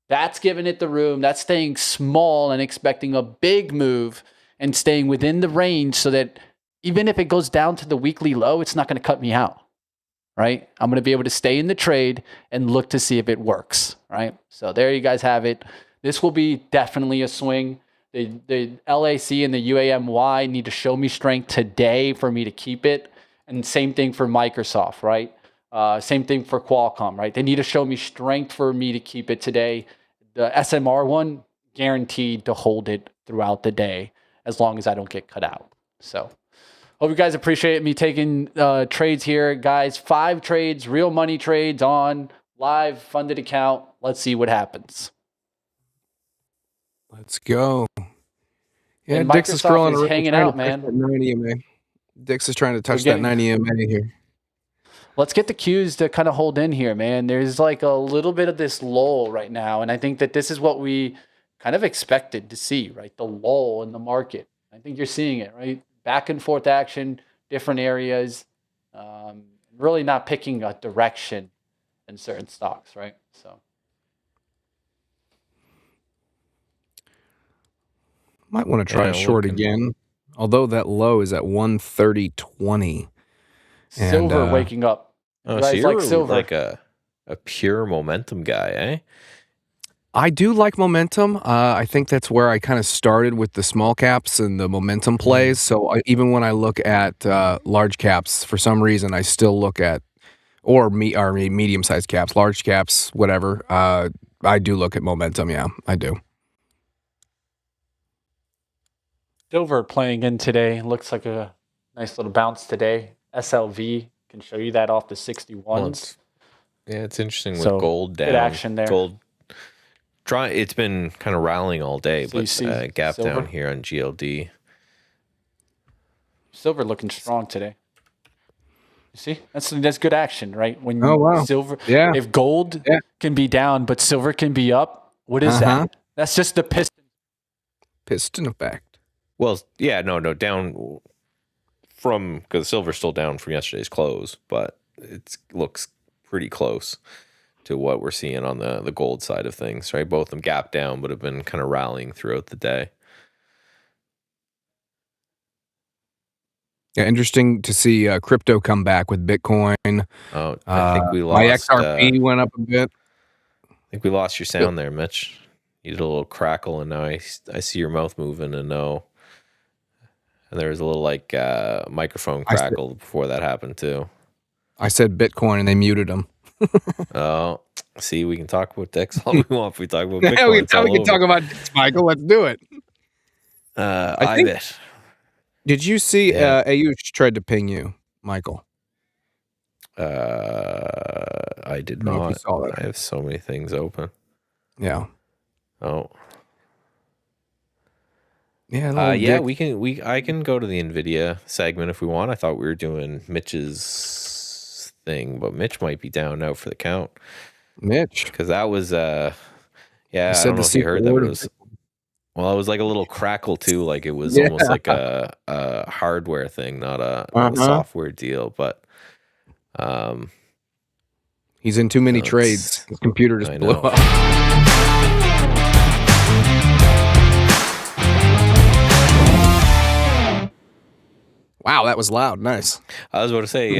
That's giving it the room. That's staying small and expecting a big move and staying within the range so that even if it goes down to the weekly low, it's not going to cut me out, right? I'm going to be able to stay in the trade and look to see if it works, right? So there you guys have it. This will be definitely a swing. The LAC and the UAMY need to show me strength today for me to keep it. And same thing for Microsoft, right? Same thing for Qualcomm, right? They need to show me strength for me to keep it today. The SMR one, guaranteed to hold it throughout the day as long as I don't get cut out. So hope you guys appreciate me taking trades here. Guys, 5 trades, real money trades on live funded account. Let's see what happens. Let's go. Yeah, And Dix is Microsoft scrolling is around hanging trying out, to touch man. that 90 EMA. Dix is trying to touch getting- that 90 EMA here. Let's get the Qs to kind of hold in here, man. There's like a little bit of this lull right now. And I think that this is what we kind of expected to see, right? The lull in the market. I think you're seeing it, right? Back and forth action, different areas, really not picking a direction in certain stocks, right? So Might want to try a short again, although that low is at 130.20. silver waking up. Oh, You so guys you're like silver. like a pure momentum guy, eh? I do like momentum. I think that's where I kind of started with the small caps and the momentum plays. So even when I look at large caps, for some reason, I still look at or medium-sized caps, large caps, whatever. I do look at momentum. Yeah, I do. Silver playing in today. Looks like a nice little bounce today. SLV can show you that off the 61s. It's interesting with So, gold down. good action there. Gold it's been kind of rallying all day, So you but see gap silver? down here on GLD. Silver looking strong today. You see, that's good action, right? When Oh, wow. silver, Yeah. if gold can be down but silver can be up, what is that? That's just the Piston effect. Well, yeah, no, down from because silver's still down from yesterday's close, but it looks pretty close to what we're seeing on the gold side of things, right? Both of them gap down, but have been kind of rallying throughout the day. Yeah, interesting to see crypto come back with Bitcoin. Oh, I think we My lost. XRP went up a bit. I think we lost your sound there, Mitch. You did a little crackle, and now I see your mouth moving, and no. And there was a little like microphone crackle before that happened too. I said Bitcoin, and they muted them. Oh, see, we can talk about Dex all we want if we talk about Bitcoin. Yeah, we can talk about this, Michael. Let's do it. I think. Did you see AU tried to ping you, Michael? I did I don't know if you not. saw that. I have so many things open. Yeah. Oh. Yeah. Yeah, I can go to the NVIDIA segment if we want. I thought we were doing Mitch's thing, but Mitch might be down now for the count. Mitch. Because that was I said don't know the if you heard that. secret It was, well, it was like a little crackle too, like it was Yeah. almost like a hardware thing, not a software deal. But he's in too many No, trades. His computer just I blew know. up. Wow, that was loud. Nice. I was about to say,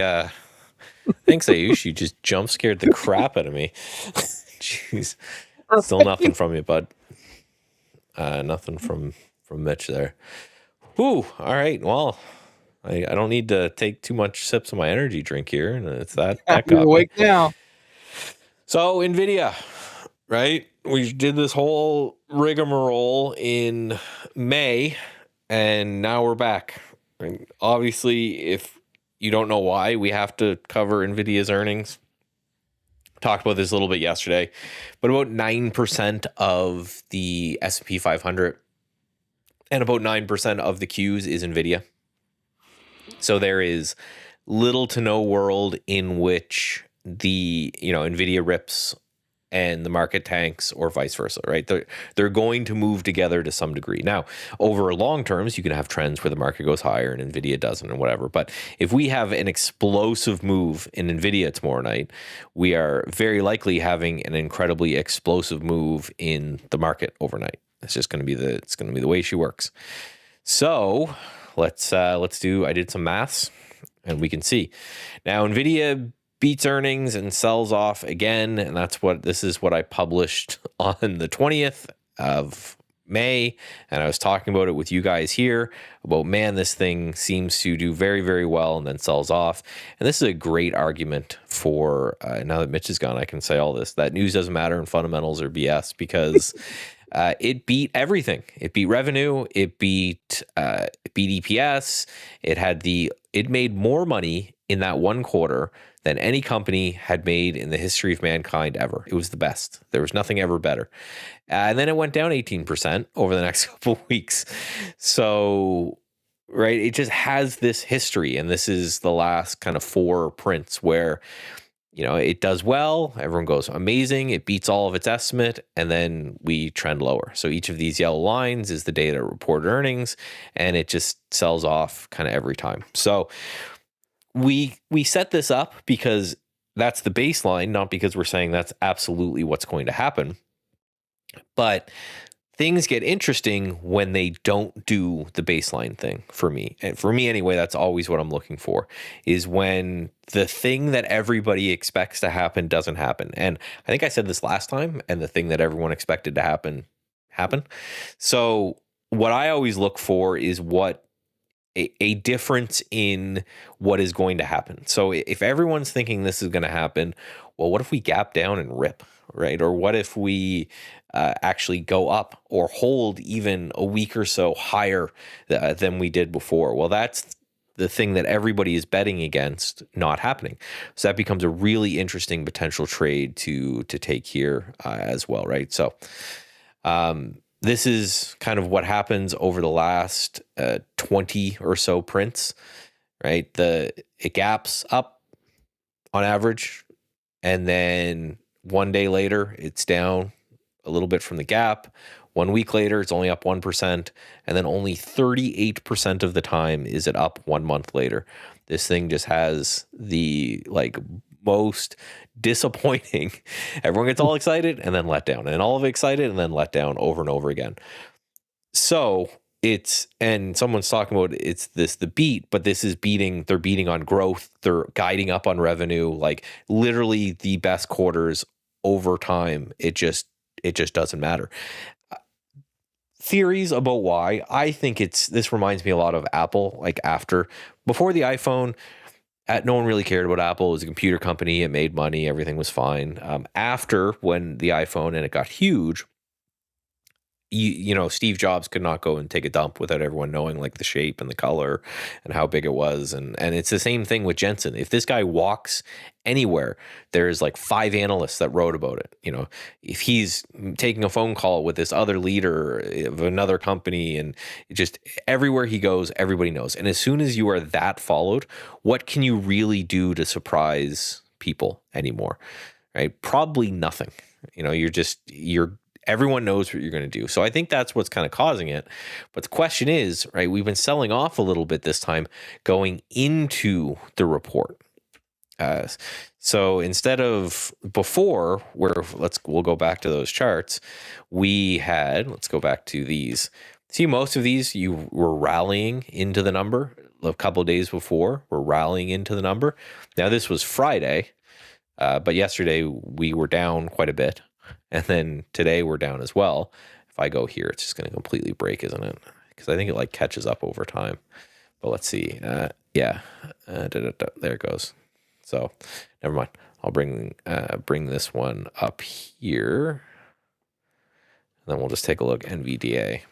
thanks, Ayush. You just jump scared the crap out of me. Jeez. Still nothing from you, bud. Nothing from Mitch there. Whew. All right. Well, I don't need to take too much sips of my energy drink here. And it's that You're got me. awake now. So NVIDIA right? We did this whole rigmarole in May, and now we're back. And obviously, if you don't know why, we have to cover NVIDIA's earnings. Talked about this a little bit yesterday, but about 9% of the S&P 500 and about 9% of the Qs is NVIDIA. So there is little to no world in which the, NVIDIA rips and the market tanks, or vice versa, right? They're going to move together to some degree. Now, over long terms, you can have trends where the market goes higher and NVIDIA doesn't and whatever. But if we have an explosive move in NVIDIA tomorrow night, we are very likely having an incredibly explosive move in the market overnight. It's just going to be the way she works. So let's do. I did some maths, and we can see now NVIDIA beats earnings and sells off again, and this is what I published on the 20th of May, and I was talking about it with you guys here about, man, this thing seems to do very, very well and then sells off. And this is a great argument for, now that Mitch is gone, I can say all this, that news doesn't matter and fundamentals are BS, because it beat everything. It beat revenue. It beat EPS. It made more money in that one quarter than any company had made in the history of mankind ever. It was the best. There was nothing ever better. And then it went down 18% over the next couple of weeks. So, right, it just has this history. And this is the last kind of 4 prints where, it does well. Everyone goes amazing. It beats all of its estimate. And then we trend lower. So each of these yellow lines is the day that reported earnings. And it just sells off kind of every time. So we set this up because that's the baseline, not because we're saying that's absolutely what's going to happen. But things get interesting when they don't do the baseline thing for me. And for me anyway, that's always what I'm looking for, is when the thing that everybody expects to happen doesn't happen. And I think I said this last time, and the thing that everyone expected to happen happened. So what I always look for is what a difference in what is going to happen. So if everyone's thinking this is going to happen, well, what if we gap down and rip, right? Or what if we actually go up or hold even a week or so higher than we did before? Well, that's the thing that everybody is betting against not happening. So that becomes a really interesting potential trade to take here as well, right? So this is kind of what happens over the last 20 or so prints, right? It gaps up on average, and then one day later, it's down a little bit from the gap. 1 week later, it's only up 1%, and then only 38% of the time is it up 1 month later. This thing just has the most disappointing. Everyone gets all excited and then let down, and all of it excited and then let down over and over again. So and someone's talking about the beat, but this is they're beating on growth. They're guiding up on revenue, like literally the best quarters over time. It just doesn't matter. Theories about why. I think this reminds me a lot of Apple, before the iPhone. No one really cared about Apple. It was a computer company. It made money. Everything was fine. After, when the iPhone and it got huge, Steve Jobs could not go and take a dump without everyone knowing the shape and the color and how big it was. And it's the same thing with Jensen. If this guy walks anywhere, there's 5 analysts that wrote about it. If he's taking a phone call with this other leader of another company, and just everywhere he goes, everybody knows. And as soon as you are that followed, what can you really do to surprise people anymore? Right? Probably nothing. Everyone knows what you're going to do. So I think that's what's kind of causing it. But the question is, right, we've been selling off a little bit this time going into the report. So instead of before, we'll go back to those charts. Let's go back to these. See, most of these you were rallying into the number a couple of days before. We're rallying into the number. Now this was Friday, but yesterday we were down quite a bit. And then today we're down as well. If I go here, it's just going to completely break, isn't it? Because I think it catches up over time. But let's see. There it goes. So never mind. I'll bring this one up here. then we'll just take a look, NVDA.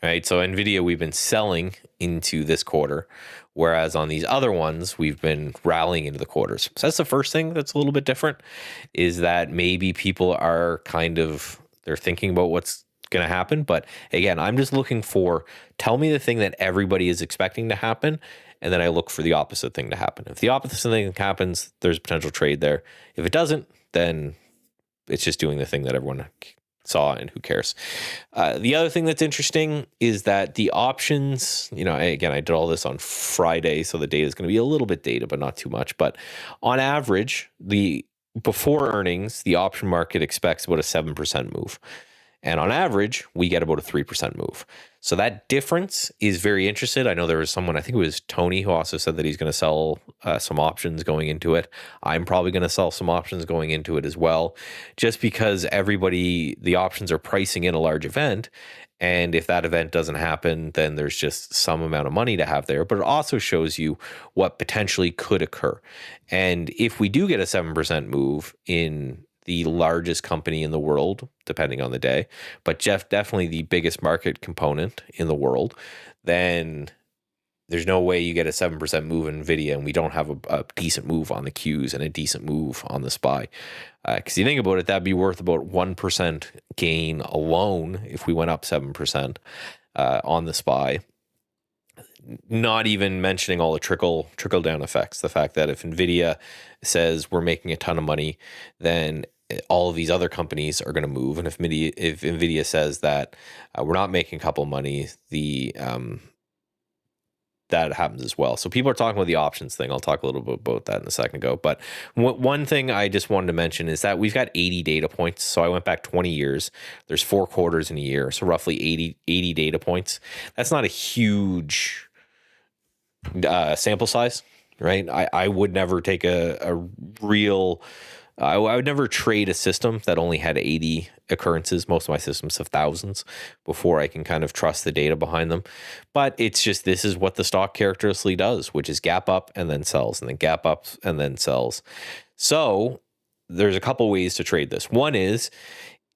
Right, so NVIDIA, we've been selling into this quarter, whereas on these other ones, we've been rallying into the quarters. So that's the first thing that's a little bit different, is that maybe people are they're thinking about what's going to happen. But again, I'm just looking for, tell me the thing that everybody is expecting to happen, and then I look for the opposite thing to happen. If the opposite thing happens, there's potential trade there. If it doesn't, then it's just doing the thing that everyone saw, and who cares. The other thing that's interesting is that the options, again, I did all this on Friday, so the data is going to be a little bit dated, but not too much. But on average, before earnings, the option market expects about a 7% move. And on average, we get about a 3% move. So that difference is very interesting. I know there was someone, I think it was Tony, who also said that he's going to sell some options going into it. I'm probably going to sell some options going into it as well, just because the options are pricing in a large event. And if that event doesn't happen, then there's just some amount of money to have there. But it also shows you what potentially could occur. And if we do get a 7% move in the largest company in the world, depending on the day, but definitely the biggest market component in the world, then there's no way you get a 7% move in NVIDIA and we don't have a decent move on the Qs and a decent move on the SPY. Because you think about it, that'd be worth about 1% gain alone if we went up 7% on the SPY. Not even mentioning all the trickle down effects. The fact that if NVIDIA says we're making a ton of money, then all of these other companies are going to move. And if NVIDIA says that we're not making a couple of money, that happens as well. So people are talking about the options thing. I'll talk a little bit about that in a second ago. But one thing I just wanted to mention is that we've got 80 data points. So I went back 20 years. There's 4 quarters in a year. So roughly 80 data points. That's not a huge sample size, right? I would never take a real... I would never trade a system that only had 80 occurrences. Most of my systems have thousands before I can kind of trust the data behind them. But it's just, this is what the stock characteristically does, which is gap up and then sells, and then gap up and then sells. So there's a couple ways to trade this. One is,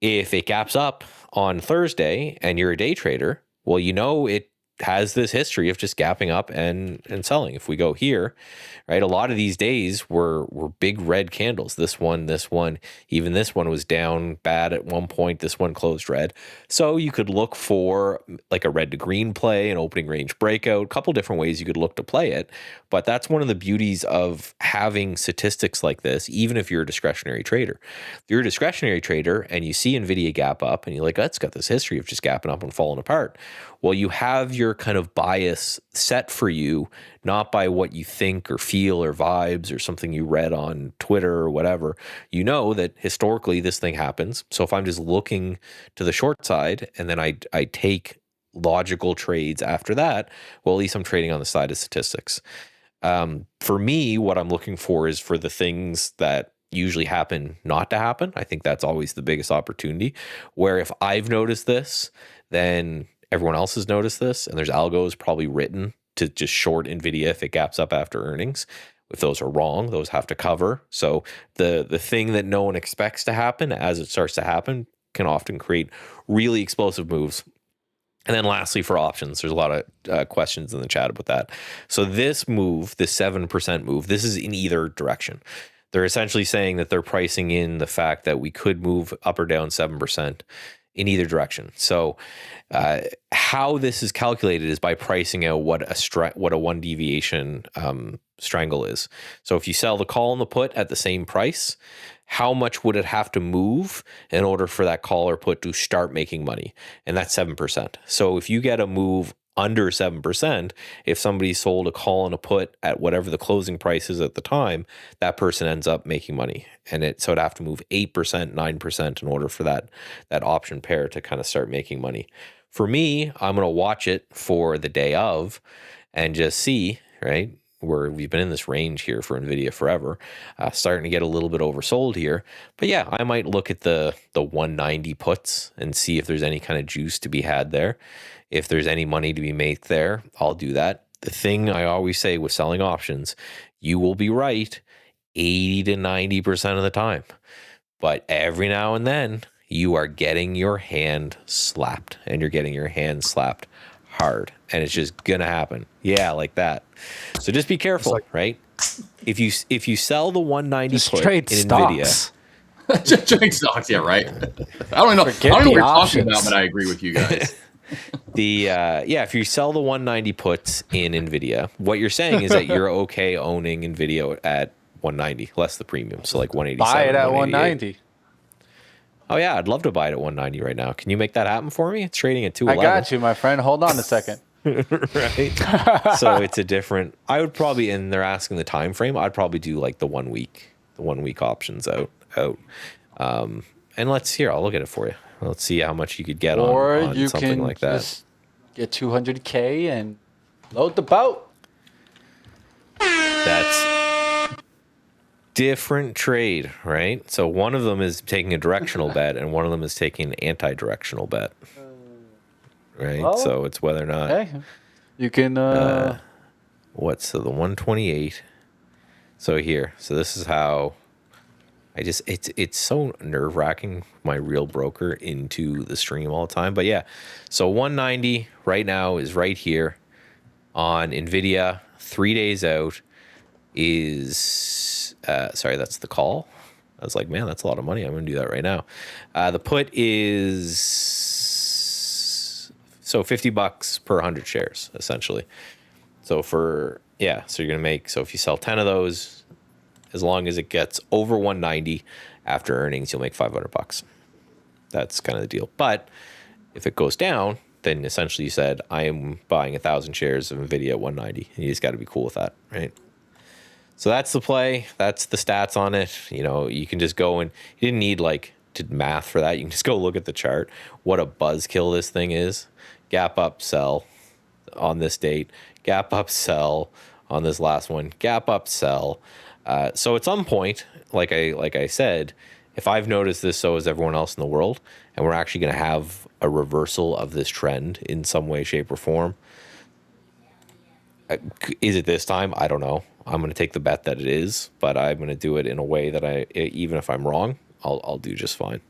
if it gaps up on Thursday and you're a day trader, well, it has this history of just gapping up and selling. If we go here, right, a lot of these days were big red candles. This one, even this one was down bad at one point. This one closed red. So you could look for like a red to green play, an opening range breakout, a couple different ways you could look to play it. But that's one of the beauties of having statistics like this, even if you're a discretionary trader. If you're a discretionary trader and you see NVIDIA gap up and you're like, it's got this history of just gapping up and falling apart. Well, you have your kind of bias set for you, not by what you think or feel or vibes or something you read on Twitter or whatever. You know that historically this thing happens. So if I'm just looking to the short side and then I take logical trades after that, well, at least I'm trading on the side of statistics. For me, what I'm looking for is for the things that usually happen not to happen. I think that's always the biggest opportunity, where if I've noticed this, then everyone else has noticed this, and there's algos probably written to just short NVIDIA if it gaps up after earnings. If those are wrong, those have to cover. So the thing that no one expects to happen, as it starts to happen, can often create really explosive moves. And then lastly, for options, there's a lot of questions in the chat about that. So this move, this 7% move, this is in either direction. They're essentially saying that they're pricing in the fact that we could move up or down 7% in either direction. So how this is calculated is by pricing out what a one deviation strangle is. So if you sell the call and the put at the same price, how much would it have to move in order for that call or put to start making money? And that's 7%. So if you get a move under 7%, if somebody sold a call and a put at whatever the closing price is at the time, that person ends up making money. So it'd have to move 8%, 9% in order for that option pair to kind of start making money. For me, I'm going to watch it for the day of and just see, right, where we've been in this range here for NVIDIA forever, starting to get a little bit oversold here. But yeah, I might look at the 190 puts and see if there's any kind of juice to be had there. If there's any money to be made there, I'll do that. The thing I always say with selling options, you will be right 80 to 90% of the time. But every now and then, you are getting your hand slapped, and you're getting your hand slapped hard, and it's just gonna happen. Yeah, like that. So just be careful, right? If you sell the 190 Just put trade in stocks. NVIDIA, Just trade stocks, yeah, right. I don't know. Forget I don't know what the you're talking options. about, but I agree with you guys. if you sell the 190 puts in NVIDIA, what you're saying is that you're okay owning NVIDIA at 190 less the premium, so like 187. Buy it at 188. 190. Oh yeah, I'd love to buy it at 190 right now. Can you make that happen for me? It's trading at I 211. got you, my friend. Hold on a second. Right. So it's a different. I would probably, and they're asking the time frame. I'd probably do like the 1 week options out. And let's here. I'll look at it for you. Let's see how much you could get Or on you something can like that. just get 200K and load the boat. That's different trade, right? So one of them is taking a directional bet, and one of them is taking an anti-directional bet, right? well, So it's whether or not Hey, you can. what's so the 128. So here, so this is how I just it's so nerve wracking. My real broker into the stream all the time, but yeah. So 190 right now is right here on NVIDIA. 3 days out is sorry, that's the call. I was like, man, that's a lot of money. I'm gonna do that right now. The put is so $50 per 100 shares essentially. So so you're gonna make, so if you sell 10 of those, as long as it gets over 190 after earnings, you'll make $500. That's kind of the deal. But if it goes down, then essentially you said, I am buying 1,000 shares of NVIDIA at 190. And you just got to be cool with that, right? So that's the play. That's the stats on it. You know, you can just go and you didn't need like to math for that. You can just go look at the chart. What a buzzkill this thing is. Gap up, sell on this date. Gap up, sell on this last one. Gap up, sell. So at some point, like I said, if I've noticed this, so has everyone else in the world, and we're actually going to have a reversal of this trend in some way, shape, or form. Is it this time? I don't know. I'm going to take the bet that it is, but I'm going to do it in a way that even if I'm wrong, I'll do just fine.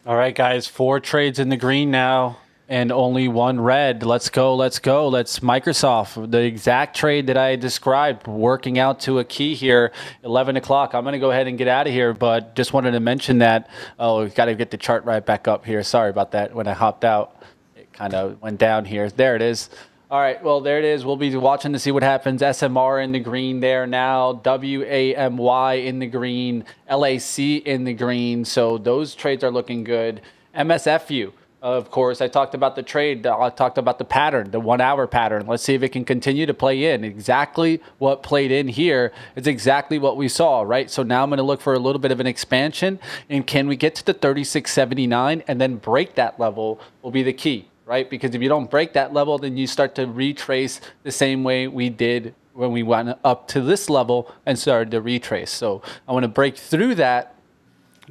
All right, guys, 4 trades in the green now and only 1 red. Let's go. Let's Microsoft, the exact trade that I described, working out to a key here, 11 o'clock. I'm going to go ahead and get out of here, but just wanted to mention that. Oh, we've got to get the chart right back up here. Sorry about that. When I hopped out, it kind of went down here. There it is. All right, well, there it is. We'll be watching to see what happens. SMR in the green there now. WAMY in the green. LAC in the green. So those trades are looking good. MSFU. Of course, I talked about the trade. I talked about the pattern, the 1 hour pattern. Let's see if it can continue to play in. Exactly what played in here is exactly what we saw, right? So now I'm going to look for a little bit of an expansion. And can we get to the 36.79 and then break that level will be the key, right? Because if you don't break that level, then you start to retrace the same way we did when we went up to this level and started to retrace. So I want to break through that,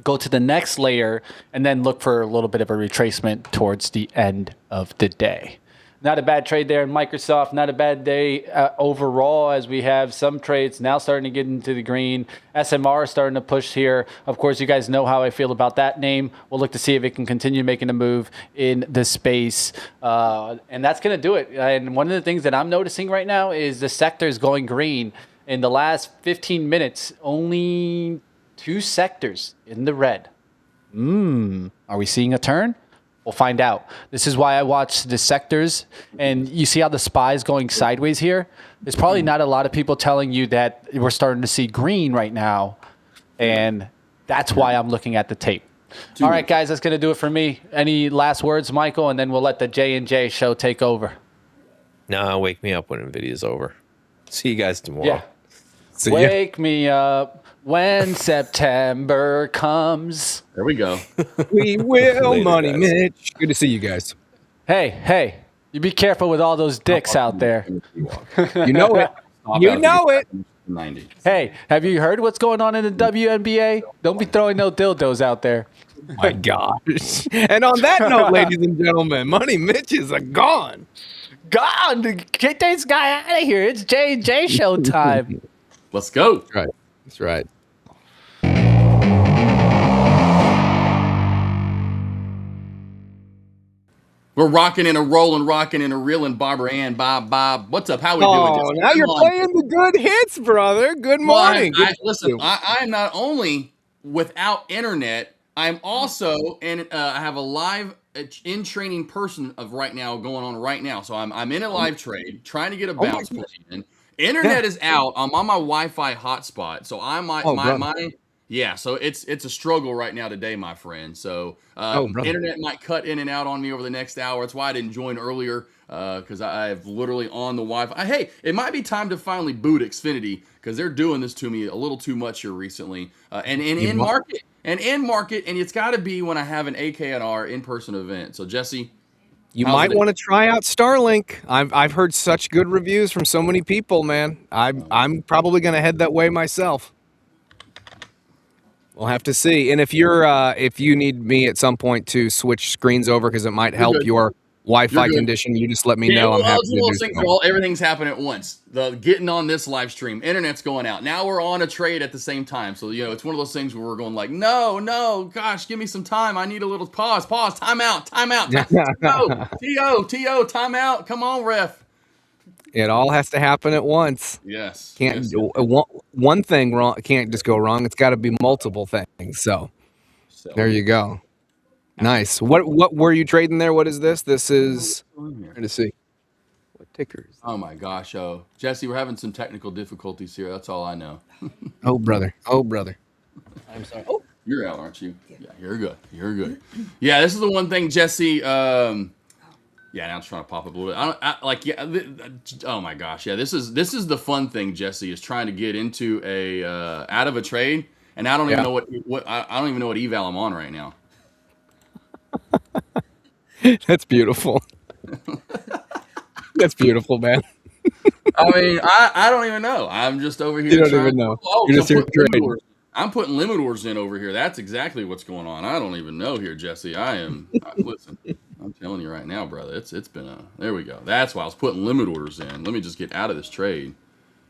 go to the next layer, and then look for a little bit of a retracement towards the end of the day. Not a bad trade there in Microsoft. Not a bad day overall, as we have some trades now starting to get into the green. SMR starting to push here. Of course, you guys know how I feel about that name. We'll look to see if it can continue making a move in the space. And that's going to do it. And one of the things that I'm noticing right now is the sectors going green. In the last 15 minutes, only 2 sectors in the red. Are we seeing a turn? We'll find out. This is why I watch the sectors, and you see how the SPY is going sideways here? There's probably not a lot of people telling you that we're starting to see green right now, and that's why I'm looking at the tape. All right, guys, that's going to do it for me. Any last words, Michael, and then we'll let the J&J show take over. No, wake me up when NVIDIA's over. See you guys tomorrow. Yeah. See ya. Wake me up when September comes. There we go. We will, Later, Money guys. Mitch. Good to see you guys. Hey, you be careful with all those dicks out there. You know it. You know it. 90. Hey, have you heard what's going on in the WNBA? Don't be throwing no dildos out there. My gosh. And on that note, ladies and gentlemen, Money Mitch is gone. God, get this guy out of here. It's J&J show time. Let's go. That's right. We're rocking and a rolling, rocking and a reeling. Barbara Ann, Bob. What's up? How we doing? Oh, now you're playing the good hits, brother. Good morning. Listen, I am not only without internet, I'm also I have a live in training person of right now going on right now. So I'm in a live trade trying to get a bounce play in. Internet is out. I'm on my Wi-Fi hotspot, so I'm so it's a struggle right now today, my friend. So internet might cut in and out on me over the next hour. That's why I didn't join earlier, because I've literally on the Wi-Fi. Hey, it might be time to finally boot Xfinity because they're doing this to me a little too much here recently. And in market, and it's got to be when I have an AKNR in-person event. So Jesse, you might want to try out Starlink. I've heard such good reviews from so many people, man. I'm probably going to head that way myself. We'll have to see. And if you need me at some point to switch screens over because it might help your Wi-Fi condition, you just let me know. I'm happy to do so. Everything's happening at once. Getting on this live stream, internet's going out. Now we're on a trade at the same time. So, it's one of those things where we're going like, no, gosh, give me some time. I need a little pause, time out. TO, time out. Come on, ref. It all has to happen at once. Yes. One thing wrong can't just go wrong. It's got to be multiple things. So there you go. Nice. What were you trading there? What is this? This is trying to see what tickers. Oh my gosh, Jesse, we're having some technical difficulties here. That's all I know. Oh brother. I'm sorry. Oh, you're out, aren't you? Yeah, you're good. Yeah, this is the one thing, Jesse. Yeah, now it's trying to pop up a little bit. Oh my gosh, yeah. This is the fun thing, Jesse, is trying to get into a out of a trade, and I don't even know what I don't even know what eval I'm on right now. That's beautiful. That's beautiful, man. I mean, I don't even know. I'm just over here. You don't even know. You're just here trading. I'm putting limit orders in over here. That's exactly what's going on. I don't even know here, Jesse. Listen. I'm telling you right now, brother. It's been there we go. That's why I was putting limit orders in. Let me just get out of this trade.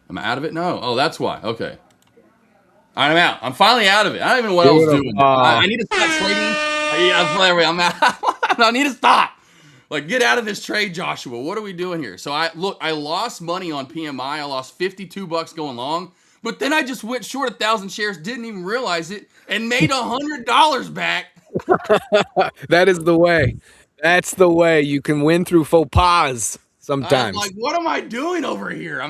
Am I out of it? No. Oh, that's why. Okay. I'm out. I'm finally out of it. I don't even know what I was doing. I need to stop trading. I'm out. I need to stop. Get out of this trade, Joshua. What are we doing here? So I lost money on PMI. I lost $52 going long, but then I just went short 1,000 shares, didn't even realize it, and made $100 back. That is the way. That's the way you can win through faux pas sometimes. What am I doing over here?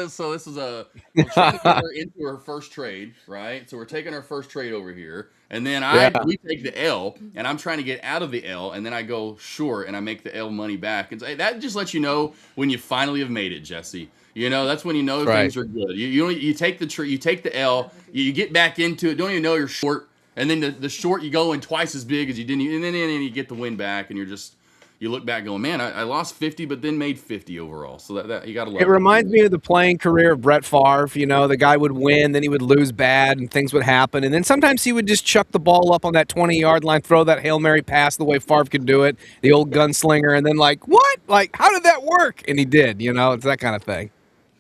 So this is we're trying to get her into her first trade, right? So we're taking our first trade over here, and then we take the L, and I'm trying to get out of the L, and then I go short, and I make the L money back. And that just lets you know when you finally have made it, Jesse. That's when you know things are good. You take the L, you get back into it. Don't even know you're short. And then the short, you go in twice as big as you didn't, and then you get the win back, and you look back going, man, I lost 50, but then made 50 overall. So that you got to love it. It reminds me of the playing career of Brett Favre. The guy would win, then he would lose bad, and things would happen. And then sometimes he would just chuck the ball up on that 20-yard line, throw that Hail Mary pass the way Favre could do it, the old gunslinger, and then what? How did that work? And he did, it's that kind of thing.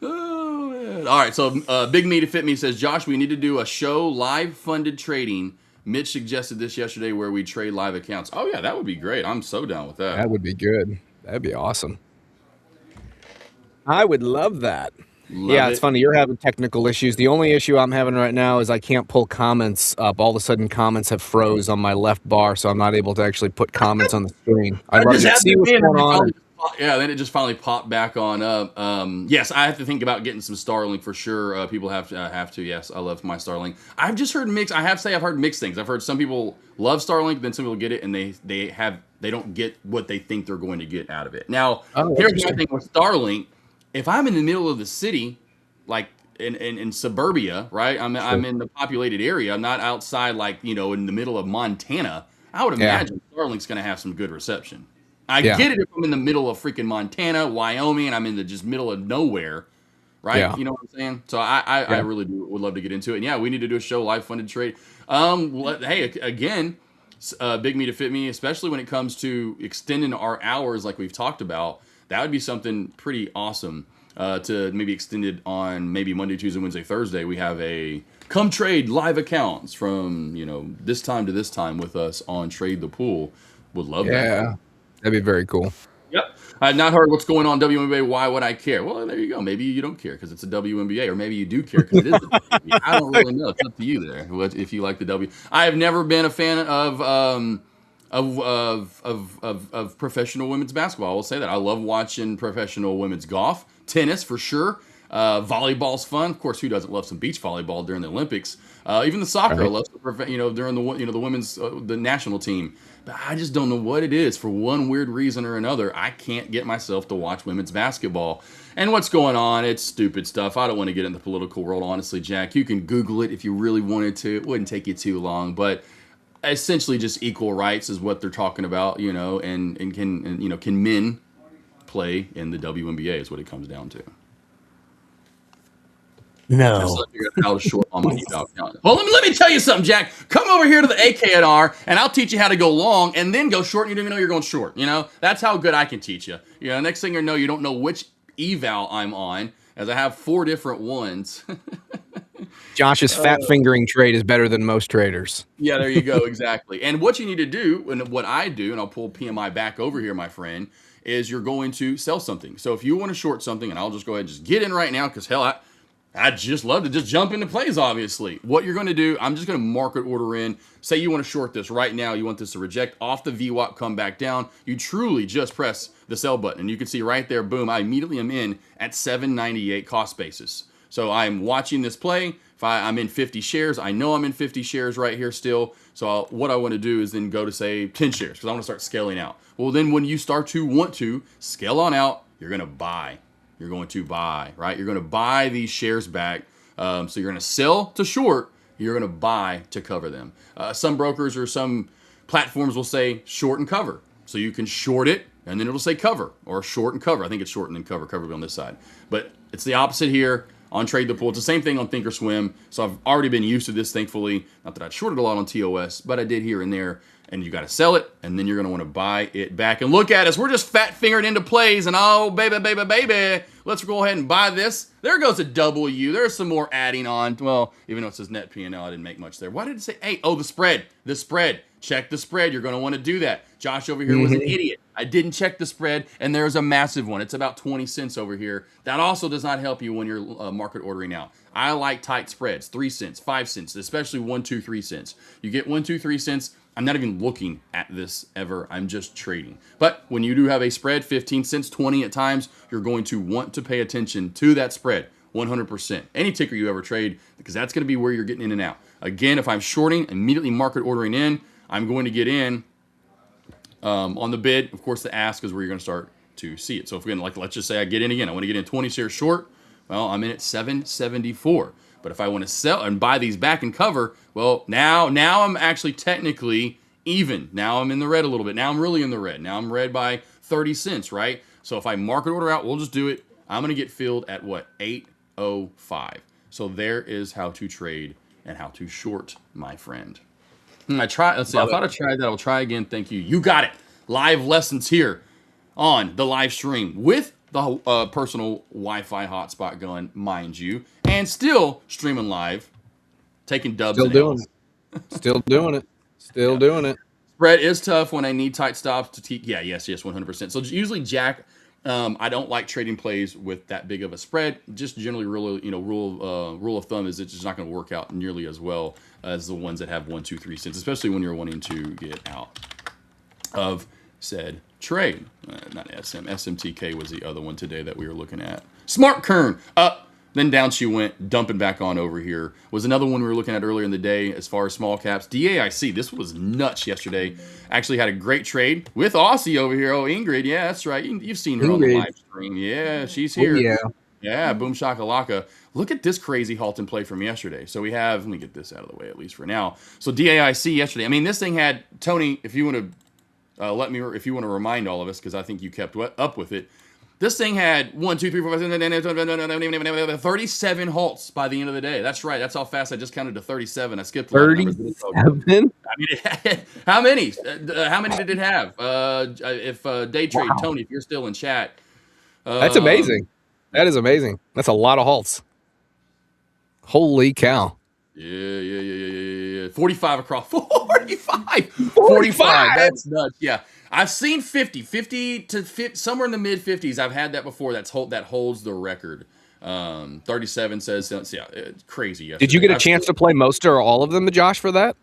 Oh, all right, so Big Me to Fit Me says, Josh, we need to do a show live funded trading. Mitch suggested this yesterday where we trade live accounts. Oh, yeah, that would be great. I'm so down with that. That would be good. That'd be awesome. I would love that. It's funny. You're having technical issues. The only issue I'm having right now is I can't pull comments up. All of a sudden, comments have froze on my left bar, so I'm not able to actually put comments on the screen. I'd rather see what's going on. Yeah, then it just finally popped back on up. Yes, I have to think about getting some Starlink for sure. People have to. Yes, I love my Starlink. I've just heard mixed. I have to say I've heard mixed things. I've heard some people love Starlink, then some people get it and they don't get what they think they're going to get out of it. Now, here's my thing with Starlink. If I'm in the middle of the city, like in suburbia, right? I'm in the populated area. I'm not outside in the middle of Montana. I would imagine Starlink's going to have some good reception. I get it if I'm in the middle of freaking Montana, Wyoming, and I'm in the just middle of nowhere, right? Yeah. You know what I'm saying? So I really would love to get into it. And yeah, we need to do a show, live funded trade. Hey, again, Big Me to Fit Me, especially when it comes to extending our hours like we've talked about, that would be something pretty awesome to maybe extend it on maybe Monday, Tuesday, Wednesday, Thursday. We have a come trade live accounts from, this time to this time with us on Trade the Pool. Would love that. That'd be very cool. Yep. I've not heard what's going on WNBA. Why would I care? Well, there you go. Maybe you don't care because it's a WNBA, or maybe you do care because it is the WNBA. I don't really know. It's up to you there. If you like the W, I have never been a fan of professional women's basketball. I will say that I love watching professional women's golf, tennis for sure. Volleyball's fun. Of course, who doesn't love some beach volleyball during the Olympics? Even the soccer, I love during the women's the national team. But I just don't know what it is. For one weird reason or another, I can't get myself to watch women's basketball. And what's going on? It's stupid stuff. I don't want to get in the political world, honestly, Jack. You can Google it if you really wanted to. It wouldn't take you too long. But essentially, just equal rights is what they're talking about, and can men play in the WNBA is what it comes down to. No. How to short on my account. Well, let me tell you something, Jack. Come over here to the AKNR, and I'll teach you how to go long and then go short, and you don't even know you're going short. That's how good I can teach you. Next thing you know, you don't know which eval I'm on, as I have 4 different ones. Josh's fat fingering trade is better than most traders. Yeah, there you go. Exactly. And what you need to do, and what I do, and I'll pull PMI back over here, my friend, is you're going to sell something. So if you want to short something, and I'll just go ahead and just get in right now, because hell, I'd just love to just jump into plays, obviously. What you're going to do, I'm just going to market order in. Say you want to short this right now. You want this to reject off the VWAP, come back down. You truly just press the sell button. And you can see right there, boom, I immediately am in at 798 cost basis. So I'm watching this play. If I'm in 50 shares, I know I'm in 50 shares right here still. So what I want to do is then go to, say, 10 shares because I want to start scaling out. Well, then when you start to want to scale on out, you're going to buy. You're going to buy, right? You're going to buy these shares back. So you're going to sell to short. You're going to buy to cover them. Some brokers or some platforms will say short and cover. So you can short it, and then it'll say cover, or short and cover. I think it's short and then cover on this side. But it's the opposite here on Trade the Pool. It's the same thing on Thinkorswim. So I've already been used to this, thankfully. Not that I shorted a lot on TOS, but I did here and there. And you got to sell it, and then you're going to want to buy it back. And look at us. We're just fat-fingered into plays, and oh, baby, let's go ahead and buy this. There goes a W. There's some more adding on. Well, even though it says net P&L, I didn't make much there. Why did it say 8? Oh, the spread. The spread. Check the spread. You're going to want to do that. Josh over here was an idiot. I didn't check the spread, and there's a massive one. It's about 20 cents over here. That also does not help you when you're market ordering out. I like tight spreads, 3 cents, 5 cents, especially 1, 2, 3 cents. You get 1, 2, 3 cents. I'm not even looking at this ever. I'm just trading. But when you do have a spread, 15 cents, 20 at times, you're going to want to pay attention to that spread 100%. Any ticker you ever trade, because that's going to be where you're getting in and out. Again, if I'm shorting, immediately market ordering in, I'm going to get in on the bid. Of course, the ask is where you're going to start to see it. So if we're going to, let's just say I get in again. I want to get in 20 shares short. Well, I'm in at 774. But if I want to sell and buy these back and cover, well, now I'm actually technically even. Now I'm in the red a little bit. Now I'm really in the red. Now I'm red by 30 cents, right? So if I market order out, we'll just do it. I'm going to get filled at what? 805. So there is how to trade and how to short, my friend. Let's see. I thought I tried that. I'll try again. Thank you. You got it. Live lessons here on the live stream with the personal Wi-Fi hotspot going, mind you, and still streaming live, taking dubs. Still doing it. Still doing it. Still doing it. Spread is tough when I need tight stops to teach. Yeah, yes, 100%. So usually, Jack, I don't like trading plays with that big of a spread. Just generally, rule of thumb is it's just not going to work out nearly as well as the ones that have 1, 2, 3 cents, especially when you're wanting to get out of said trade. Not SMTK was the other one today that we were looking at. Smart Kern up, then down she went, dumping back on over here. Was another one we were looking at earlier in the day as far as small caps. DAIC, this was nuts yesterday. Actually had a great trade with Aussie over here. Oh, Ingrid, yeah, that's right. You've seen her on the live stream. Yeah, she's here. Oh, yeah, boom shakalaka. Look at this crazy halt and play from yesterday. So we have, let me get this out of the way at least for now. So DAIC yesterday. I mean, this thing had, Tony, if you want to if you want to remind all of us, because I think you kept up with it. This thing had 1, 2, 3, 4, 5, 37 halts by the end of the day. That's right. That's how fast I just counted to 37. I skipped 37. I mean, how many? How many did it have? If day trade, wow. Tony, if you're still in chat, that's amazing. That is amazing. That's a lot of halts. Holy cow! Yeah. 45 across. 45. That's nuts. Yeah. I've seen 50 to 50, somewhere in the mid 50s. I've had that before. That holds the record. 37 says, yeah, it's crazy. Yesterday. Did you get a chance to play most or all of them, Josh, for that?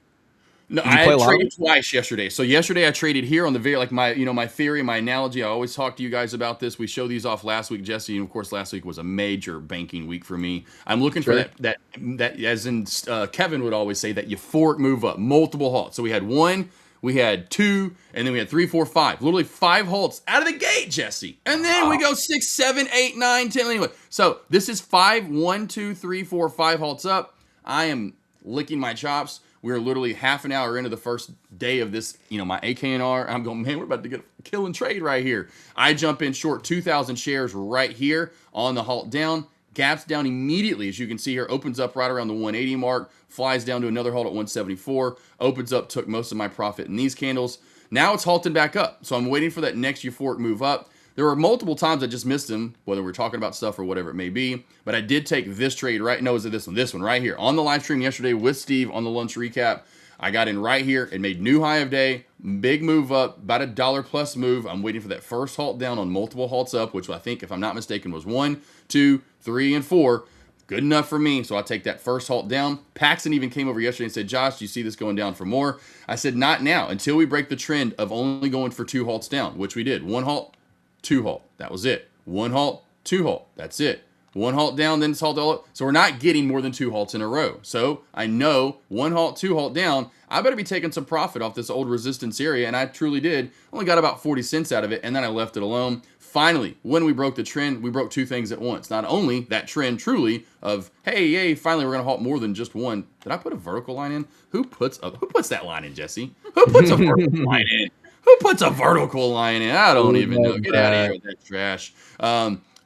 No, Did you I play had a lot of traded twice yesterday. So yesterday I traded here on the very, like my theory, my analogy. I always talk to you guys about this. We showed these off last week, Jesse, and of course last week was a major banking week for me. I'm looking for that as in Kevin would always say, that euphoric move up, multiple halts. So we had 1, we had 2, and then we had 3, 4, 5. Literally 5 halts out of the gate, Jesse. And then we go 6, 7, 8, 9, 10. Anyway, so this is 5, 1, 2, 3, 4, 5 halts up. I am licking my chops. We're literally half an hour into the first day of this, my AKNR. I'm going, man, we're about to get a kill and trade right here. I jump in short 2,000 shares right here on the halt down. Gaps down immediately, as you can see here. Opens up right around the 180 mark. Flies down to another halt at 174. Opens up, took most of my profit in these candles. Now it's halted back up. So I'm waiting for that next euphoric move up. There were multiple times I just missed them, whether we're talking about stuff or whatever it may be. But I did take this trade right. No, is it this one right here on the live stream yesterday with Steve on the lunch recap. I got in right here. It made new high of day. Big move up, about $1 plus move. I'm waiting for that first halt down on multiple halts up, which I think, if I'm not mistaken, was 1, 2, 3, and 4. Good enough for me. So I'll take that first halt down. Paxton even came over yesterday and said, Josh, do you see this going down for more? I said, not now, until we break the trend of only going for 2 halts down, which we did. 1 halt, 2 halt. That was it. 1 halt, 2 halt. That's it. 1 halt down, then it's halt all up. So we're not getting more than 2 halts in a row. So I know 1 halt, 2 halt down. I better be taking some profit off this old resistance area, and I truly did. Only got about 40 cents out of it, and then I left it alone. Finally, when we broke the trend, we broke 2 things at once. Not only that trend truly of, hey, yay, finally we're going to halt more than just one. Did I put a vertical line in? Who puts that line in, Jesse? Who puts a vertical line in? Who puts a vertical line in? I don't even know. Get out of here with that trash.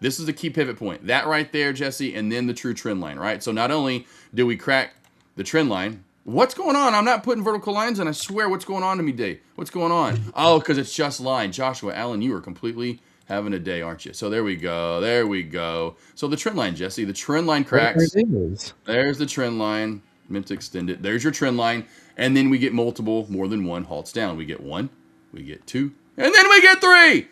This is the key pivot point. That right there, Jesse, and then the true trend line, right? So not only did we crack the trend line, what's going on? I'm not putting vertical lines in. I swear, what's going on to me, Dave? What's going on? Oh, because it's just line. Joshua Allen, you are completely having a day, aren't you? So there we go. There we go. So the trend line, Jesse, the trend line cracks. There's the trend line. Meant to extend it. There's your trend line. And then we get multiple, more than 1 halts down. We get 1, we get 2, and then we get 3.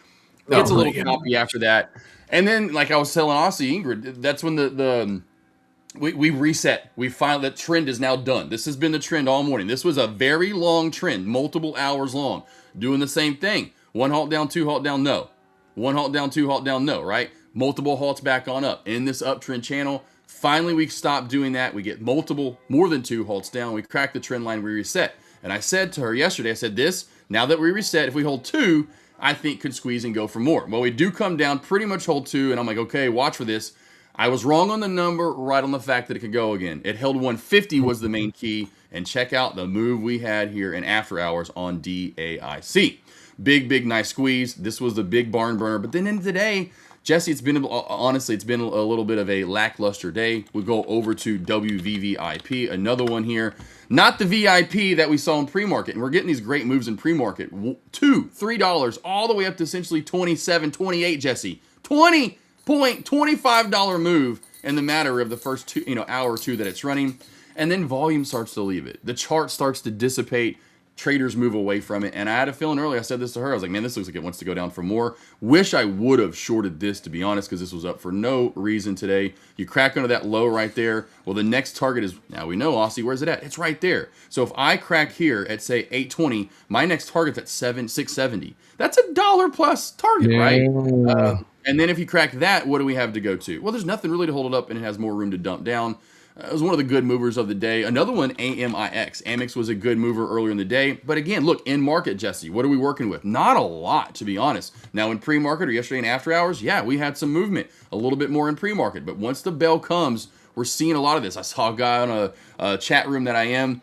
Gets a little choppy after that. And then, like I was telling Aussie Ingrid, that's when we reset. We find that trend is now done. This has been the trend all morning. This was a very long trend, multiple hours long, doing the same thing. 1 halt down, 2 halt down, no. 1 halt down, 2 halt down, no, right? Multiple halts back on up in this uptrend channel. Finally, we stop doing that. We get multiple, more than 2 halts down. We crack the trend line, we reset. And I said to her yesterday, I said, now that we reset, if we hold 2, I think could squeeze and go for more. Well, we do come down, pretty much hold 2, and I'm like, okay, watch for this. I was wrong on the number, right on the fact that it could go again. It held 150 was the main key, and check out the move we had here in after hours on DAIC. Big, nice squeeze. This was the big barn burner. But then into the day, Jesse, it's been a little bit of a lackluster day. We'll go over to WVVIP, another one here. Not the VIP that we saw in pre-market. And we're getting these great moves in pre-market. $2, $3, all the way up to essentially 27, 28, Jesse. $20.25 move in the matter of the first hour or two that it's running. And then volume starts to leave it. The chart starts to dissipate. Traders move away from it. And I had a feeling earlier, I said this to her, I was like, man, this looks like it wants to go down for more. Wish I would have shorted this, to be honest, because this was up for no reason today. You crack under that low right there. Well, the next target is, now we know, Aussie, where's it at? It's right there. So if I crack here at, say, 820, my next target's at 670. That's $1 plus target, right? And then if you crack that, what do we have to go to? Well, there's nothing really to hold it up, and it has more room to dump down. It was one of the good movers of the day. Another one, AMIX. Amex was a good mover earlier in the day. But again, look, in market, Jesse, what are we working with? Not a lot, to be honest. Now, in pre-market or yesterday in after hours, yeah, we had some movement. A little bit more in pre-market. But once the bell comes, we're seeing a lot of this. I saw a guy on a chat room that I'm in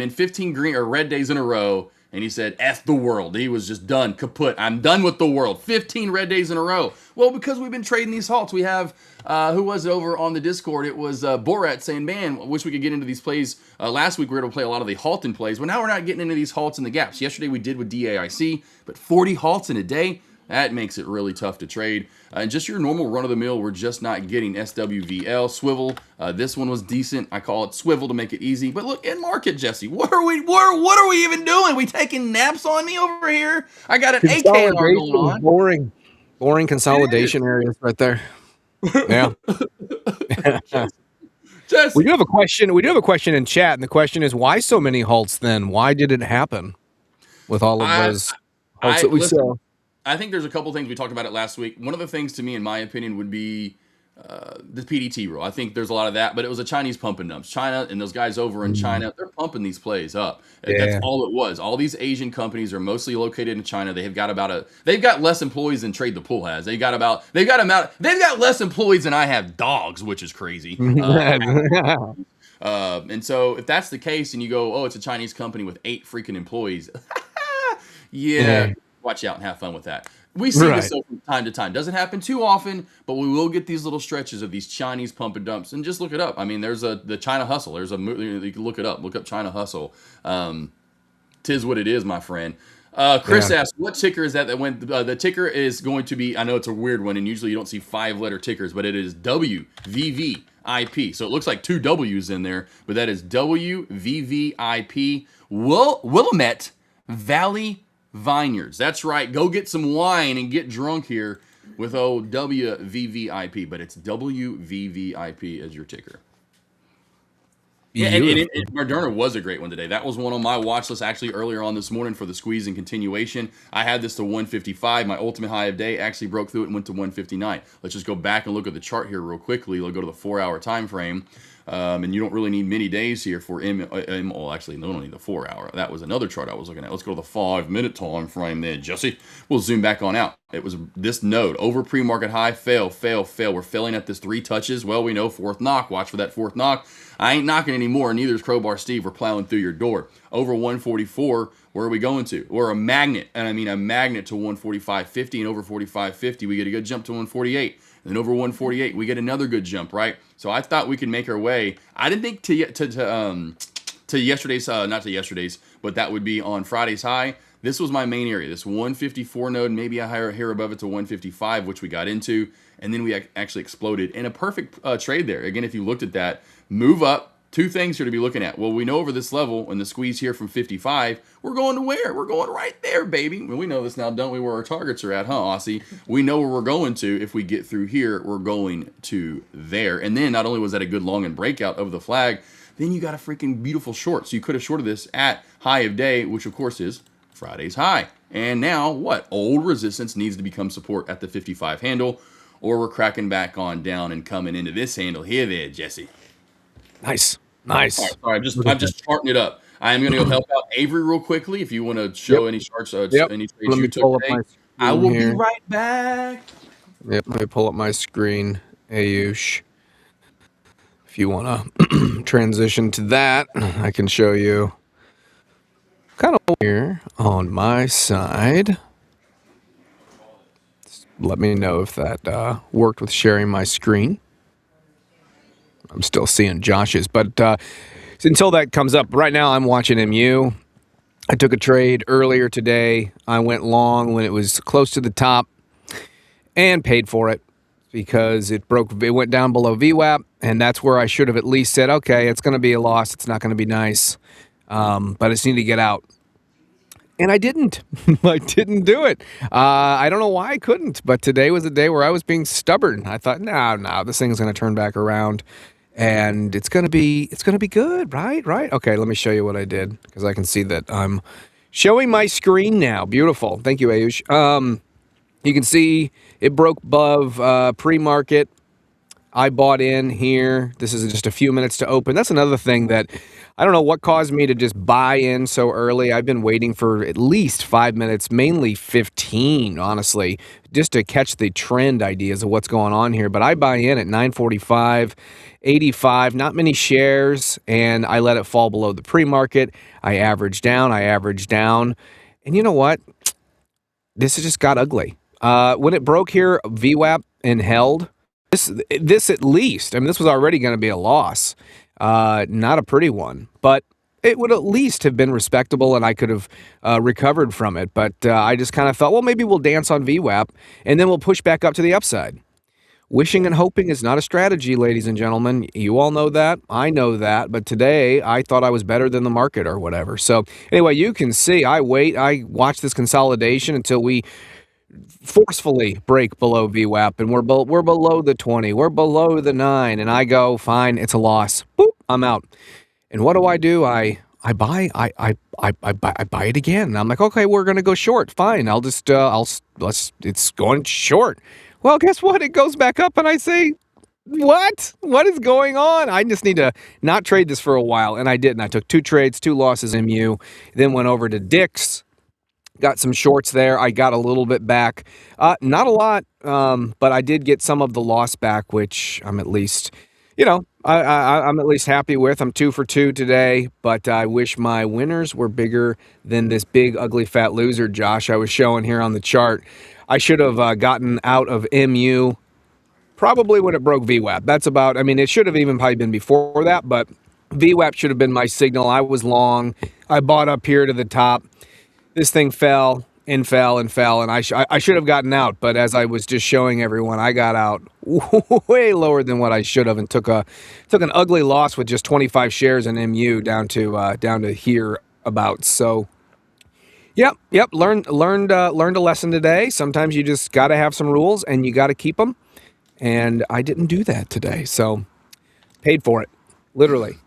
15 green or red days in a row. And he said, F the world. He was just done, kaput. I'm done with the world. 15 red days in a row. Well, because we've been trading these halts. We have, who was it over on the Discord? It was Borat saying, man, I wish we could get into these plays. Last week we were able to play a lot of the halting plays. But now we're not getting into these halts and the gaps. Yesterday we did with DAIC. But 40 halts in a day? That makes it really tough to trade. And just your normal run-of-the-mill, we're just not getting SWVL, swivel. This one was decent. I call it swivel to make it easy. But look, in market, Jesse, what are we even doing? We taking naps on me over here? I got an AKR going on. Boring consolidation areas right there. Yeah. Jesse. We do have a question. We do have a question in chat, and the question is, why so many halts then? Why did it happen with all of those halts that we saw? I think there's a couple things. We talked about it last week. One of the things to me, in my opinion, would be the PDT rule. I think there's a lot of that, but it was a Chinese pump and dumps. China and those guys over in China, they're pumping these plays up. Yeah. That's all it was. All these Asian companies are mostly located in China. They've got less employees than Trade the Pool has. They've got less employees than I have dogs, which is crazy. And so if that's the case, and you go, oh, it's a Chinese company with 8 freaking employees, yeah. Watch out and have fun with that. We see this from time to time. Doesn't happen too often, but we will get these little stretches of these Chinese pump and dumps. And just look it up. I mean, there's the China hustle. You can look it up. Look up China hustle. Tis what it is, my friend. Chris asked, what ticker is that went? The ticker is going to be, I know it's a weird one, and usually you don't see 5-letter tickers, but it is WVVIP. So it looks like 2 W's in there, but that is WVVIP. Willamette Valley Vineyards. That's right. Go get some wine and get drunk here with old WVVIP, but it's WVVIP as your ticker. Yeah, and Moderna was a great one today. That was one on my watch list actually earlier on this morning for the squeeze and continuation. I had this to 155. My ultimate high of day actually broke through it and went to 159. Let's just go back and look at the chart here real quickly. We'll go to the 4-hour time frame. And you don't really need many days here for well, actually, no, don't need the 4-hour. That was another chart I was looking at. Let's go to the 5-minute time frame there, Jesse. We'll zoom back on out. It was this node over pre-market high, fail. We're failing at this 3 touches. Well, we know 4th knock. Watch for that 4th knock. I ain't knocking anymore. Neither is Crowbar Steve. We're plowing through your door. Over 144, where are we going to? We're a magnet, and I mean a magnet to 145.50, and over 45.50, we get a good jump to 148. And then over 148, we get another good jump, right? So I thought we could make our way. I didn't think to yesterday's, not to yesterday's, but that would be on Friday's high. This was my main area, this 154 node, maybe a higher here above it to 155, which we got into, and then we actually exploded in a perfect trade there. Again, if you looked at that, move up. 2 things here to be looking at. Well, we know over this level, and the squeeze here from 55, we're going to where? We're going right there, baby. Well, we know this now, don't we, where our targets are at, huh, Aussie? We know where we're going to. If we get through here, we're going to there. And then not only was that a good long and breakout of the flag, then you got a freaking beautiful short. So you could have shorted this at high of day, which of course is Friday's high. And now what? Old resistance needs to become support at the 55 handle, or we're cracking back on down and coming into this handle here there, Jesse. Nice. All right, I'm just charting it up. I am going to go help out Avery real quickly. If you want to show any charts, any trades you took today, I will be right back. Yep, let me pull up my screen, Ayush. If you want to transition to that, I can show you kind of here on my side. Let me know if that worked with sharing my screen. I'm still seeing Josh's, but until that comes up, right now I'm watching MU. I took a trade earlier today. I went long when it was close to the top and paid for it because it went down below VWAP, and that's where I should have at least said, okay, it's going to be a loss. It's not going to be nice, but I just need to get out. And I didn't. I didn't do it. I don't know why I couldn't, but today was a day where I was being stubborn. I thought, no, this thing's going to turn back around. And it's gonna be good, right? Okay, let me show you what I did because I can see that I'm showing my screen now. Beautiful, thank you, Ayush. You can see it broke above pre-market. I bought in here. This is just a few minutes to open. That's another thing that I don't know what caused me to just buy in so early. I've been waiting for at least 5 minutes, mainly 15, honestly, just to catch the trend ideas of what's going on here. But I buy in at 9:45, 85, not many shares, and I let it fall below the pre-market. I averaged down. And you know what? This has just got ugly. When it broke here, VWAP and held, this at least, I mean, this was already going to be a loss. Not a pretty one, but it would at least have been respectable and I could have recovered from it. But I just kind of thought, well, maybe we'll dance on VWAP and then we'll push back up to the upside. Wishing and hoping is not a strategy, ladies and gentlemen. You all know that. I know that. But today, I thought I was better than the market or whatever. So anyway, you can see I watch this consolidation until we forcefully break below VWAP, and we're below the 20. We're below the 9. And I go, fine, it's a loss. Boop, I'm out. And what do? I buy it again. And I'm like, okay, we're gonna go short. Fine, I'll just it's going short. Well, guess what? It goes back up, and I say, what? What is going on? I just need to not trade this for a while, and I didn't. I took 2 trades, 2 losses in MU, then went over to Dick's, got some shorts there. I got a little bit back, not a lot, but I did get some of the loss back, which I'm at least, I'm at least happy with. I'm 2 for 2 today, but I wish my winners were bigger than this big, ugly, fat loser, Josh, I was showing here on the chart. I should have gotten out of MU probably when it broke VWAP. That's about, it should have even probably been before that, but VWAP should have been my signal. I was long. I bought up here to the top. This thing fell and fell and fell, and I should have gotten out, but as I was just showing everyone, I got out way lower than what I should have and took an ugly loss with just 25 shares in MU down to here about. So Yep. Learned a lesson today. Sometimes you just got to have some rules and you got to keep them. And I didn't do that today, so paid for it, literally.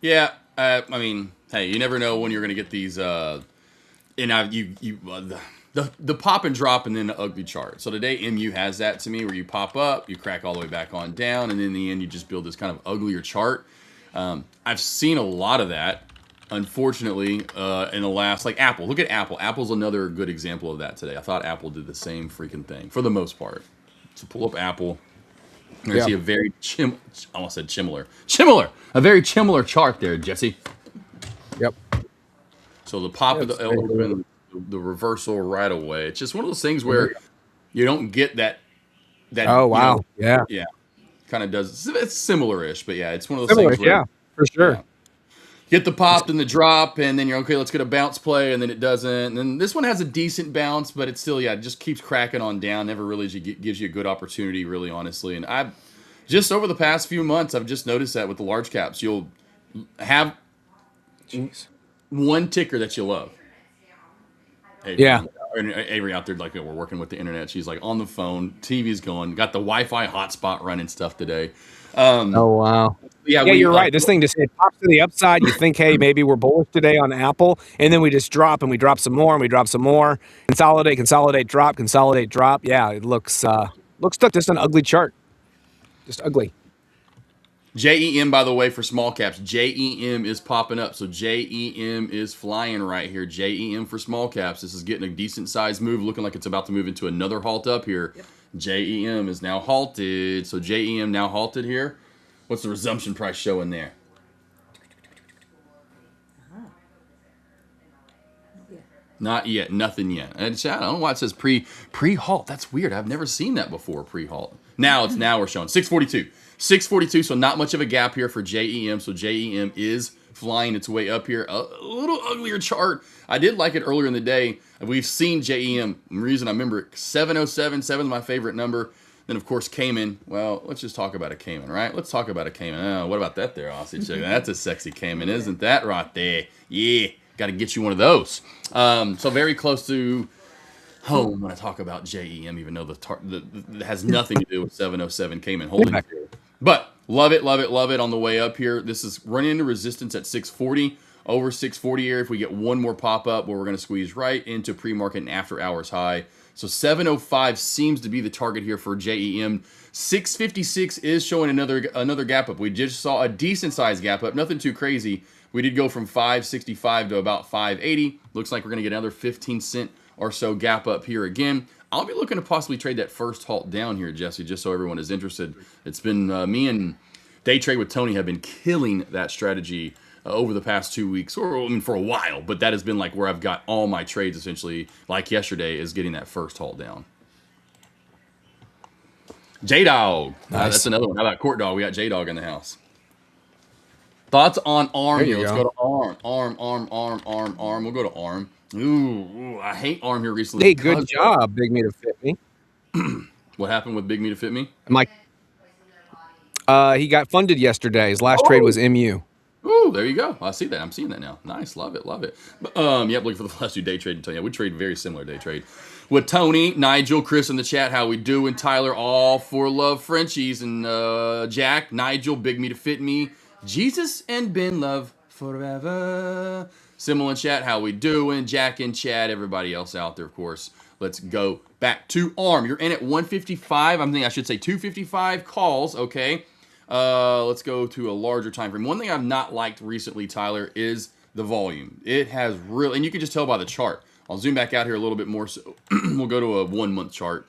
Yeah, hey, you never know when you're going to get these. The pop and drop and then the ugly chart. So today MU has that to me where you pop up, you crack all the way back on down, and in the end you just build this kind of uglier chart. I've seen a lot of that. Unfortunately, in the last, like Apple. Look at Apple. Apple's another good example of that today. I thought Apple did the same freaking thing for the most part. So pull up Apple. You see a very I almost said chimler. A very chimler chart there, Jesse. Yep. So the pop of the reversal right away. It's just one of those things where you don't get that. Oh wow! Yeah. Kind of does. It's similar-ish, but yeah, it's one of those things. Yeah, for sure. Yeah. Get the pop and the drop, and then you're okay, let's get a bounce play, and then it doesn't. And then this one has a decent bounce, but it's still, it just keeps cracking on down. Never really gives you a good opportunity, really, honestly. And I've just over the past few months, I've just noticed that with the large caps, you'll have one ticker that you love. Avery out there, like, we're working with the internet. She's like on the phone, TV's going, got the Wi-Fi hotspot running stuff today. Oh wow! Yeah, you're right. This thing just it pops to the upside. You think, hey, maybe we're bullish today on Apple, and then we just drop, and we drop some more, and we drop some more. Consolidate, drop. Yeah, it looks just an ugly chart, just ugly. JEM, by the way, for small caps, JEM is popping up. So JEM is flying right here. JEM for small caps. This is getting a decent sized move, looking like it's about to move into another halt up here. Yep. JEM is now halted. So JEM now halted here. What's the resumption price showing there? Not yet. Nothing yet. And I don't know why it says pre-halt. That's weird. I've never seen that before, pre-halt. Now we're showing 642. 642, so not much of a gap here for JEM. So JEM is flying its way up here. A little uglier chart. I did like it earlier in the day. We've seen JEM. The reason I remember it, 707. 7 is my favorite number. Then, of course, Cayman. Well, let's just talk about a Cayman, right? Let's talk about a Cayman. What about that there, Aussie? That's a sexy Cayman, isn't that right there? Yeah, got to get you one of those. So very close to home when I talk about JEM, even though that has nothing to do with 707 Cayman holding. But love it on the way up here. This is running into resistance at 640, over 640 here. If we get one more pop-up where we're going to squeeze right into pre-market and after-hours high. So 705 seems to be the target here for JEM. 656 is showing another gap up. We just saw a decent-sized gap up, nothing too crazy. We did go from 565 to about 580. Looks like we're going to get another 15-cent or so gap up here again. I'll be looking to possibly trade that first halt down here, Jesse, just so everyone is interested. It's been me and Day Trade with Tony have been killing that strategy over the past 2 weeks, or for a while, but that has been like where I've got all my trades essentially, like yesterday, is getting that first halt down. J-Dog. Nice. That's another one. How about Court Dog? We got J-Dog in the house. Thoughts on ARM There here. you Let's go. go to ARM. ARM. We'll go to ARM. Ooh, I hate ARM here recently. Hey, good job, Big Me to Fit Me. What happened with Big Me to Fit Me? Mike, he got funded yesterday. His last trade was MU. Ooh, there you go. I see that. I'm seeing that now. Nice. Love it. Love it. But, yep, looking for the last 2 day trade. Yeah, we trade very similar day trade. With Tony, Nigel, Chris in the chat, how we doing? Tyler, all for love Frenchies. And Jack, Nigel, Big Me to Fit Me. Jesus and Ben love forever. Simul in chat, how we doing? Jack in chat, everybody else out there, of course. Let's go back to ARM. You're in at 155. I think I should say 255 calls, okay? Let's go to a larger time frame. One thing I've not liked recently, Tyler, is the volume. It has really, and you can just tell by the chart. I'll zoom back out here a little bit more. So we'll go to a 1 month chart.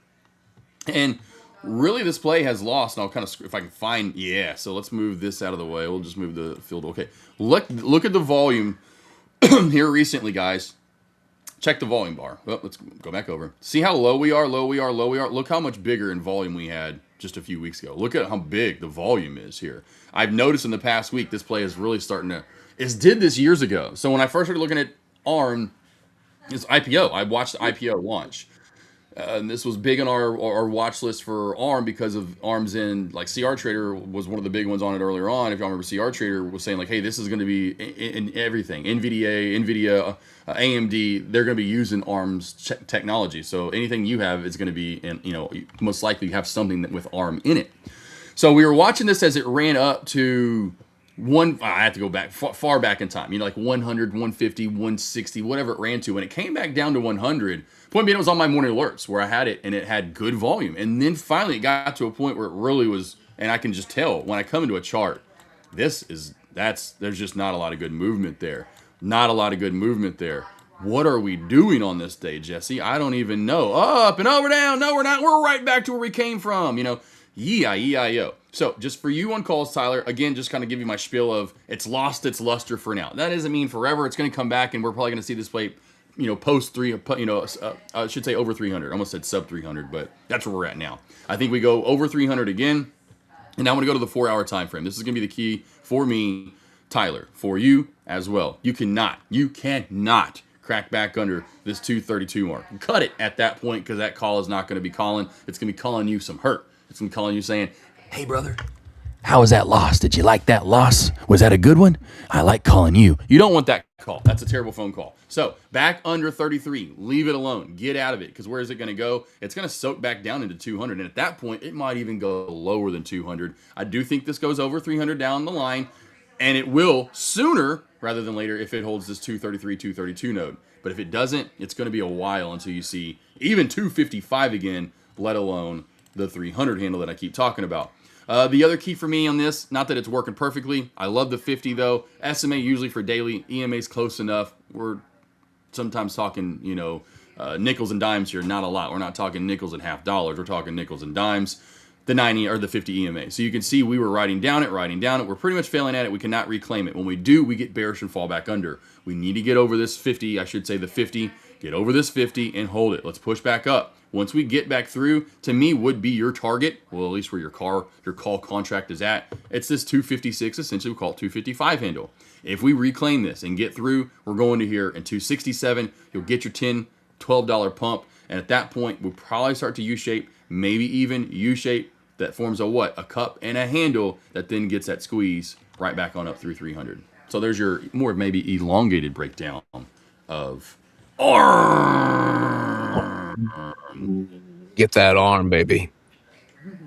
And really this play has lost. And I'll kind of, if I can find, yeah. So let's move this out of the way. We'll just move the field. Okay. Look at the volume here recently, guys. Check the volume bar. Oh, let's go back over. See how low we are, low we are, low we are. Look how much bigger in volume we had just a few weeks ago. Look at how big the volume is here. I've noticed in the past week, this play is really starting to, it did this years ago. So when I first started looking at ARM, it's IPO. I watched the IPO launch. And this was big on our watch list for ARM because of AMZN. Like CR Trader was one of the big ones on it earlier on. If y'all remember, CR Trader was saying like, hey, this is going to be in everything. NVIDIA, AMD, they're going to be using ARM's technology. So anything you have is going to be, and most likely you have something with ARM in it. So we were watching this as it ran up to I have to go back far back in time, like 100, 150, 160, whatever it ran to. When it came back down to 100, point being, it was on my morning alerts where I had it and it had good volume. And then finally it got to a point where it really was, and I can just tell when I come into a chart, there's just not a lot of good movement there. Not a lot of good movement there. What are we doing on this day, Jesse? I don't even know. Up and over, down. No, we're not. We're right back to where we came from, E-I-E-I-O. So just for you on calls, Tyler, again, just kind of give you my spiel of it's lost its luster for now. That doesn't mean forever. It's going to come back, and we're probably going to see this play, post I should say over 300. I almost said sub 300, but that's where we're at now. I think we go over 300 again, and now I'm going to go to the 4-hour time frame. This is going to be the key for me, Tyler, for you as well. You cannot crack back under this 232 mark. Cut it at that point because that call is not going to be calling. It's going to be calling you some hurt. It's going to be calling you saying, hey, brother, how was that loss? Did you like that loss? Was that a good one? I like calling you. You don't want that call. That's a terrible phone call. So back under 33, leave it alone. Get out of it because where is it going to go? It's going to soak back down into 200. And at that point, it might even go lower than 200. I do think this goes over 300 down the line, and it will sooner rather than later if it holds this 233, 232 node. But if it doesn't, it's going to be a while until you see even 255 again, let alone the 300 handle that I keep talking about. The other key for me on this, not that it's working perfectly. I love the 50 though. SMA usually for daily. EMA's close enough. We're sometimes talking, nickels and dimes here. Not a lot. We're not talking nickels and half dollars. We're talking nickels and dimes. The 90 or the 50 EMA. So you can see we were riding down it. We're pretty much failing at it. We cannot reclaim it. When we do, we get bearish and fall back under. We need to get over this 50. I should say the 50. Get over this 50 and hold it. Let's push back up. Once we get back through, to me, would be your target. Well, at least where your call contract is at. It's this 256, essentially we call it 255 handle. If we reclaim this and get through, we're going to here in 267. You'll get your $10, $12 pump. And at that point, we'll probably start to U-shape, maybe even U-shape that forms a what? A cup and a handle that then gets that squeeze right back on up through 300. So there's your more maybe elongated breakdown of Get that arm, baby.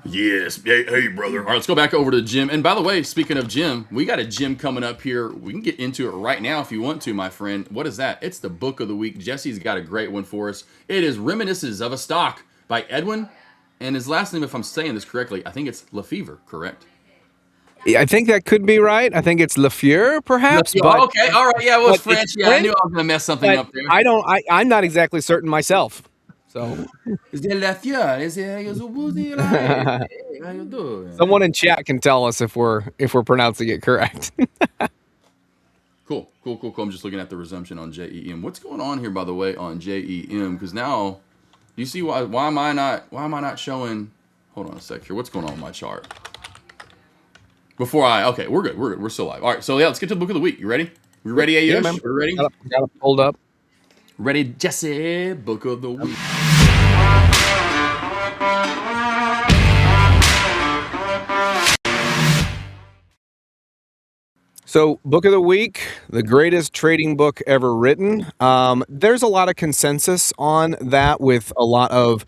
Yes. Hey, brother. All right, let's go back over to Jim. And by the way, speaking of Jim, we got a Jim coming up here. We can get into it right now if you want to, my friend. What is that? It's the book of the week. Jesse's got a great one for us. It is Reminiscences of a Stock by Edwin. And his last name, if I'm saying this correctly, I think it's Lefevre, correct? Yeah, I think that could be right. I think it's Lefevre, perhaps. Lefevre, but, okay, all right. Yeah, well, it's French. Yeah, I knew I was going to mess something up there. I'm not exactly certain myself. So someone in chat can tell us if we're pronouncing it correct. Cool. I'm just looking at the resumption on JEM. What's going on here, by the way, on JEM? Because now, do you see why am I not showing? Hold on a sec here. What's going on with my chart? Okay, we're good. We're still live. All right, so yeah, let's get to the book of the week. You ready? We ready, Ayush? Yeah, man. We're ready. Got it pulled up. Ready, Jesse? Book of the week. So, book of the week, the greatest trading book ever written. There's a lot of consensus on that with a lot of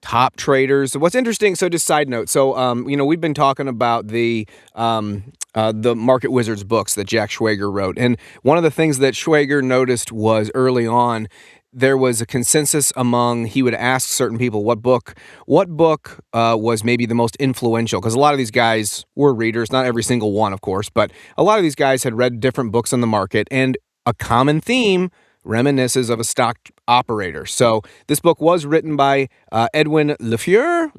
top traders. What's interesting, so just side note. So, we've been talking about the Market Wizards books that Jack Schwager wrote. And one of the things that Schwager noticed was early on, there was a consensus among, he would ask certain people what book was maybe the most influential, because a lot of these guys were readers, not every single one, of course, but a lot of these guys had read different books on the market, and a common theme reminisces of a stock operator. So this book was written by Edwin Lafleur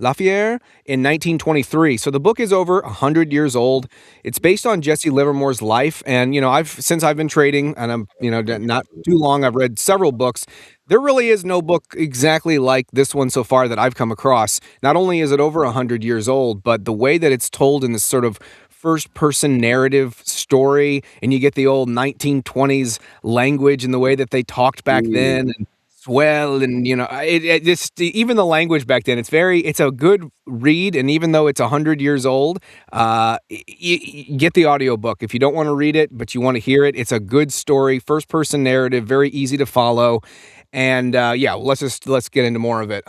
in 1923. So the book is over 100 years old. It's based on Jesse Livermore's life. And, since I've been trading, and I'm, not too long, I've read several books. There really is no book exactly like this one so far that I've come across. Not only is it over 100 years old, but the way that it's told in this sort of first-person narrative story, and you get the old 1920s language and the way that they talked back then, and swell, and it just, even the language back then, it's a good read. And even though it's 100 years old, you get the audiobook if you don't want to read it, but you want to hear it. It's a good story, first-person narrative, very easy to follow. And let's get into more of it.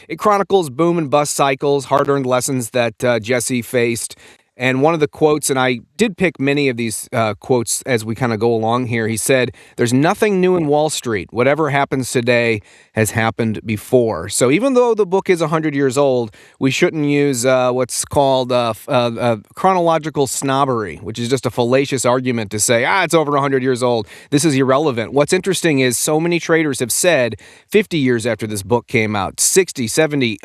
It chronicles boom and bust cycles, hard-earned lessons that Jesse faced. And one of the quotes, and I did pick many of these quotes as we kind of go along here. He said, "There's nothing new in Wall Street. Whatever happens today has happened before." So even though the book is 100 years old, we shouldn't use what's called chronological snobbery, which is just a fallacious argument to say, it's over 100 years old. This is irrelevant. What's interesting is so many traders have said 50 years after this book came out, 60, 70,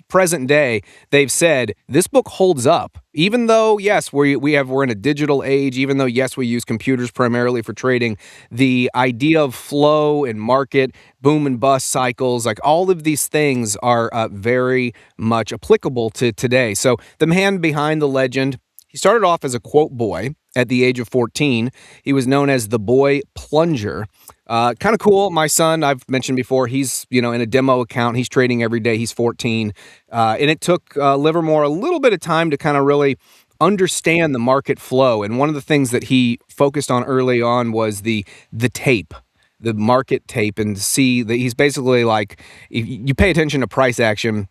present day, they've said this book holds up. Even though, yes, we're in a digital age, even though, yes, we use computers primarily for trading, the idea of flow and market, boom and bust cycles, like all of these things are very much applicable to today. So the man behind the legend, he started off as a quote boy at the age of 14. He was known as the boy plunger. Kind of cool. My son, I've mentioned before, he's, in a demo account. He's trading every day. He's 14. And it took Livermore a little bit of time to kind of really understand the market flow. And one of the things that he focused on early on was the tape, the market tape, and see that he's basically like, if you pay attention to price action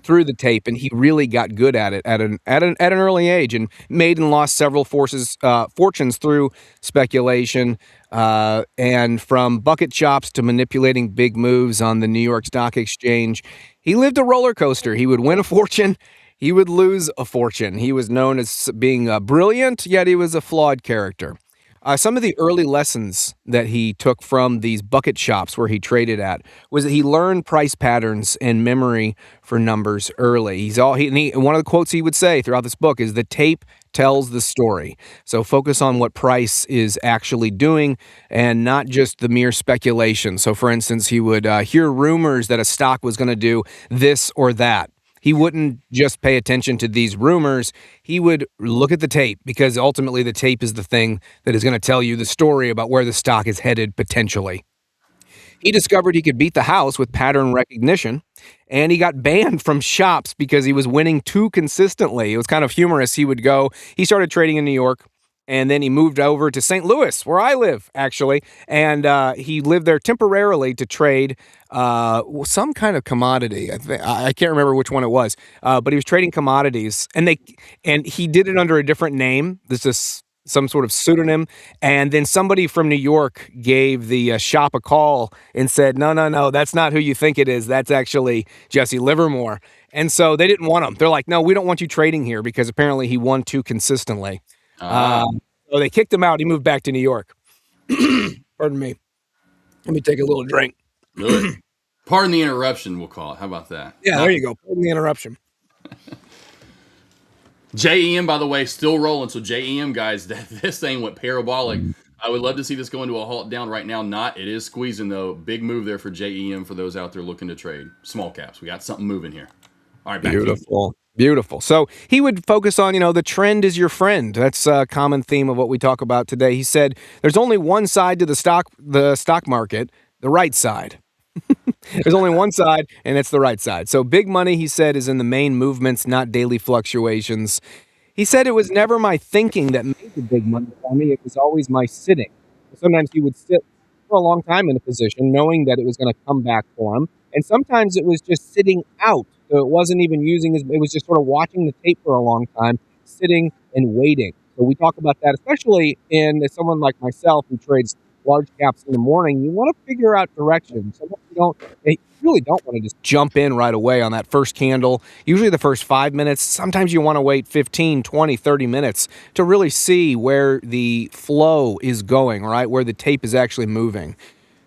through the tape, and he really got good at it at an early age, and made and lost several fortunes through speculation, and from bucket shops to manipulating big moves on the New York Stock Exchange. He lived a roller coaster. He would win a fortune, he would lose a fortune. He was known as being brilliant, yet he was a flawed character. Some of the early lessons that he took from these bucket shops where he traded at was that he learned price patterns and memory for numbers early. One of the quotes he would say throughout this book is, "The tape tells the story." So focus on what price is actually doing and not just the mere speculation. So for instance, he would hear rumors that a stock was going to do this or that. He wouldn't just pay attention to these rumors. He would look at the tape, because ultimately the tape is the thing that is going to tell you the story about where the stock is headed potentially. He discovered he could beat the house with pattern recognition, and he got banned from shops because he was winning too consistently. It was kind of humorous. He started trading in New York, and then he moved over to St. Louis, where I live, actually. And he lived there temporarily to trade some kind of commodity. I can't remember which one it was, but he was trading commodities. And he did it under a different name. This is some sort of pseudonym. And then somebody from New York gave the shop a call and said, no, that's not who you think it is. That's actually Jesse Livermore. And so they didn't want him. They're like, no, we don't want you trading here, because apparently he won too consistently. So they kicked him out. He moved back to New York. Pardon me. Let me take a little drink. Pardon the interruption, we'll call it. How about that? Yeah, there you go. Pardon the interruption. JEM, by the way, still rolling. So JEM, guys, this thing went parabolic. I would love to see this go into a halt down right now. It is squeezing, though. Big move there for JEM for those out there looking to trade. Small caps. We got something moving here. All right, back to you. Beautiful. Beautiful. So he would focus on, the trend is your friend. That's a common theme of what we talk about today. He said there's only one side to the stock market, the right side. There's only one side, and it's the right side. So big money, he said, is in the main movements, not daily fluctuations. He said it was never my thinking that made the big money for me. It was always my sitting. Sometimes he would sit for a long time in a position, knowing that it was going to come back for him. And sometimes it was just sitting out. So it wasn't even it was just sort of watching the tape for a long time, sitting and waiting. So we talk about that, especially as someone like myself who trades large caps in the morning. You want to figure out direction. So you really don't want to just jump in right away on that first candle. Usually the first 5 minutes. Sometimes you want to wait 15, 20, 30 minutes to really see where the flow is going, right? Where the tape is actually moving.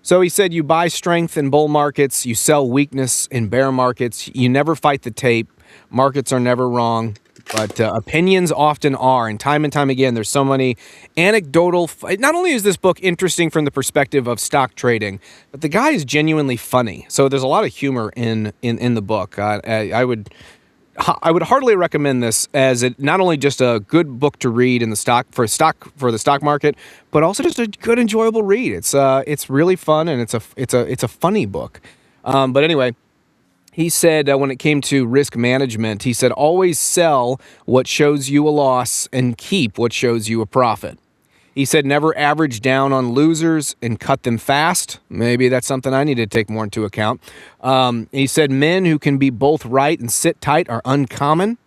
So he said you buy strength in bull markets, you sell weakness in bear markets, you never fight the tape, markets are never wrong, but opinions often are, and time again, there's so many anecdotal. Not only is this book interesting from the perspective of stock trading, but the guy is genuinely funny, so there's a lot of humor in the book. I would heartily recommend this as not only just a good book to read in the stock market, but also just a good, enjoyable read. It's really fun, and it's a funny book. But anyway, he said when it came to risk management, he said always sell what shows you a loss and keep what shows you a profit. He said never average down on losers and cut them fast. Maybe that's something I need to take more into account. He said men who can be both right and sit tight are uncommon.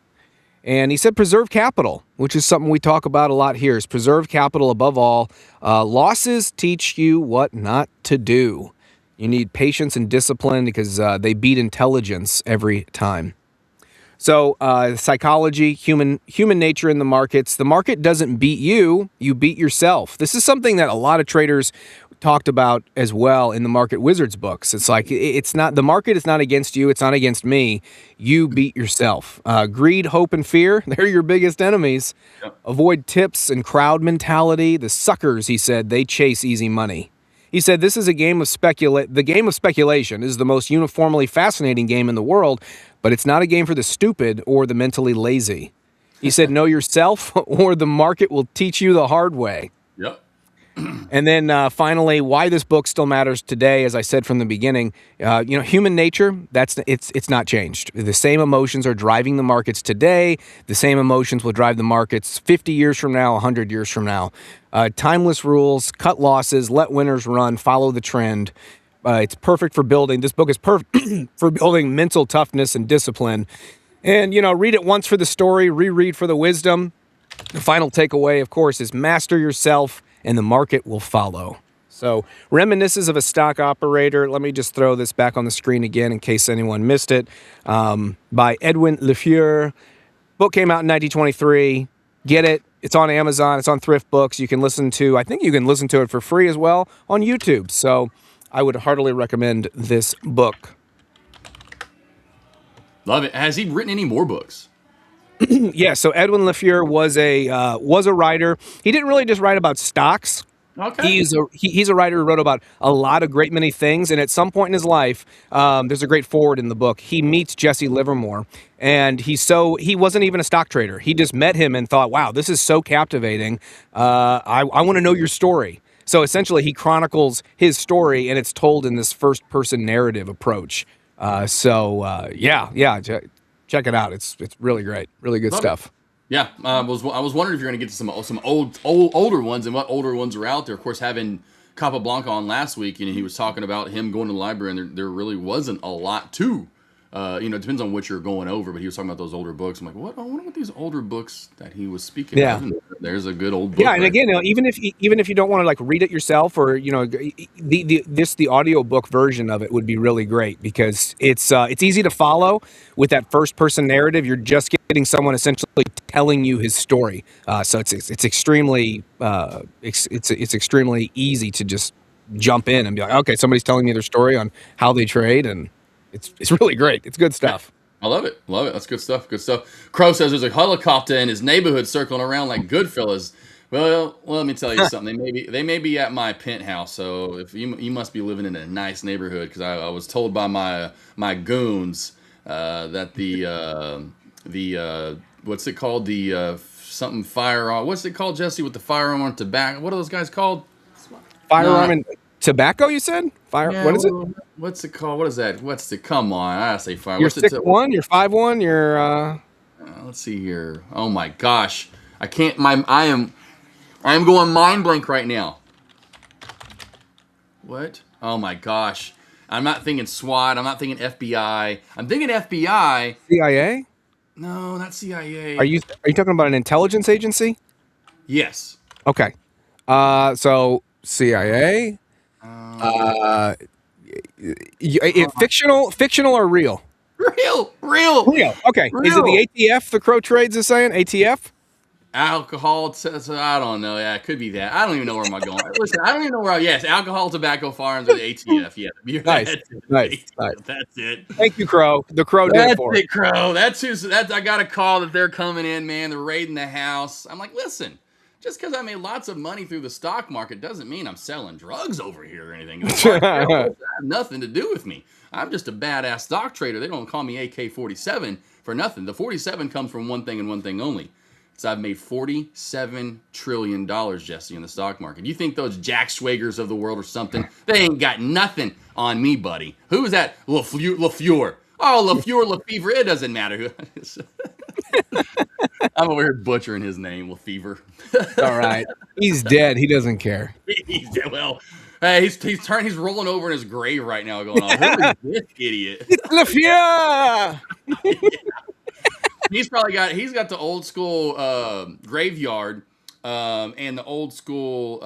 And he said preserve capital, which is something we talk about a lot here, is preserve capital above all. Losses teach you what not to do. You need patience and discipline because they beat intelligence every time. So psychology, human nature in the markets. The market doesn't beat you, you beat yourself. This is something that a lot of traders talked about as well in the Market Wizards books. It's like the market is not against you, it's not against me. You beat yourself. Greed, hope, and fear, they're your biggest enemies. Yep. Avoid tips and crowd mentality. The suckers, he said, they chase easy money. He said, this is a game of the game of speculation is the most uniformly fascinating game in the world, but it's not a game for the stupid or the mentally lazy. He said, know yourself or the market will teach you the hard way. Yep. And then finally, why this book still matters today, as I said from the beginning, human nature, it's not changed. The same emotions are driving the markets today. The same emotions will drive the markets 50 years from now, 100 years from now. Timeless rules, cut losses, let winners run, follow the trend. It's perfect for building. This book is perfect for building mental toughness and discipline. And, read it once for the story, reread for the wisdom. The final takeaway, of course, is master yourself and the market will follow. So, Reminiscences of a Stock Operator. Let me just throw this back on the screen again in case anyone missed it. By Edwin Lefleur. Book came out in 1923. Get it. It's on Amazon. It's on Thrift Books. I think you can listen to it for free as well on YouTube. So, I would heartily recommend this book. Love it. Has he written any more books? Yeah, so Edwin Lefleur was a writer. He didn't really just write about stocks. Okay. He's a writer who wrote about a lot of great many things, and at some point in his life, there's a great foreword in the book. He meets Jesse Livermore, and he wasn't even a stock trader. He just met him and thought, "Wow, this is so captivating. I want to know your story." So essentially, he chronicles his story, and it's told in this first-person narrative approach. Check it out. It's really great. Really good stuff. Yeah, I was wondering if you're going to get to some older ones and what older ones are out there. Of course, having Capablanca on last week, he was talking about him going to the library, and there really wasn't a lot to. It depends on what you're going over, but he was talking about those older books. I'm like, what? I wonder what these older books that he was speaking of. There's a good old book. Yeah, and again, even if you don't want to read it yourself, or the audio book version of it would be really great because it's easy to follow with that first person narrative. You're just getting someone essentially telling you his story. So it's extremely extremely easy to just jump in and be like, okay, somebody's telling me their story on how they trade, and it's really great. It's good stuff. I love it. That's good stuff. Crow says there's a helicopter in his neighborhood circling around like Goodfellas. Well, let me tell you something. They may be at my penthouse. So if you must be living in a nice neighborhood, because I was told by my goons that the what's it called, the something firearm? What's it called, Jesse? With the firearm on tobacco? What are those guys called? Firearm and tobacco, you said? Yeah, what is it? What's it called? What is that? Come on, I say fire. You're What's it? 6'1", you're 5'1", you're Let's see here. Oh my gosh, I can't. I am going mind blank right now. What? Oh my gosh, I'm not thinking SWAT. I'm not thinking FBI. I'm thinking FBI. CIA? No, not CIA. Are you talking about an intelligence agency? Yes. Okay. So CIA. Fictional or real? Real. Okay. Is it the ATF? The Crow Trades is saying ATF. Alcohol. I don't know. Yeah, it could be that. I don't even know where I'm going. Listen, I don't even know where. Yes, alcohol, tobacco, firearms, or the ATF. Yeah. Nice. Nice. That's it. Thank you, Crow. The Crow did it for us. Crow. That's I got a call that they're coming in, man. They're raiding the house. I'm like, listen, just because I made lots of money through the stock market doesn't mean I'm selling drugs over here or anything. It has nothing to do with me. I'm just a badass stock trader. They don't call me AK-47 for nothing. The 47 comes from one thing and one thing only. So I've made $47 trillion, Jesse, in the stock market. You think those Jack Swagers of the world or something? They ain't got nothing on me, buddy. Who's that? LaFleur. Oh, Lefevre. It doesn't matter who. I'm over here butchering his name, Lefevre. All right. He's dead. He doesn't care. He's dead. Well, hey, he's rolling over in his grave right now going, oh, who is this idiot? It's LaFleur. He's got the old school graveyard and the old school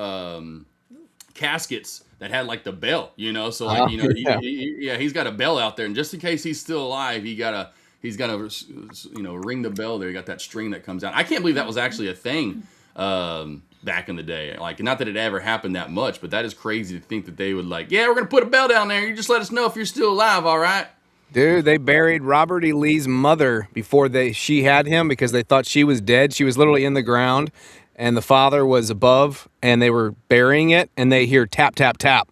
caskets that had like the bell, so like he's got a bell out there, and just in case he's still alive, he's gotta ring the bell there. You got that string that comes out. I can't believe that was actually a thing back in the day. Like, not that it ever happened that much, but that is crazy to think that they would like, yeah, we're gonna put a bell down there. You just let us know if you're still alive, all right? Dude, they buried Robert E. Lee's mother before she had him because they thought she was dead. She was literally in the ground, and the father was above, and they were burying it, and they hear tap, tap, tap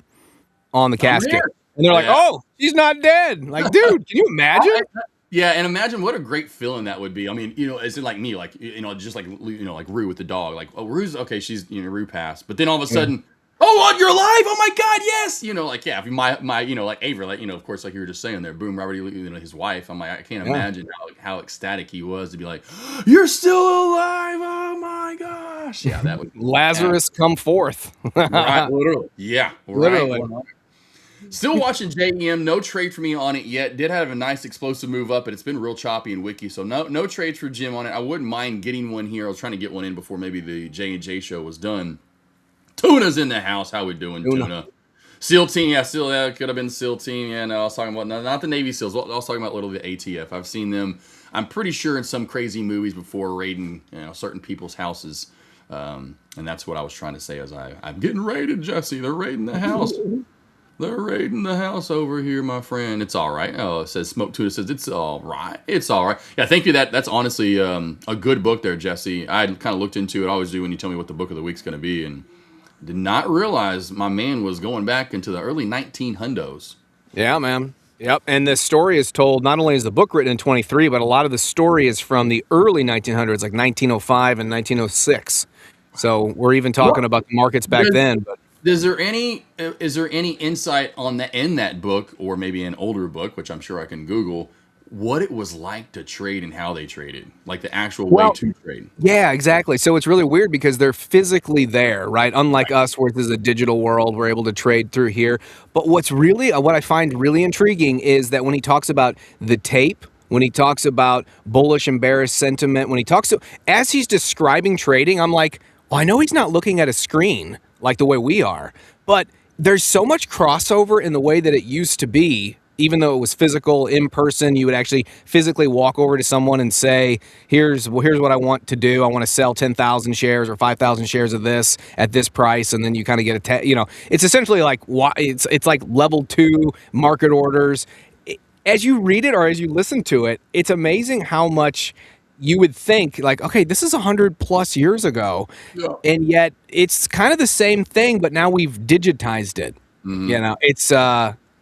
on the casket. And they're like, oh, she's not dead. Like, dude, can you imagine? Yeah, and imagine what a great feeling that would be. I mean, is it like me, like, just like, like Rue with the dog. Like, oh, Rue's, okay, she's, Rue passed. But then all of a sudden, oh, what, you're alive? Oh my God, yes! Like, yeah, if my like Avery, like, of course, like you were just saying there, boom, Robert E. Lee, his wife. I'm like, I can't imagine how ecstatic he was to be like, you're still alive! Oh my gosh! Yeah, that would be Lazarus come forth. Right, literally. Yeah, literally. Right. Still watching JEM. No trade for me on it yet. Did have a nice explosive move up, but it's been real choppy in Wiki, so no trades for Jim on it. I wouldn't mind getting one here. I was trying to get one in before maybe the J&J show was done. Tuna's in the house. How we doing, Tuna? SEAL team, yeah, could have been SEAL team. Yeah, no, I was talking about not the Navy SEALs. I was talking about the ATF. I've seen them, I'm pretty sure, in some crazy movies before raiding, certain people's houses. And that's what I was trying to say as I'm getting raided, Jesse. They're raiding the house. They're raiding the house over here, my friend. It's all right. Oh, it says Smoke Tuna says it's all right. It's all right. Yeah, thank you. That's honestly a good book there, Jesse. I kind of looked into it. I always do when you tell me what the book of the week's going to be, and did not realize my man was going back into the early 1900s. Yeah, man. Yep. And the story is told, not only is the book written in 23, but a lot of the story is from the early 1900s, like 1905 and 1906. So we're even talking about the markets back then. But is there any insight on in that book, or maybe an older book, which I'm sure I can Google, what it was like to trade and how they traded, like the actual way to trade? Yeah, exactly. So it's really weird because they're physically there, right? Unlike us, where this is a digital world, we're able to trade through here. But what I find really intriguing is that when he talks about the tape, when he talks about bullish and bearish sentiment, as he's describing trading, I'm like, well, I know he's not looking at a screen like the way we are, but there's so much crossover in the way that it used to be. Even though it was physical, in person, you would actually physically walk over to someone and say, here's what I want to do. I want to sell 10,000 shares or 5,000 shares of this at this price. And then you kind of get it's essentially like, it's like level 2 market orders. As you read it or as you listen to it, it's amazing how much you would think like, okay, this is 100 plus years ago. Yeah. And yet it's kind of the same thing, but now we've digitized it. Mm-hmm. It's,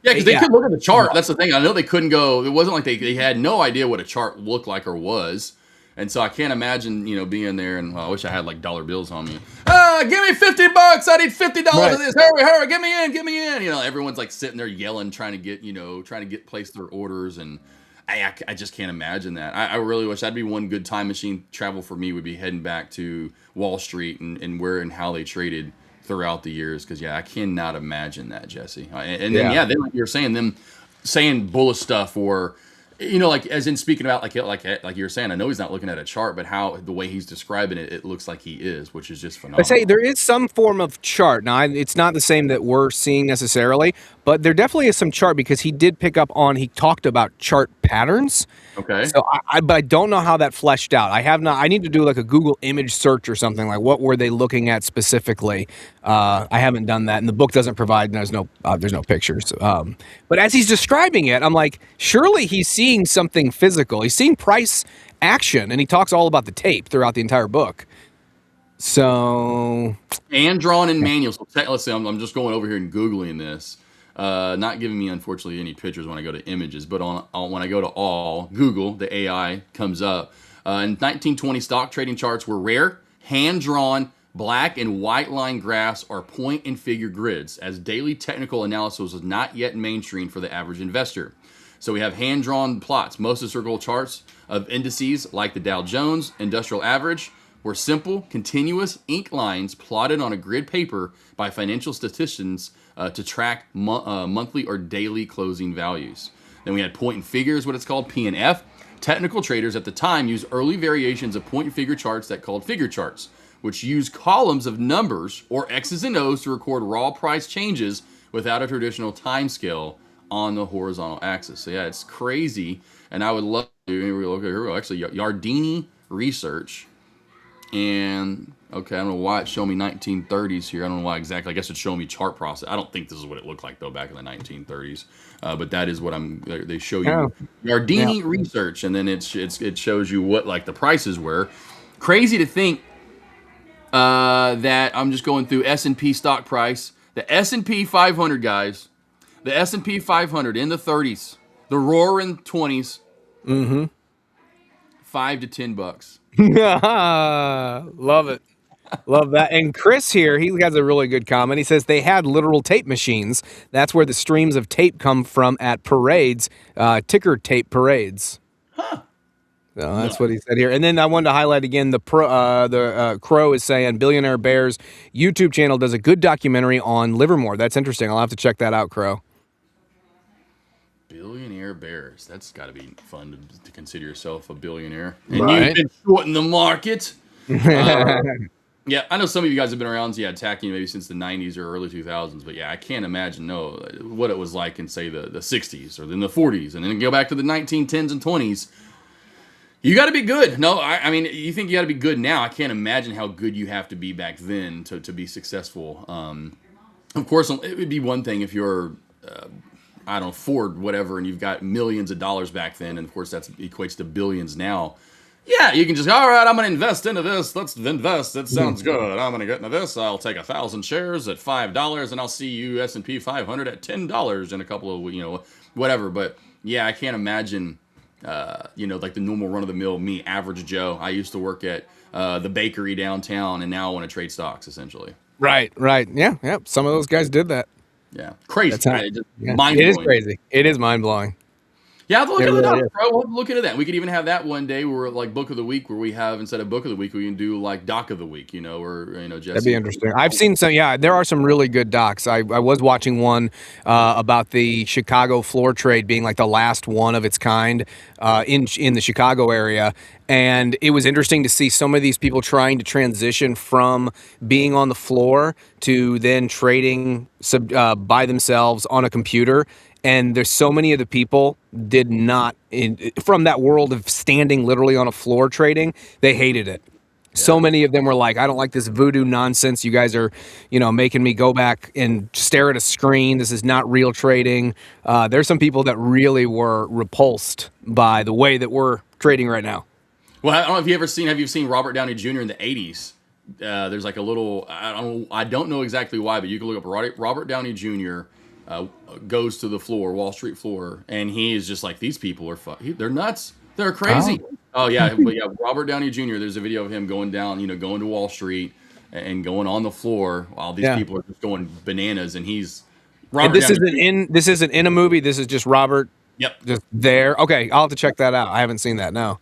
Yeah, because they couldn't look at the chart. That's the thing. I know they couldn't go. It wasn't like they had no idea what a chart looked like or was. And so I can't imagine, being there and I wish I had like dollar bills on me. Give me $50. I need $50 of this. Hurry, get me in. Everyone's like sitting there yelling, trying to get placed their orders. And I just can't imagine that. I really wish that'd be one good time machine travel for me would be heading back to Wall Street and where and how they traded throughout the years. Cause I cannot imagine that, Jesse. And then, then like you're saying, them saying bullish stuff or, like as in speaking about like you're saying, I know he's not looking at a chart, but how the way he's describing it, it looks like he is, which is just phenomenal. I say there is some form of chart. Now, it's not the same that we're seeing necessarily, but there definitely is some chart because he did pick up on, he talked about chart patterns. Okay. So but I don't know how that fleshed out. I need to do like a Google image search or something like what were they looking at specifically. I haven't done that, and the book doesn't provide. There's no pictures. But as he's describing it, I'm like, surely he's seeing something physical. He's seeing price action, and he talks all about the tape throughout the entire book. So and drawn in manuals. So let's say I'm just going over here and Googling this. Not giving me, unfortunately, any pictures when I go to images, but when I go to Google, the AI comes up. In 1920, stock trading charts were rare, hand-drawn, black and white line graphs are point and figure grids, as daily technical analysis was not yet mainstream for the average investor. So we have hand-drawn plots. Most historical charts of indices, like the Dow Jones Industrial Average, were simple, continuous ink lines plotted on a grid paper by financial statisticians to track monthly or daily closing values. Then we had point and figures, what it's called, P&F. Technical traders at the time used early variations of point and figure charts that called figure charts, which use columns of numbers or X's and O's to record raw price changes without a traditional time scale on the horizontal axis. So yeah, it's crazy. And I would love to, here we go, actually, Yardini Research. And okay, I don't know why it's showing me 1930s here. I don't know why exactly. I guess it's showing me chart process. I don't think this is what it looked like though back in the 1930s. But that is what they show you. Yardini Research, and then it shows you what like the prices were. Crazy to think that I'm just going through S&P stock price. The S&P 500, guys. The S&P 500 in the 30s, the roaring 20s. Mm-hmm. $5 to $10. Love it. Love that. And Chris here, he has a really good comment. He says they had literal tape machines. That's where the streams of tape come from at parades, ticker tape parades. Huh. So that's what he said here. And then I wanted to highlight again, the Crow is saying Billionaire Bears YouTube channel does a good documentary on Livermore. That's interesting. I'll have to check that out, Crow. Billionaire Bears. That's got to be fun to consider yourself a billionaire. And right. You've been shorting the market. Yeah, I know some of you guys have been around, attacking maybe since the 90s or early 2000s. But yeah, I can't imagine what it was like in, say, the 60s or in the 40s. And then go back to the 1910s and 20s. You got to be good. No, I mean, you think you got to be good now. I can't imagine how good you have to be back then to be successful. Of course, it would be one thing if you're, I don't know, Ford, whatever, and you've got millions of dollars back then. And, of course, that equates to billions now. Yeah, you can just, all right, I'm going to invest into this. Let's invest. That sounds good. I'm going to get into this. I'll take 1,000 shares at $5, and I'll see you S&P 500 at $10 in a couple of, whatever. But, yeah, I can't imagine, like the normal run-of-the-mill me, average Joe. I used to work at the bakery downtown, and now I want to trade stocks, essentially. Right. Yeah. Some of those guys did that. Yeah. Crazy. Mind-blowing. It is crazy. It is mind-blowing. Yeah, I'll look into that, bro. We'll look into that. We could even have that one day where like book of the week, where we have instead of book of the week, we can do like doc of the week, or Jesse. That'd be interesting. I've seen some. Yeah, there are some really good docs. I was watching one about the Chicago floor trade being like the last one of its kind in the Chicago area. And it was interesting to see some of these people trying to transition from being on the floor to then trading by themselves on a computer. And there's so many of the people did not, from that world of standing literally on a floor trading, they hated it. Yeah. So many of them were like, I don't like this voodoo nonsense. You guys are, making me go back and stare at a screen. This is not real trading. There's some people that really were repulsed by the way that we're trading right now. Well, I don't know if have you seen Robert Downey Jr. in the 80s? There's like a little, I don't know exactly why, but you can look up Robert Downey Jr. goes to the floor, Wall Street floor, and he is just like, these people are they're nuts, they're crazy. Oh yeah, but yeah, Robert Downey Jr. There's a video of him going down, going to Wall Street and going on the floor while these people are just going bananas, and he's Robert. And this isn't in a movie. This is just Robert. Yep. Just there. Okay, I'll have to check that out. I haven't seen that. No.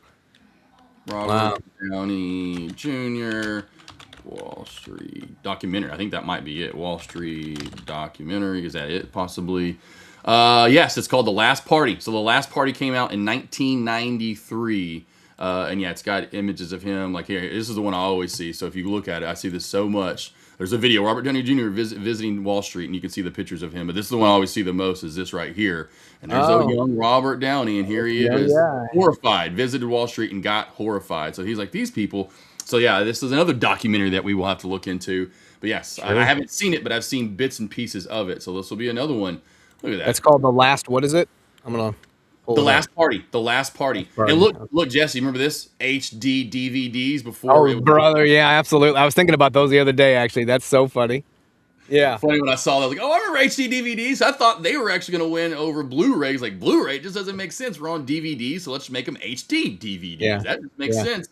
Robert Downey Jr. Wall Street documentary. I think that might be it. Wall Street documentary. Is that it? Possibly. Yes, it's called The Last Party. So The Last Party came out in 1993. And yeah, it's got images of him. Like here, this is the one I always see. So if you look at it, I see this so much. There's a video, Robert Downey Jr. visiting Wall Street, and you can see the pictures of him. But this is the one I always see the most, is this right here. And there's a young Robert Downey, and here he is, horrified, visited Wall Street and got horrified. So he's like, these people. So yeah, this is another documentary that we will have to look into. But yes, I haven't seen it, but I've seen bits and pieces of it. So this will be another one. Look at that. It's called The Last, what is it? I'm going to The Last Party. The Last Party. And look, Jesse, remember this? HD DVDs before. Oh, brother, yeah, absolutely. I was thinking about those the other day, actually. That's so funny. Yeah. Funny when I saw that, I was like, oh, I remember HD DVDs. I thought they were actually going to win over Blu-rays. Like, Blu-ray just doesn't make sense. We're on DVD, so let's make them HD DVDs. Yeah. That just makes sense.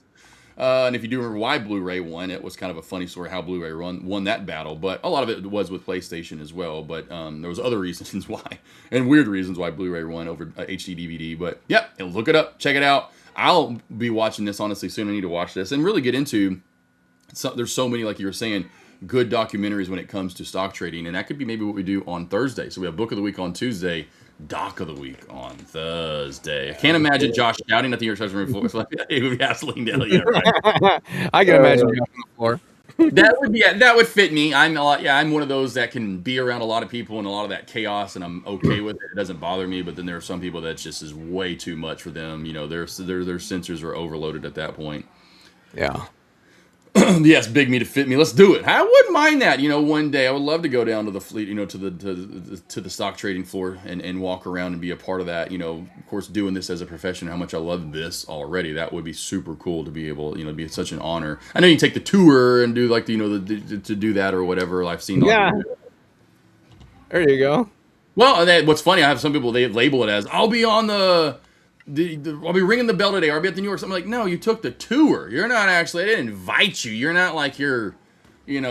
And if you do remember why Blu-ray won, it was kind of a funny story how Blu-ray won that battle. But a lot of it was with PlayStation as well. But there was other reasons why, and weird reasons why Blu-ray won over HD DVD. But yep, and look it up, check it out. I'll be watching this honestly soon. I need to watch this and really get into. There's so many, like you were saying, good documentaries when it comes to stock trading, and that could be maybe what we do on Thursday. So we have Book of the Week on Tuesday. Doc of the Week on Thursday. I can't imagine Josh shouting at the Earth Room floor. Like, it would be gasoline down. Yeah, right. I can imagine you on the floor. That would fit me. I'm one of those that can be around a lot of people and a lot of that chaos, and I'm okay with it. It doesn't bother me. But then there are some people that just is way too much for them. Their sensors are overloaded at that point. Yeah. Yes, big me to fit me. Let's do it. I wouldn't mind that. One day I would love to go down to the fleet, to the stock trading floor and walk around and be a part of that. Of course, doing this as a profession, how much I love this already. That would be super cool to be able, be such an honor. I know you take the tour and do like to do that or whatever. I've seen. Yeah. There you go. Well, what's funny, I have some people, they label it as, I'll be on I'll be ringing the bell today, or I'll be at the New York. I'm like, no, you took the tour. You're not actually, I didn't invite you. You're not like you're,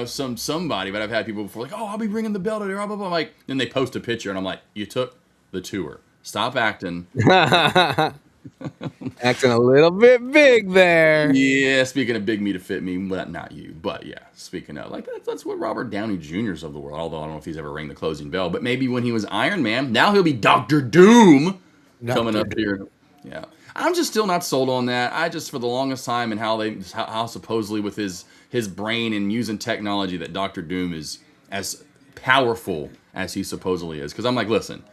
somebody. But I've had people before like, oh, I'll be ringing the bell today. Blah, blah, blah. I'm like, then they post a picture and I'm like, you took the tour. Stop acting. Acting a little bit big there. Yeah, speaking of big me to fit me, well, not you. But yeah, speaking of, like, that's what Robert Downey Jr.'s of the world. Although I don't know if he's ever rang the closing bell. But maybe when he was Iron Man, now he'll be Dr. Doom coming up here. Yeah, I'm just still not sold on that. I just, for the longest time, and how supposedly with his brain and using technology that Dr. Doom is as powerful as he supposedly is. Because I'm like, listen,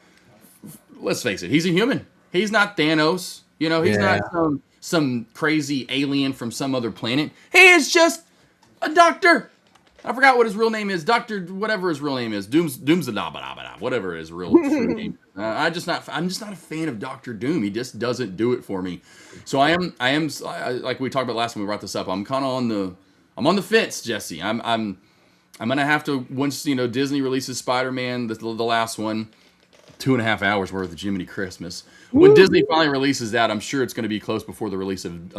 let's face it, he's a human. He's not Thanos. He's not some crazy alien from some other planet. He is just a doctor. I forgot what his real name is. Doctor, whatever his real name is. Whatever his real true name is. I'm just not a fan of Dr. Doom. He just doesn't do it for me. So I am like we talked about last time we brought this up. I'm kind of on the fence, Jesse. I'm gonna have to, once Disney releases Spider-Man, the last one, 2.5 hours worth of Jiminy Christmas. When Disney finally releases that, I'm sure it's going to be close before the release of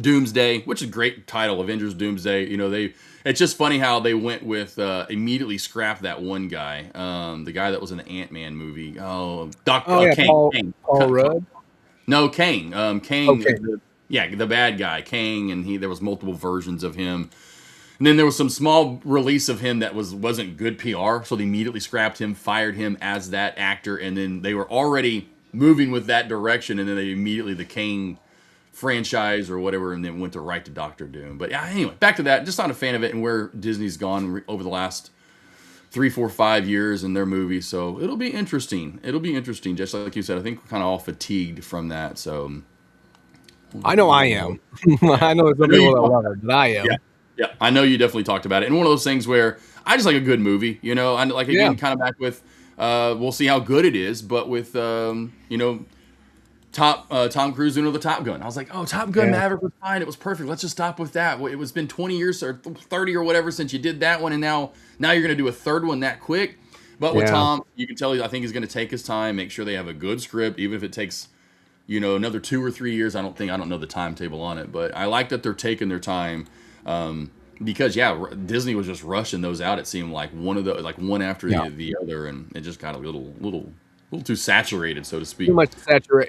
Doomsday, which is a great title, Avengers Doomsday. It's just funny how they went with immediately scrapped that one guy, the guy that was in the Ant-Man movie. Oh, Kang. Paul Rudd? No, Kang. Kang. Okay. The bad guy, Kang, and there was multiple versions of him. And then there was some small release of him that wasn't good PR, so they immediately scrapped him, fired him as that actor, and then they were already moving with that direction, and then they immediately, the Kang franchise or whatever, and then went right to Dr. Doom. But yeah, anyway, back to that. Just not a fan of it and where Disney's gone over the last 3, 4, 5 years in their movies. So it'll be interesting. Just like you said. I think we're kind of all fatigued from that. So I know I am. I know some people that love it, but I am. Yeah, I know you definitely talked about it. And one of those things where I just like a good movie. I like, again, kind of back with we'll see how good it is, but with Tom Cruise doing the Top Gun. I was like, oh, Top Gun Maverick was fine. It was perfect. Let's just stop with that. It was been 20 years or 30 or whatever since you did that one, and now you're going to do a third one that quick. But with Yeah. Tom, you can tell I think he's going to take his time, make sure they have a good script, even if it takes, another 2 or 3 years. I don't know the timetable on it, but I like that they're taking their time. Because Disney was just rushing those out. It seemed like one after the other, and it just got a little too saturated, so to speak. Too much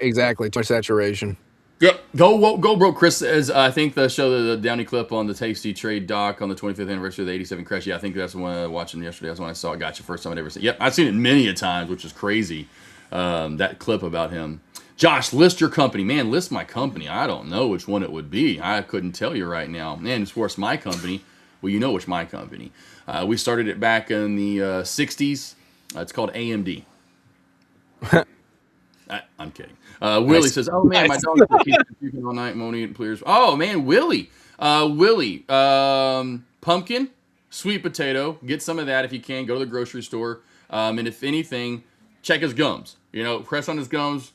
exactly. Too much saturation. Yep. Go bro. Chris says, I think the show, the Downey clip on the Tasty Trade doc on the 25th anniversary of the 87 crash. Yeah, I think that's the one I was watching yesterday. That's when I saw it. Gotcha. First time I'd ever seen it. Yep. I've seen it many a times, which is crazy. That clip about him. Josh, list your company. Man, list my company. I don't know which one it would be. I couldn't tell you right now. Man, of course, my company. Well, you know which my company. We started it back in the 60s. It's called AMD. I'm kidding. Willie says, "Oh man, my dog keeps puking all night, won't eat please." Oh man, Willie, pumpkin, sweet potato. Get some of that if you can. Go to the grocery store, and if anything, check his gums. Press on his gums.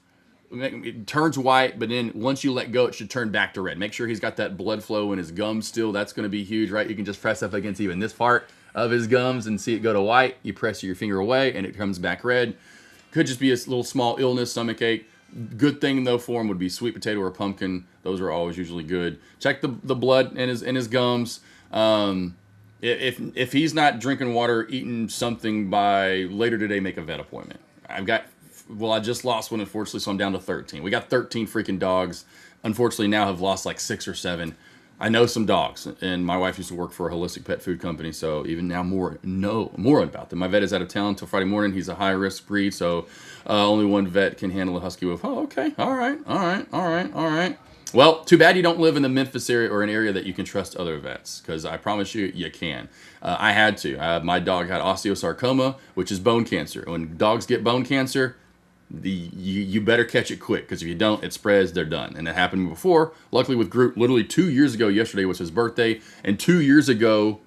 It turns white, but then once you let go, it should turn back to red. Make sure he's got that blood flow in his gums still. That's going to be huge, right? You can just press up against even this part of his gums and see it go to white. You press your finger away, and it comes back red. Could just be a little small illness, stomach ache. Good thing though for him would be sweet potato or pumpkin. Those are always usually good. Check the blood in his gums. If he's not drinking water, eating something by later today, make a vet appointment. I just lost one, unfortunately, so I'm down to 13. We got 13 freaking dogs. Unfortunately, now have lost like 6 or 7. I know some dogs, and my wife used to work for a holistic pet food company, so even now more about them. My vet is out of town until Friday morning. He's a high-risk breed, so only one vet can handle a husky wolf. Oh, okay. All right. Well, too bad you don't live in the Memphis area or an area that you can trust other vets, because I promise you, you can. I had to. My dog had osteosarcoma, which is bone cancer. When dogs get bone cancer, you better catch it quick, because if you don't, it spreads, they're done. And it happened before. Luckily with Groot, literally 2 years ago, yesterday was his birthday, and 2 years ago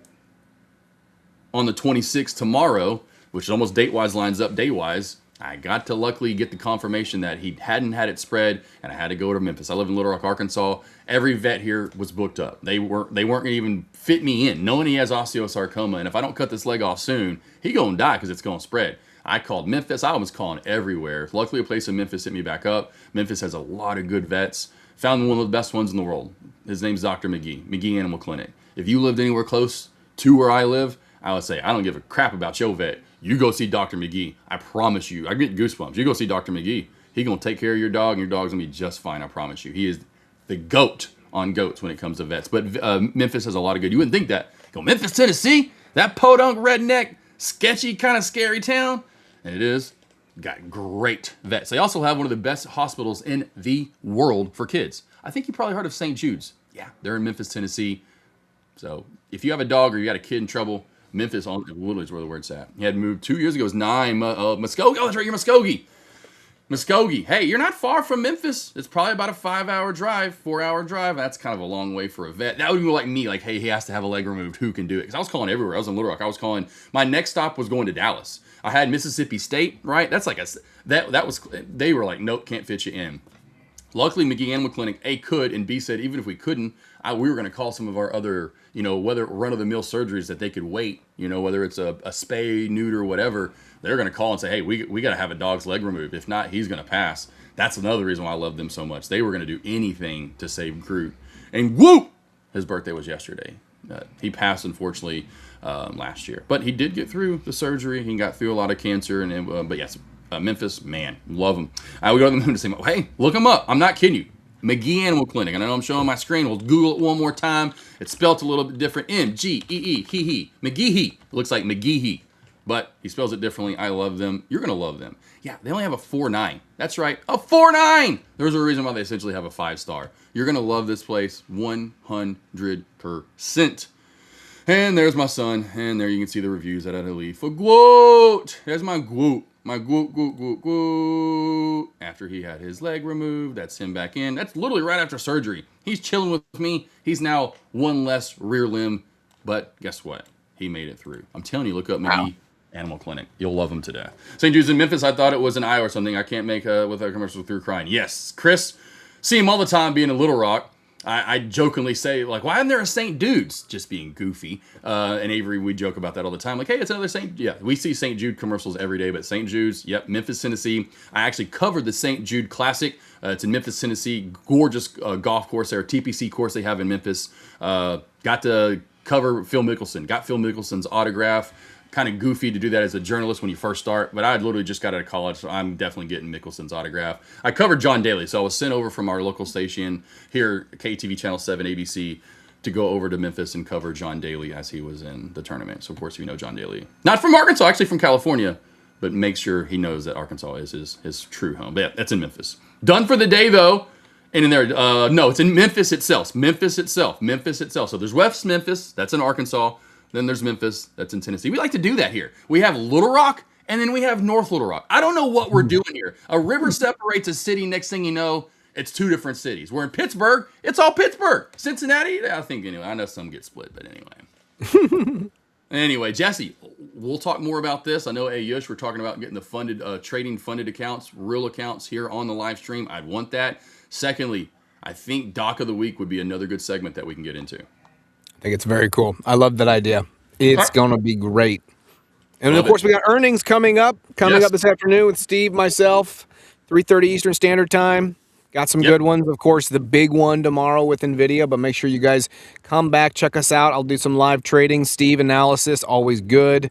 on the 26th tomorrow, which almost date-wise lines up day-wise, I got to luckily get the confirmation that he hadn't had it spread, and I had to go to Memphis. I live in Little Rock, Arkansas. Every vet here was booked up. They weren't gonna even fit me in, knowing he has osteosarcoma, and if I don't cut this leg off soon, he gonna die because it's gonna spread. I called Memphis. I was calling everywhere. Luckily, a place in Memphis hit me back up. Memphis has a lot of good vets. Found one of the best ones in the world. His name's Dr. McGee Animal Clinic. If you lived anywhere close to where I live, I would say, I don't give a crap about your vet. You go see Dr. McGee. I promise you. I get goosebumps. You go see Dr. McGee. He going to take care of your dog, and your dog's going to be just fine. I promise you. He is the GOAT on goats when it comes to vets. But Memphis has a lot of good. You wouldn't think that. Go, Memphis, Tennessee? That podunk redneck, sketchy, kind of scary town? And it is. Got great vets. They also have one of the best hospitals in the world for kids. I think you probably heard of St. Jude's. Yeah, they're in Memphis, Tennessee. So if you have a dog or you got a kid in trouble, Memphis literally is where the word's at. He had moved 2 years ago. It was Muskogee. Oh, that's right. You're Muskogee. Muskogee. Hey, you're not far from Memphis. It's probably about a 5-hour drive, 4-hour drive. That's kind of a long way for a vet. That would be like me. Like, hey, he has to have a leg removed. Who can do it? Because I was calling everywhere. I was in Little Rock. I was calling. My next stop was going to Dallas. I had Mississippi State, right? That's like they were like, nope, can't fit you in. Luckily, McGee Animal Clinic, A, could, and B, said even if we couldn't, we were going to call some of our other, whether run-of-the-mill surgeries that they could wait, whether it's a spay, neuter, whatever, they're going to call and say, hey, we got to have a dog's leg removed. If not, he's going to pass. That's another reason why I love them so much. They were going to do anything to save Groot. And whoop, his birthday was yesterday. He passed, unfortunately, last year. But he did get through the surgery. He got through a lot of cancer. But yes, Memphis, man, love him. We go to the moon to say, hey, look him up. I'm not kidding you. McGee Animal Clinic. I know I'm showing my screen. We'll Google it one more time. It's spelled a little bit different. MGEE, he. McGee. It looks like McGee. But he spells it differently. I love them. You're going to love them. Yeah, they only have a 4.9. That's right, a 4.9. There's a reason why they essentially have a 5-star. You're going to love this place 100%. And there's my son. And there you can see the reviews that I had to leave for Gwoot. There's my Gwoot. My Gwoot. After he had his leg removed, that's him back in. That's literally right after surgery. He's chilling with me. He's now one less rear limb. But guess what? He made it through. I'm telling you, look up McGee Animal Clinic. You'll love him to death. St. Jude's in Memphis. I thought it was an I or something. I can't make with a commercial through crying. Yes, Chris. See him all the time being in Little Rock. I jokingly say, like, why isn't there a St. Jude's? Just being goofy. And Avery, we joke about that all the time. Like, hey, it's another St. Yeah, we see St. Jude commercials every day, but St. Jude's, yep, Memphis, Tennessee. I actually covered the St. Jude Classic. It's in Memphis, Tennessee. Gorgeous golf course there, TPC course they have in Memphis. Got to cover Phil Mickelson. Got Phil Mickelson's autograph. Kind of goofy to do that as a journalist when you first start, but I literally just got out of college, so I'm definitely getting Mickelson's autograph. I covered John Daly, so I was sent over from our local station here, KTV Channel 7 ABC, to go over to Memphis and cover John Daly as he was in the tournament. So, of course, you know John Daly. Not from Arkansas, actually from California, but make sure he knows that Arkansas is his true home. But yeah, that's in Memphis. Done for the day, though. And in there, no, it's in Memphis itself. Memphis itself. So there's West Memphis, that's in Arkansas. Then there's Memphis, that's in Tennessee. We like to do that here. We have Little Rock, and then we have North Little Rock. I don't know what we're doing here. A river separates a city. Next thing you know, it's two different cities. We're in Pittsburgh. It's all Pittsburgh. Cincinnati, I think anyway. I know some get split, but anyway. Anyway, Jesse, we'll talk more about this. I know, Ayush, we're talking about getting the funded, trading funded accounts, real accounts here on the live stream. I'd want that. Secondly, I think Doc of the Week would be another good segment that we can get into. I think it's very cool. I love that idea. It's going to be great. And Love of course, it. we got earnings coming up this afternoon with Steve, myself, 3:30 Eastern Standard Time. Got some good ones. Of course, the big one tomorrow with NVIDIA, but make sure you guys come back, check us out. I'll do some live trading, Steve analysis, always good.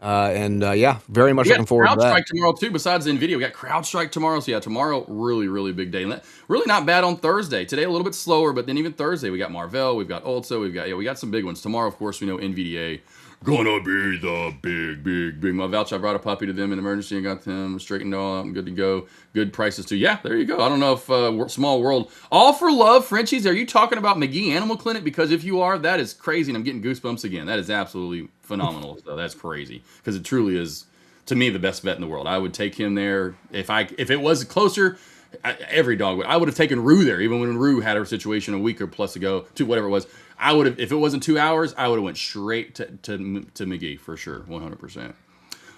Yeah, very much looking forward to that. CrowdStrike tomorrow too. Besides NVIDIA, we got CrowdStrike tomorrow. So yeah, tomorrow really, really big day. Really not bad on Thursday. Today a little bit slower, but then even Thursday we got Marvell, we've got Ulta, we got some big ones. Tomorrow, of course, we know NVDA gonna be the big. My voucher, I brought a puppy to them in emergency and got them straightened all out and good to go. Good prices too. Yeah, there you go. I don't know if Small World. All for Love, Frenchies. Are you talking about McGee Animal Clinic? Because if you are, that is crazy, and I'm getting goosebumps again. That is absolutely phenomenal. So that's crazy because it truly is, to me, the best vet in the world. I would take him there if it was closer. Every dog would. I would have taken Rue there, even when Rue had her situation a week or plus ago, to whatever it was. I would have, if it wasn't 2 hours, I would have went straight to McGee for sure, 100%.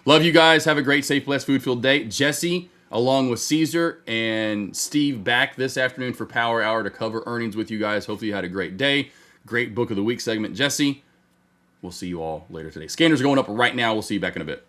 Love you guys. Have a great, safe, blessed, food-filled day. Jesse, along with Caesar and Steve, back this afternoon for Power Hour to cover earnings with you guys. Hopefully you had a great day. Great Book of the Week segment. Jesse, we'll see you all later today. Scanners are going up right now. We'll see you back in a bit.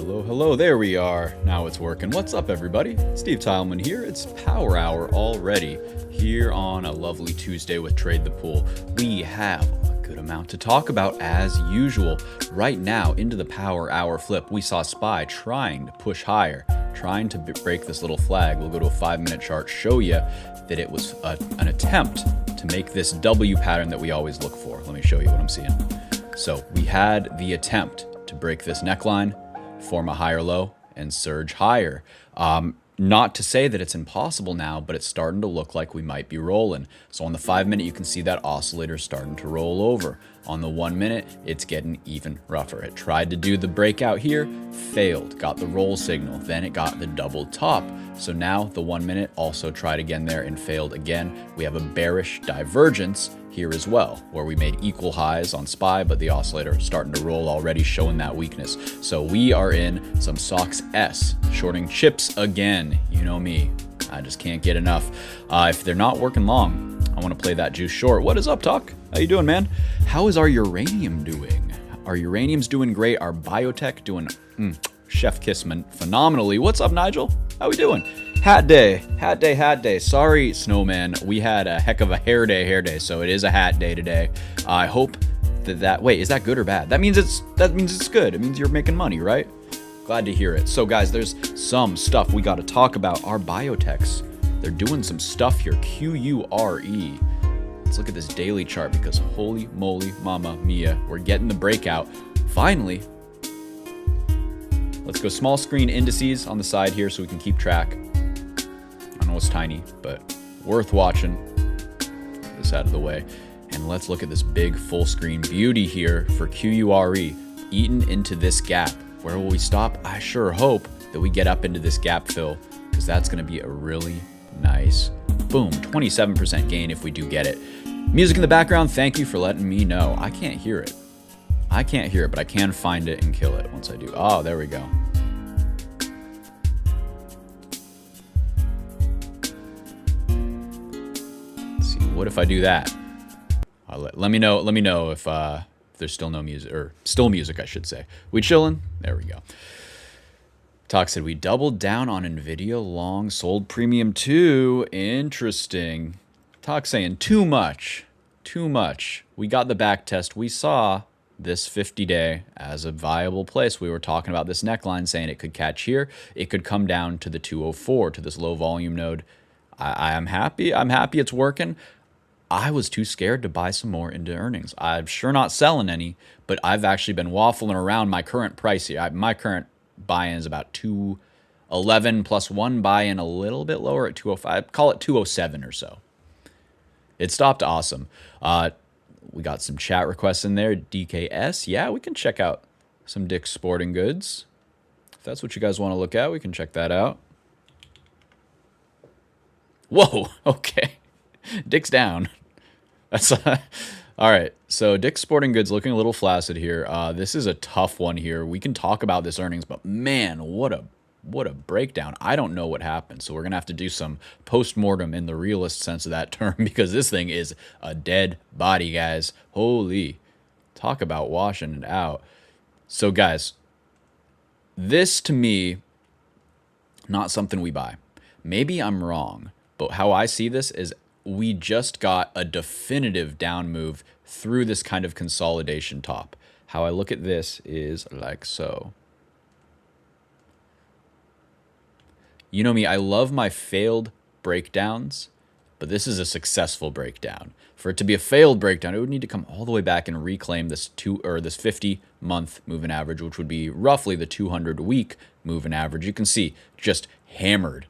Hello, hello, there we are. Now it's working. What's up, everybody? Steve Tileman here. It's Power Hour already here on a lovely Tuesday with Trade the Pool. We have a good amount to talk about as usual. Right now, into the Power Hour flip, we saw SPY trying to push higher, trying to break this little flag. We'll go to a 5-minute chart, show you that it was an attempt to make this W pattern that we always look for. Let me show you what I'm seeing. So we had the attempt to break this neckline, form a higher low, and surge higher. Not to say that it's impossible now, but it's starting to look like we might be rolling. So on the 5-minute, you can see that oscillator starting to roll over. On the 1-minute, it's getting even rougher. It tried to do the breakout here, failed, got the roll signal, then it got the double top. So now the 1-minute also tried again there and failed again. We have a bearish divergence here as well, where we made equal highs on SPY, but the oscillator starting to roll already, showing that weakness. So we are in some SOX S, shorting chips again. You know me, I just can't get enough. If they're not working long, I want to play that juice short. What is up, Talk? How you doing, man? How is our uranium doing? Our uranium's doing great. Our biotech doing chef kiss phenomenally. What's up, Nigel? How we doing? Hat day. Sorry, Snowman. We had a heck of a hair day, so it is a hat day today. I hope that wait, is that good or bad? That means it's good. It means you're making money, right? Glad to hear it. So guys, there's some stuff we got to talk about. Our biotechs, they're doing some stuff here. QURE. Let's look at this daily chart because holy moly, mama mia, we're getting the breakout. Finally. Let's go small screen indices on the side here so we can keep track. I know it's tiny, but worth watching. Get this out of the way. And let's look at this big full screen beauty here for QURE, eaten into this gap. Where will we stop? I sure hope that we get up into this gap fill, because that's going to be a really nice, boom, 27% gain if we do get it. Music in the background, thank you for letting me know. I can't hear it. But I can find it and kill it once I do. Oh, there we go. Let's see, what if I do that? Let me know if there's still no music, or still music, I should say. We chilling? There we go. Talk said we doubled down on NVIDIA long, sold premium too. Interesting. Talk saying too much. We got the back test. We saw this 50-day as a viable place. We were talking about this neckline, saying it could catch here. It could come down to the 204, to this low volume node. I'm happy. I'm happy it's working. I was too scared to buy some more into earnings. I'm sure not selling any, but I've actually been waffling around my current price here. My current buy-in is about 211 plus one buy-in a little bit lower at 205. Call it 207 or so. It stopped awesome. We got some chat requests in there. DKS, yeah, we can check out some Dick's Sporting Goods. If that's what you guys want to look at, we can check that out. Whoa, okay. Dick's down. That's all right. So Dick's Sporting Goods looking a little flaccid here. This is a tough one here. We can talk about this earnings, but man, what a breakdown. I don't know what happened. So we're going to have to do some post-mortem in the realist sense of that term, because this thing is a dead body, guys. Holy. Talk about washing it out. So guys, this to me, not something we buy. Maybe I'm wrong, but how I see this is we just got a definitive down move through this kind of consolidation top. How I look at this is like so. You know me, I love my failed breakdowns, but this is a successful breakdown. For it to be a failed breakdown, it would need to come all the way back and reclaim this 50-month moving average, which would be roughly the 200-week moving average. You can see just hammered.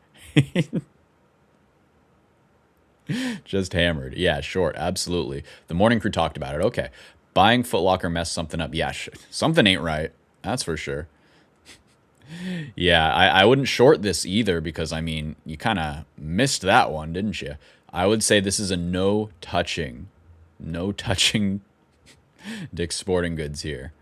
Just hammered. Yeah, short. Absolutely. The morning crew talked about it. Okay. Buying Foot Locker messed something up. Yeah, something ain't right. That's for sure. Yeah, I wouldn't short this either, because, I mean, you kind of missed that one, didn't you? I would say this is a no touching Dick's Sporting Goods here.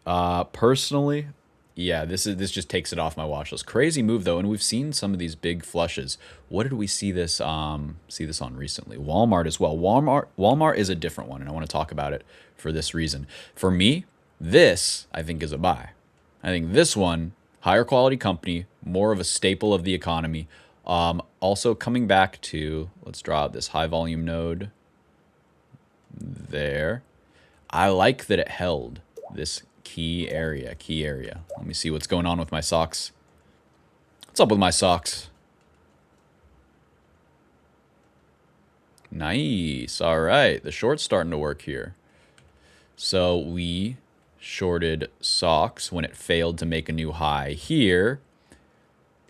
Personally, yeah, this just takes it off my watch list. Crazy move though, and we've seen some of these big flushes. What did we see this on recently? Walmart as well. Walmart is a different one, and I want to talk about it for this reason. For me, this I think is a buy. I think this one, higher quality company, more of a staple of the economy. Also coming back to, let's draw out this high volume node there. I like that it held this key area. Let me see what's going on with my socks. What's up with my socks? Nice. All right. The short's starting to work here. So we shorted socks when it failed to make a new high here.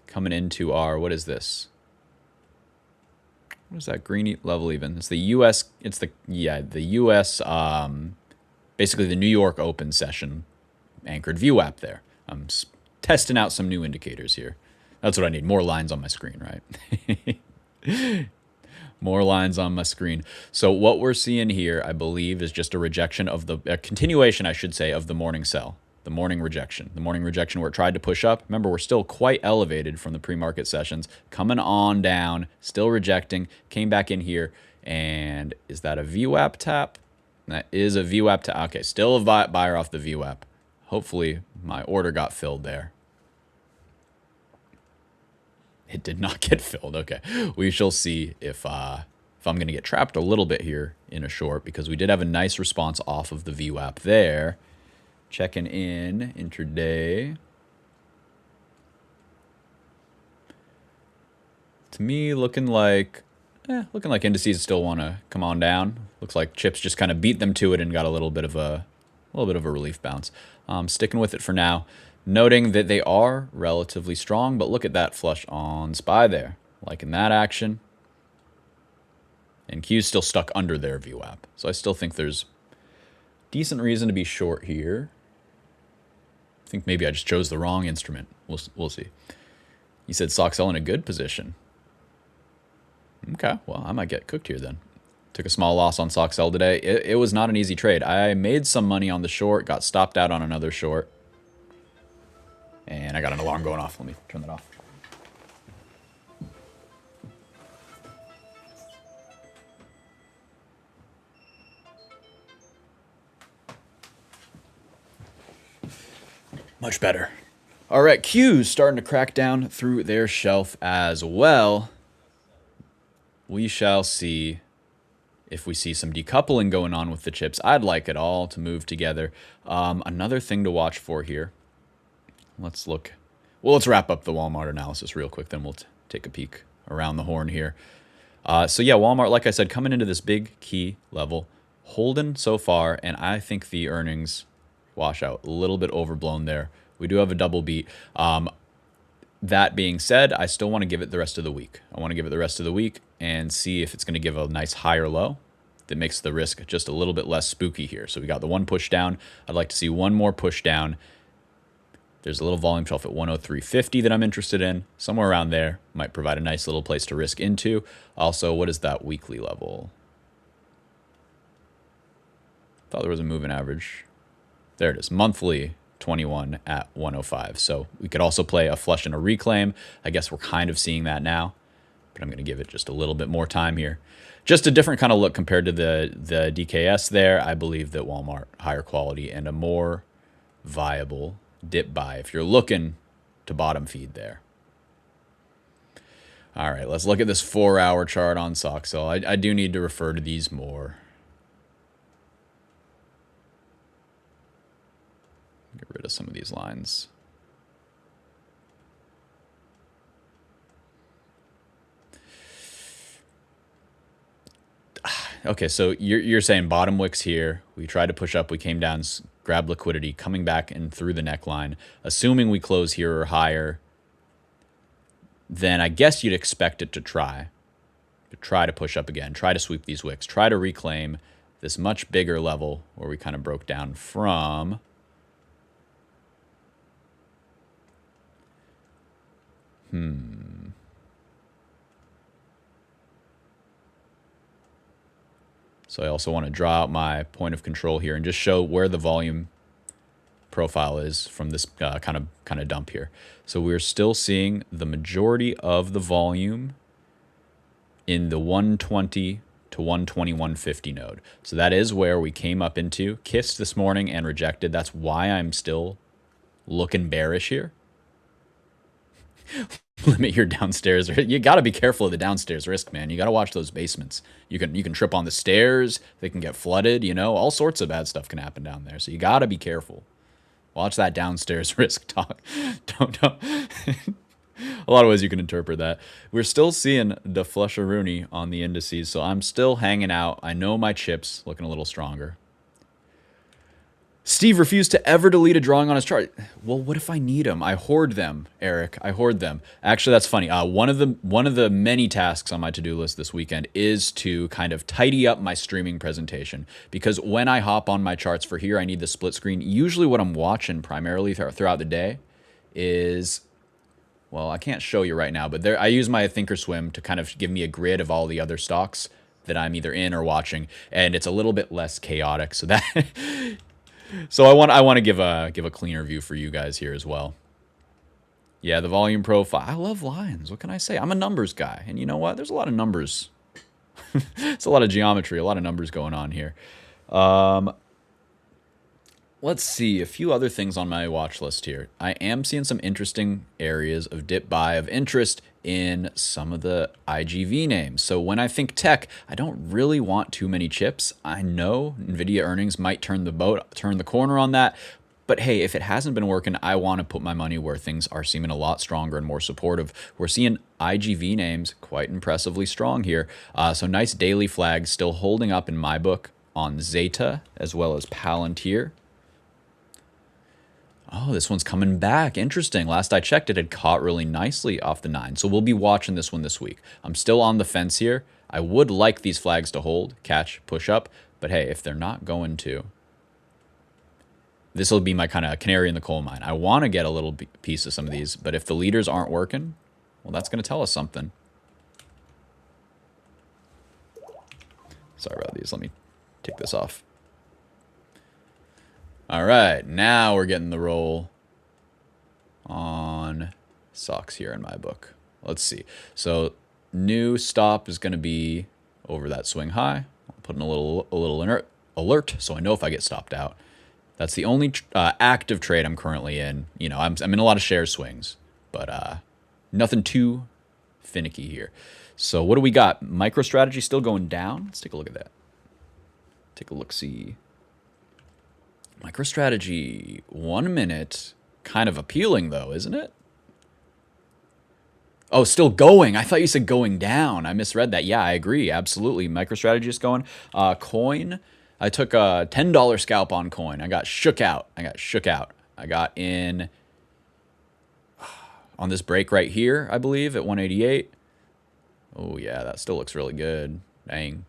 Coming into our, what is this? What is that green level even? It's the US, it's the US, basically the New York Open session anchored VWAP there. I'm testing out some new indicators here. That's what I need. More lines on my screen, right? More lines on my screen. So what we're seeing here, I believe, is just a rejection of a continuation, I should say, of the morning sell, the morning rejection where it tried to push up. Remember, we're still quite elevated from the pre-market sessions, coming on down, still rejecting, came back in here. And is that a VWAP tap? That is a VWAP tap. Okay, still a buyer off the VWAP. Hopefully my order got filled there. It did not get filled. Okay, we shall see if I'm going to get trapped a little bit here in a short, because we did have a nice response off of the VWAP there. Checking in intraday. To me, looking like indices still want to come on down. Looks like chips just kind of beat them to it and got a little bit of a relief bounce. Sticking with it for now. Noting that they are relatively strong, but look at that flush on SPY there. Liking that action. And Q's still stuck under their VWAP. So I still think there's decent reason to be short here. I think maybe I just chose the wrong instrument. We'll see. You said stock sell in a good position. Okay, well, I might get cooked here then. Took a small loss on stock sell today. It was not an easy trade. I made some money on the short, got stopped out on another short. And I got an alarm going off. Let me turn that off. Much better. All right, Q's starting to crack down through their shelf as well. We shall see if we see some decoupling going on with the chips. I'd like it all to move together. Another thing to watch for here. Let's look. Well, let's wrap up the Walmart analysis real quick, then we'll take a peek around the horn here. So yeah, Walmart, like I said, coming into this big key level, holding so far, and I think the earnings washout a little bit overblown there. We do have a double beat. That being said, I still want to give it the rest of the week. I want to give it the rest of the week and see if it's going to give a nice higher low that makes the risk just a little bit less spooky here. So we got the one push down. I'd like to see one more push down. There's a little volume shelf at 103.50 that I'm interested in. Somewhere around there might provide a nice little place to risk into. Also, what is that weekly level? Thought there was a moving average. There it is. Monthly 21 at 105. So we could also play a flush and a reclaim. I guess we're kind of seeing that now, but I'm going to give it just a little bit more time here. Just a different kind of look compared to the DKS there. I believe that Walmart, higher quality and a more viable dip buy if you're looking to bottom feed there. All right, let's look at this 4-hour chart on SockSell. I do need to refer to these more. Get rid of some of these lines. Okay, so you're saying bottom wicks here. We tried to push up. We came down, grabbed liquidity, coming back and through the neckline. Assuming we close here or higher, then I guess you'd expect it to try to push up again, try to sweep these wicks, try to reclaim this much bigger level where we kind of broke down from. So I also want to draw out my point of control here and just show where the volume profile is from this kind of dump here. So we're still seeing the majority of the volume in the 120 to 121.50 node. So that is where we came up into, kissed this morning and rejected. That's why I'm still looking bearish here. Limit your downstairs. You got to be careful of the downstairs risk, man. You got to watch those basements. You can trip on the stairs. They can get flooded. You know, all sorts of bad stuff can happen down there. So you got to be careful. Watch that downstairs risk talk. Don't. A lot of ways you can interpret that. We're still seeing the flusheroonie on the indices, so I'm still hanging out. I know my chips looking a little stronger. Steve refused to ever delete a drawing on his chart. Well, what if I need them? I hoard them, Eric. I hoard them. Actually, that's funny. One of the many tasks on my to-do list this weekend is to kind of tidy up my streaming presentation, because when I hop on my charts for here, I need the split screen. Usually what I'm watching primarily throughout the day is, well, I can't show you right now, but I use my Thinkorswim to kind of give me a grid of all the other stocks that I'm either in or watching, and it's a little bit less chaotic. So that so I want to give a cleaner view for you guys here as well. Yeah, the volume profile. I love lines. What can I say? I'm a numbers guy, and you know what? There's a lot of numbers. It's a lot of geometry, a lot of numbers going on here. Let's see, a few other things on my watch list here. I am seeing some interesting areas of dip buy of interest in some of the IGV names. So when I think tech, I don't really want too many chips. I know NVIDIA earnings might turn the corner on that. But hey, if it hasn't been working, I want to put my money where things are seeming a lot stronger and more supportive. We're seeing IGV names quite impressively strong here. So nice daily flags still holding up in my book on Zeta as well as Palantir. Oh, this one's coming back. Interesting. Last I checked, it had caught really nicely off the 9. So we'll be watching this one this week. I'm still on the fence here. I would like these flags to hold, catch, push up. But hey, if they're not going to, this will be my kind of canary in the coal mine. I want to get a little piece of some of these, but if the leaders aren't working, well, that's going to tell us something. Sorry about these. Let me take this off. All right, now we're getting the roll on stocks here in my book. Let's see. So new stop is going to be over that swing high. I'll put in a little alert so I know if I get stopped out. That's the only active trade I'm currently in. You know, I'm in a lot of share swings, but nothing too finicky here. So what do we got? MicroStrategy still going down. Let's take a look at that. Take a look-see. MicroStrategy, 1 minute, kind of appealing though, isn't it? Oh, still going. I thought you said going down. I misread that. Yeah, I agree. Absolutely. MicroStrategy is going. Coin, I took a $10 scalp on coin. I got shook out. I got in on this break right here, I believe, at 188. Oh, yeah, that still looks really good. Dang.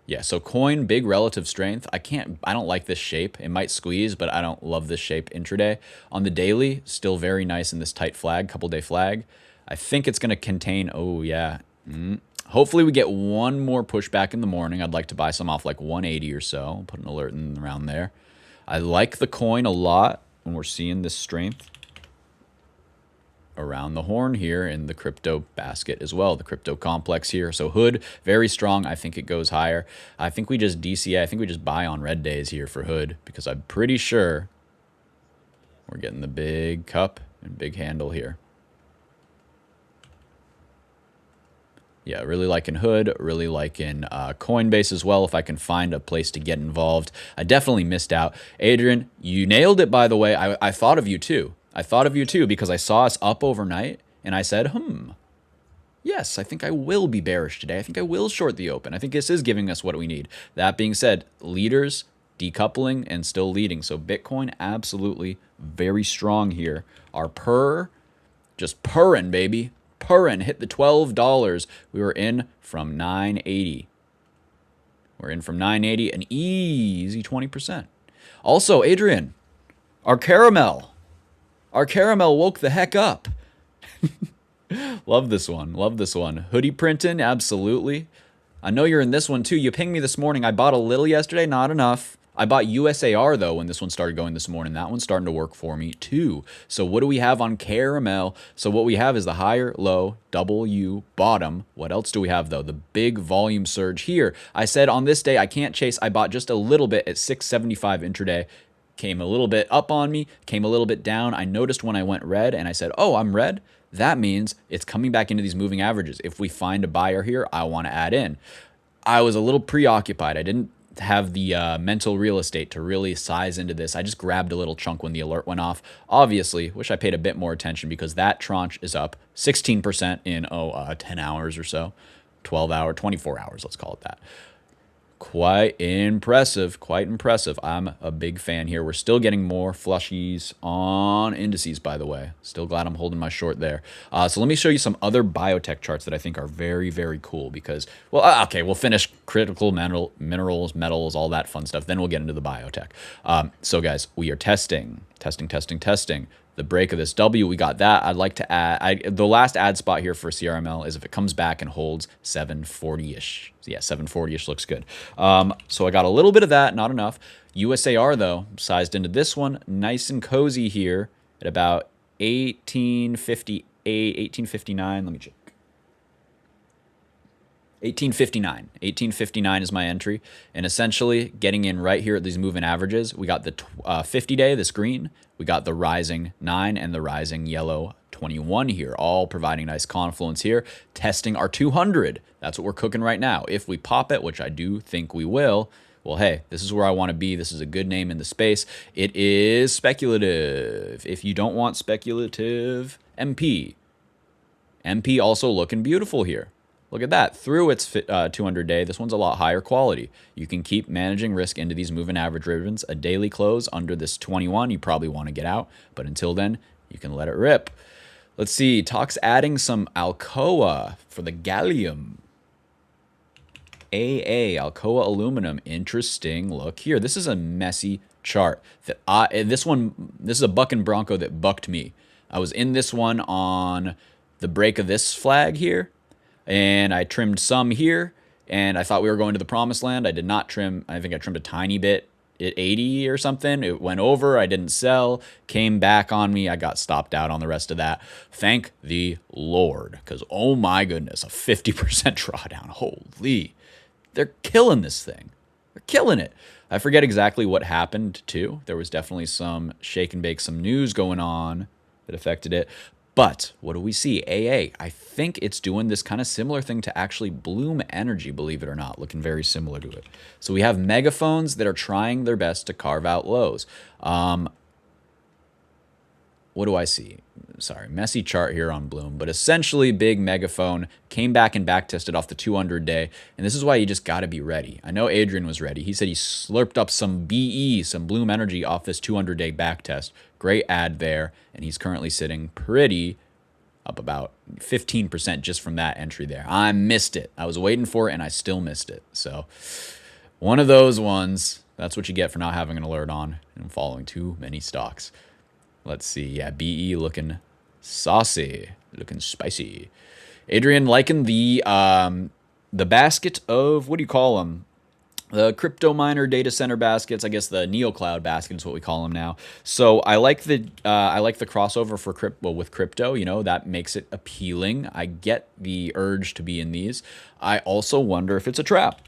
Yeah, so coin, big relative strength. I don't like this shape. It might squeeze, but I don't love this shape intraday. On the daily, still very nice in this tight flag, couple day flag. I think it's going to contain, oh yeah. Hopefully we get one more pushback in the morning. I'd like to buy some off like 180 or so. I'll put an alert in around there. I like the coin a lot when we're seeing this strength around the horn here in the crypto basket as well, the crypto complex here. So Hood, very strong. I think it goes higher. I think we just DCA. I think we just buy on red days here for Hood because I'm pretty sure we're getting the big cup and big handle here. Yeah, really liking Hood, really liking Coinbase as well, if I can find a place to get involved. I definitely missed out. Adrian, you nailed it, by the way. I thought of you too. I thought of you too because I saw us up overnight and I said, yes, I think I will be bearish today. I think I will short the open. I think this is giving us what we need. That being said, leaders decoupling and still leading. So Bitcoin absolutely very strong here. Our purr, just purring, baby. Purring, hit the $12. We were in from 980. We're in from 980, an easy 20%. Also, Adrian, our caramel woke the heck up. Love this one. Love this one. Hoodie printing, absolutely. I know you're in this one too. You pinged me this morning. I bought a little yesterday, not enough. I bought USAR though when this one started going this morning. That one's starting to work for me too. So what do we have on caramel? So what we have is the higher, low, W, bottom. What else do we have though? The big volume surge here. I said on this day I can't chase. I bought just a little bit at 675 intraday. came a little bit up on me, came a little bit down. I noticed when I went red and I said, oh, I'm red. That means it's coming back into these moving averages. If we find a buyer here, I want to add in. I was a little preoccupied. I didn't have the mental real estate to really size into this. I just grabbed a little chunk when the alert went off. Obviously, wish I paid a bit more attention because that tranche is up 16% in 10 hours or so. 12 hour, 24 hours, let's call it that. Quite impressive, quite impressive. I'm a big fan here. We're still getting more flushies on indices, by the way. Still glad I'm holding my short there. So let me show you some other biotech charts that I think are very, very cool because, well, okay, we'll finish critical minerals, metals, all that fun stuff. Then we'll get into the biotech. So guys, we are testing. The break of this W, we got that. I'd like to add, the last add spot here for CRML is if it comes back and holds 740-ish. Yeah, 740-ish looks good. So I got a little bit of that, not enough. USAR, though, sized into this one, nice and cozy here at about 1858, 1859. Let me check. 1859 is my entry, and essentially getting in right here at these moving averages. We got the 50-day, this green. We got the rising 9 and the rising yellow 21 here, all providing nice confluence here. Testing our 200. That's what we're cooking right now. If we pop it, which I do think we will, well, hey, this is where I want to be. This is a good name in the space. It is speculative. If you don't want speculative, MP also looking beautiful here. Look at that. Through its 200-day, this one's a lot higher quality. You can keep managing risk into these moving average ribbons. A daily close under this 21, you probably want to get out. But until then, you can let it rip. Let's see. Talks adding some Alcoa for the gallium. Alcoa aluminum. Interesting look here. This is a messy chart. This is a bucking Bronco that bucked me. I was in this one on the break of this flag here. And I trimmed some here, and I thought we were going to the promised land. I did not trim. I think I trimmed a tiny bit at 80 or something. It went over. I didn't sell. Came back on me. I got stopped out on the rest of that. Thank the Lord, because oh my goodness, a 50% drawdown. Holy. They're killing this thing. They're killing it. I forget exactly what happened, too. There was definitely some shake and bake, some news going on that affected it. But what do we see? I think it's doing this kind of similar thing to actually Bloom Energy, believe it or not, looking very similar to it. So we have megaphones that are trying their best to carve out lows. What do I see? Sorry, messy chart here on Bloom, but essentially big megaphone came back and back tested off the 200-day, and this is why you just got to be ready. I know Adrian was ready. He said he slurped up some BE, some Bloom Energy off this 200-day back test. Great ad there, and he's currently sitting pretty up about 15% just from that entry there. I missed it. I was waiting for it, and I still missed it. So one of those ones, that's what you get for not having an alert on and following too many stocks. Let's see. Yeah, BE looking saucy, looking spicy. Adrian liking the basket of, what do you call them? The crypto miner data center baskets. I guess the NeoCloud basket is what we call them now. So I like the crossover for crypto with crypto. You know, that makes it appealing. I get the urge to be in these. I also wonder if it's a trap.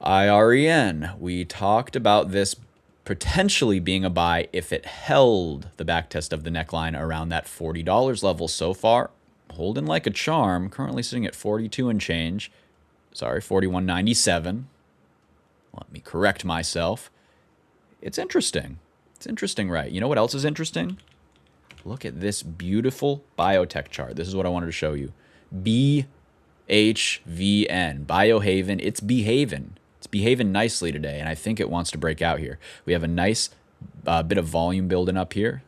IREN. We talked about this potentially being a buy if it held the backtest of the neckline around that $40 level. So far, holding like a charm, currently sitting at 42 and change. Sorry, 41.97. Let me correct myself. It's interesting. It's interesting, right? You know what else is interesting? Look at this beautiful biotech chart. This is what I wanted to show you. BHVN, Biohaven. It's behaving. It's behaving nicely today, and I think it wants to break out here. We have a nice bit of volume building up here.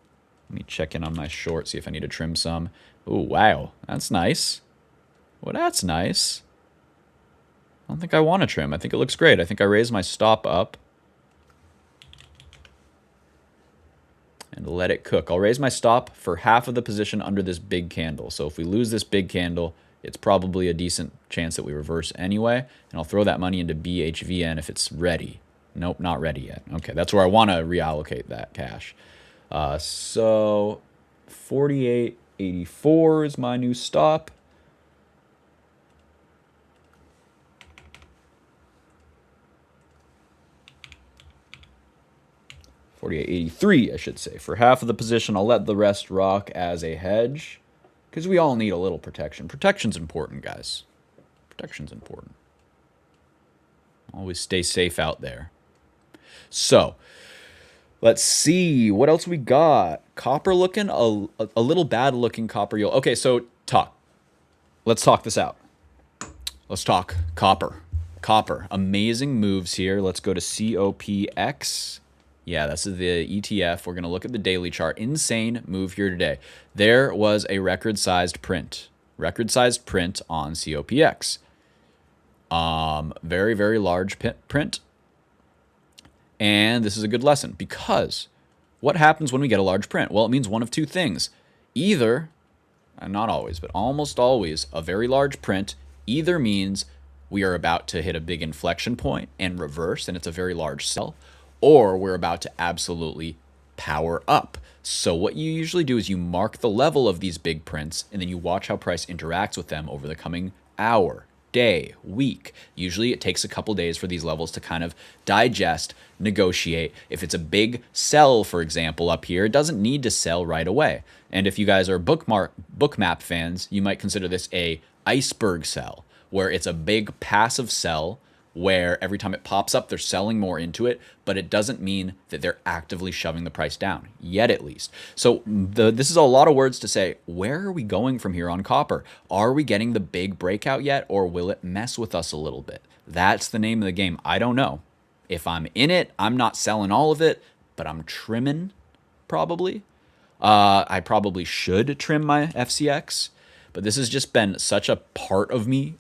Let me check in on my short, see if I need to trim some. Oh, wow. That's nice. Well, that's nice. I don't think I want to trim. I think it looks great. I think I raised my stop up and let it cook. I'll raise my stop for half of the position under this big candle. So if we lose this big candle, it's probably a decent chance that we reverse anyway. And I'll throw that money into BHVN if it's ready. Nope, not ready yet. Okay, that's where I want to reallocate that cash. So 48.84 is my new stop. 48.83, I should say. For half of the position, I'll let the rest rock as a hedge because we all need a little protection. Protection's important, guys. Protection's important. Always stay safe out there. So, let's see. What else we got? Copper looking a little bad looking copper yield. Okay, so let's talk this out. Let's talk copper. Copper. Amazing moves here. Let's go to COPX. Yeah, this is the ETF. We're going to look at the daily chart. Insane move here today. There was a record-sized print. Record-sized print on COPX. Very, very large print. And this is a good lesson because what happens when we get a large print? Well, it means one of two things. Either, and not always, but almost always, a very large print either means we are about to hit a big inflection point and reverse, and it's a very large sell, or we're about to absolutely power up. So what you usually do is you mark the level of these big prints, and then you watch how price interacts with them over the coming hour, day, week. Usually it takes a couple days for these levels to kind of digest, negotiate. If it's a big sell, for example, up here, it doesn't need to sell right away. And if you guys are bookmap fans, you might consider this a iceberg sell, where it's a big passive sell where every time it pops up, they're selling more into it, but it doesn't mean that they're actively shoving the price down, yet at least. So this is a lot of words to say, where are we going from here on copper? Are we getting the big breakout yet, or will it mess with us a little bit? That's the name of the game. I don't know. If I'm in it, I'm not selling all of it, but I'm trimming probably. I probably should trim my FCX. But this has just been such a part of me,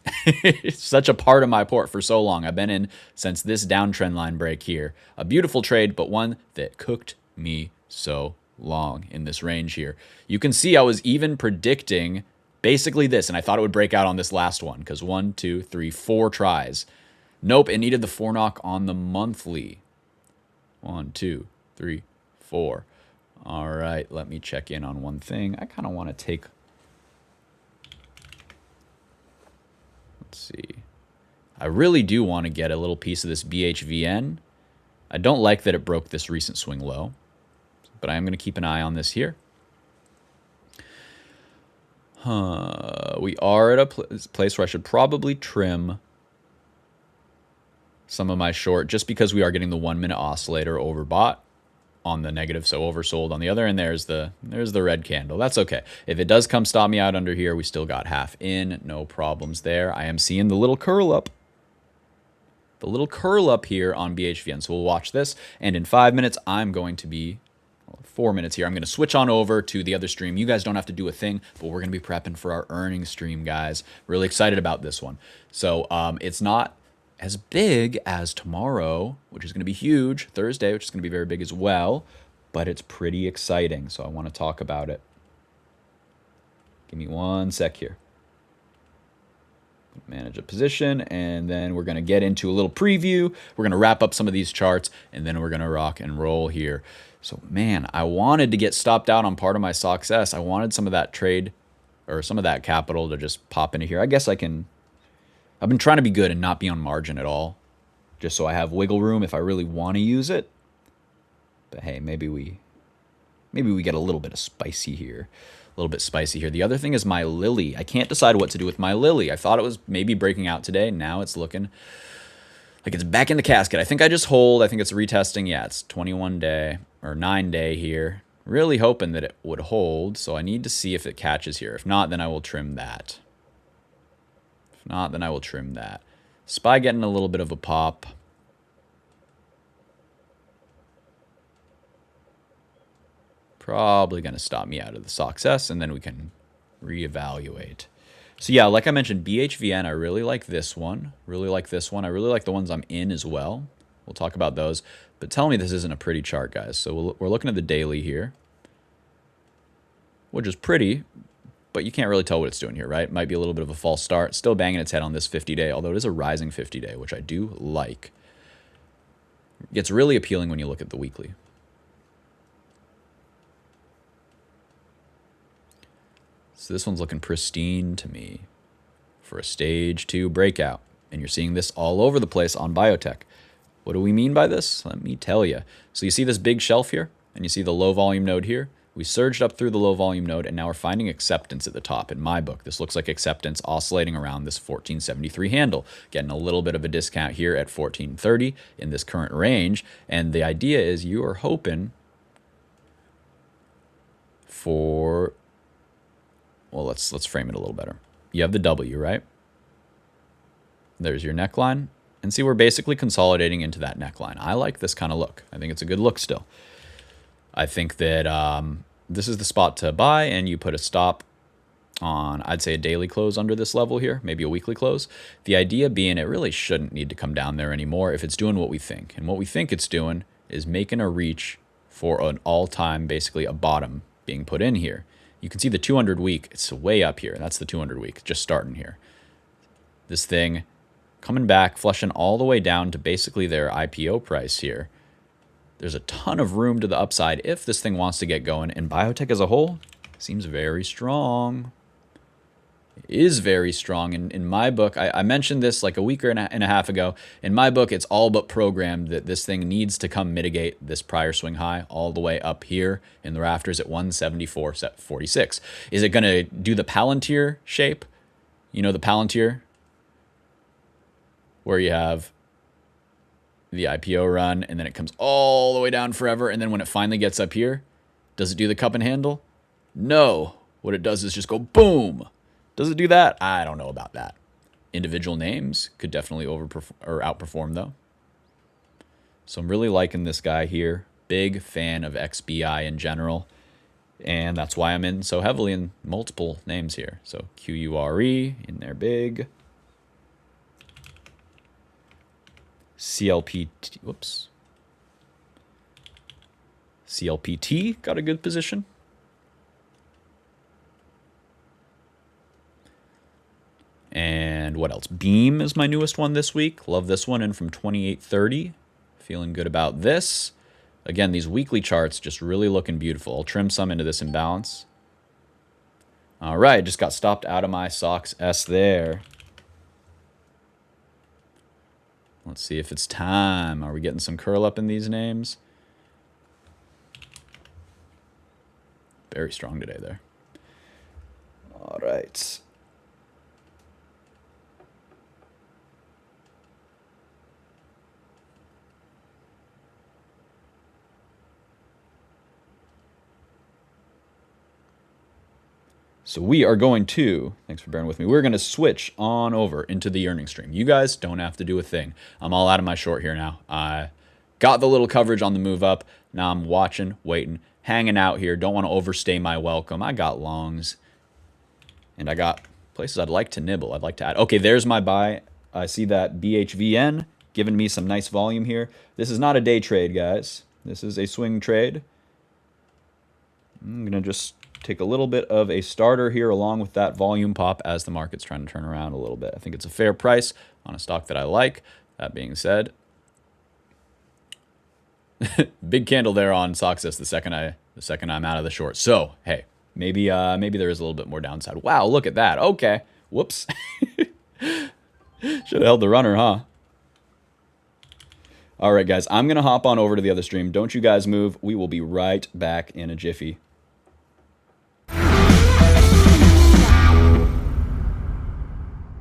such a part of my port for so long. I've been in since this downtrend line break here. A beautiful trade, but one that cooked me so long in this range here. You can see I was even predicting basically this, and I thought it would break out on this last one because 1, 2, 3, 4 tries. Nope, it needed the 4 knock on the monthly. 1, 2, 3, 4. All right, let me check in on one thing. I kind of want to take... Let's see. I really do want to get a little piece of this BHVN. I don't like that it broke this recent swing low, but I am going to keep an eye on this here. We are at a place where I should probably trim some of my short just because we are getting the 1 minute oscillator overbought on the negative, so oversold on the other, and there's the red candle. That's okay. If it does come stop me out under here, we still got half in, no problems there. I am seeing the little curl up. The little curl up here on BHVN. So we'll watch this, and in 5 minutes, I'm going to be 4 minutes here. I'm going to switch on over to the other stream. You guys don't have to do a thing, but we're going to be prepping for our earnings stream, guys. Really excited about this one. So it's not as big as tomorrow, which is going to be huge, Thursday, which is going to be very big as well, but it's pretty exciting, so I want to talk about it. Give me 1 sec here. Manage a position, and then we're going to get into a little preview. We're going to wrap up some of these charts, and then we're going to rock and roll here. So, man, I wanted to get stopped out on part of my success. I wanted some of that trade or some of that capital to just pop into here. I guess I can... I've been trying to be good and not be on margin at all, just so I have wiggle room if I really want to use it. But hey, maybe we get a little bit of spicy here. A little bit spicy here. The other thing is my Lily. I can't decide what to do with my Lily. I thought it was maybe breaking out today. Now it's looking like it's back in the casket. I think I just hold. I think it's retesting. Yeah, it's 21 day or 9 day here. Really hoping that it would hold. So I need to see if it catches here. If not, then I will trim that. If not, then I will trim that. SPY getting a little bit of a pop. Probably going to stop me out of the success, and then we can reevaluate. So yeah, like I mentioned, BHVN, I really like this one. Really like this one. I really like the ones I'm in as well. We'll talk about those. But tell me this isn't a pretty chart, guys. So we're looking at the daily here, which is pretty, but you can't really tell what it's doing here, right? Might be a little bit of a false start. Still banging its head on this 50-day, although it is a rising 50-day, which I do like. It gets really appealing when you look at the weekly. So this one's looking pristine to me for a stage 2 breakout. And you're seeing this all over the place on biotech. What do we mean by this? Let me tell you. So you see this big shelf here, and you see the low volume node here. We surged up through the low volume node, and now we're finding acceptance at the top. In my book, this looks like acceptance oscillating around this 1473 handle, getting a little bit of a discount here at 1430 in this current range. And the idea is you are hoping for, well, let's frame it a little better. You have the W, right? There's your neckline. And see, we're basically consolidating into that neckline. I like this kind of look. I think it's a good look still. I think that this is the spot to buy, and you put a stop on, I'd say, a daily close under this level here, maybe a weekly close. The idea being it really shouldn't need to come down there anymore if it's doing what we think. And what we think it's doing is making a reach for an all-time, basically a bottom being put in here. You can see the 200 week, it's way up here. That's the 200 week, just starting here. This thing coming back, flushing all the way down to basically their IPO price here. There's a ton of room to the upside if this thing wants to get going. And biotech as a whole seems very strong. It is very strong. In my book, I mentioned this like a week and a half ago. In my book, it's all but programmed that this thing needs to come mitigate this prior swing high all the way up here in the rafters at 174.46. Is it going to do the Palantir shape? You know, the Palantir, where you have the IPO run, and then it comes all the way down forever, and then when it finally gets up here, does it do the cup and handle? No. What it does is just go boom. Does it do that? I don't know about that. Individual names could definitely outperform, though. So I'm really liking this guy here. Big fan of XBI in general, and that's why I'm in so heavily in multiple names here. So QURE in there big. CLPT, whoops. CLPT got a good position. And what else? Beam is my newest one this week. Love this one, in from 2830. Feeling good about this. Again, these weekly charts just really looking beautiful. I'll trim some into this imbalance. All right, just got stopped out of my socks S there. Let's see if it's time. Are we getting some curl up in these names? Very strong today there. All right. So we are going to, thanks for bearing with me, we're going to switch on over into the earnings stream. You guys don't have to do a thing. I'm all out of my short here now. I got the little coverage on the move up. Now I'm watching, waiting, hanging out here. Don't want to overstay my welcome. I got longs, and I got places I'd like to nibble. I'd like to add. Okay, there's my buy. I see that BHVN giving me some nice volume here. This is not a day trade, guys. This is a swing trade. I'm going to just take a little bit of a starter here along with that volume pop as the market's trying to turn around a little bit. I think it's a fair price on a stock that I like. That being said, big candle there on Soxus the second I'm out of the short. So, hey, maybe there is a little bit more downside. Wow, look at that. Okay. Whoops. Should have held the runner, huh? All right, guys, I'm going to hop on over to the other stream. Don't you guys move. We will be right back in a jiffy.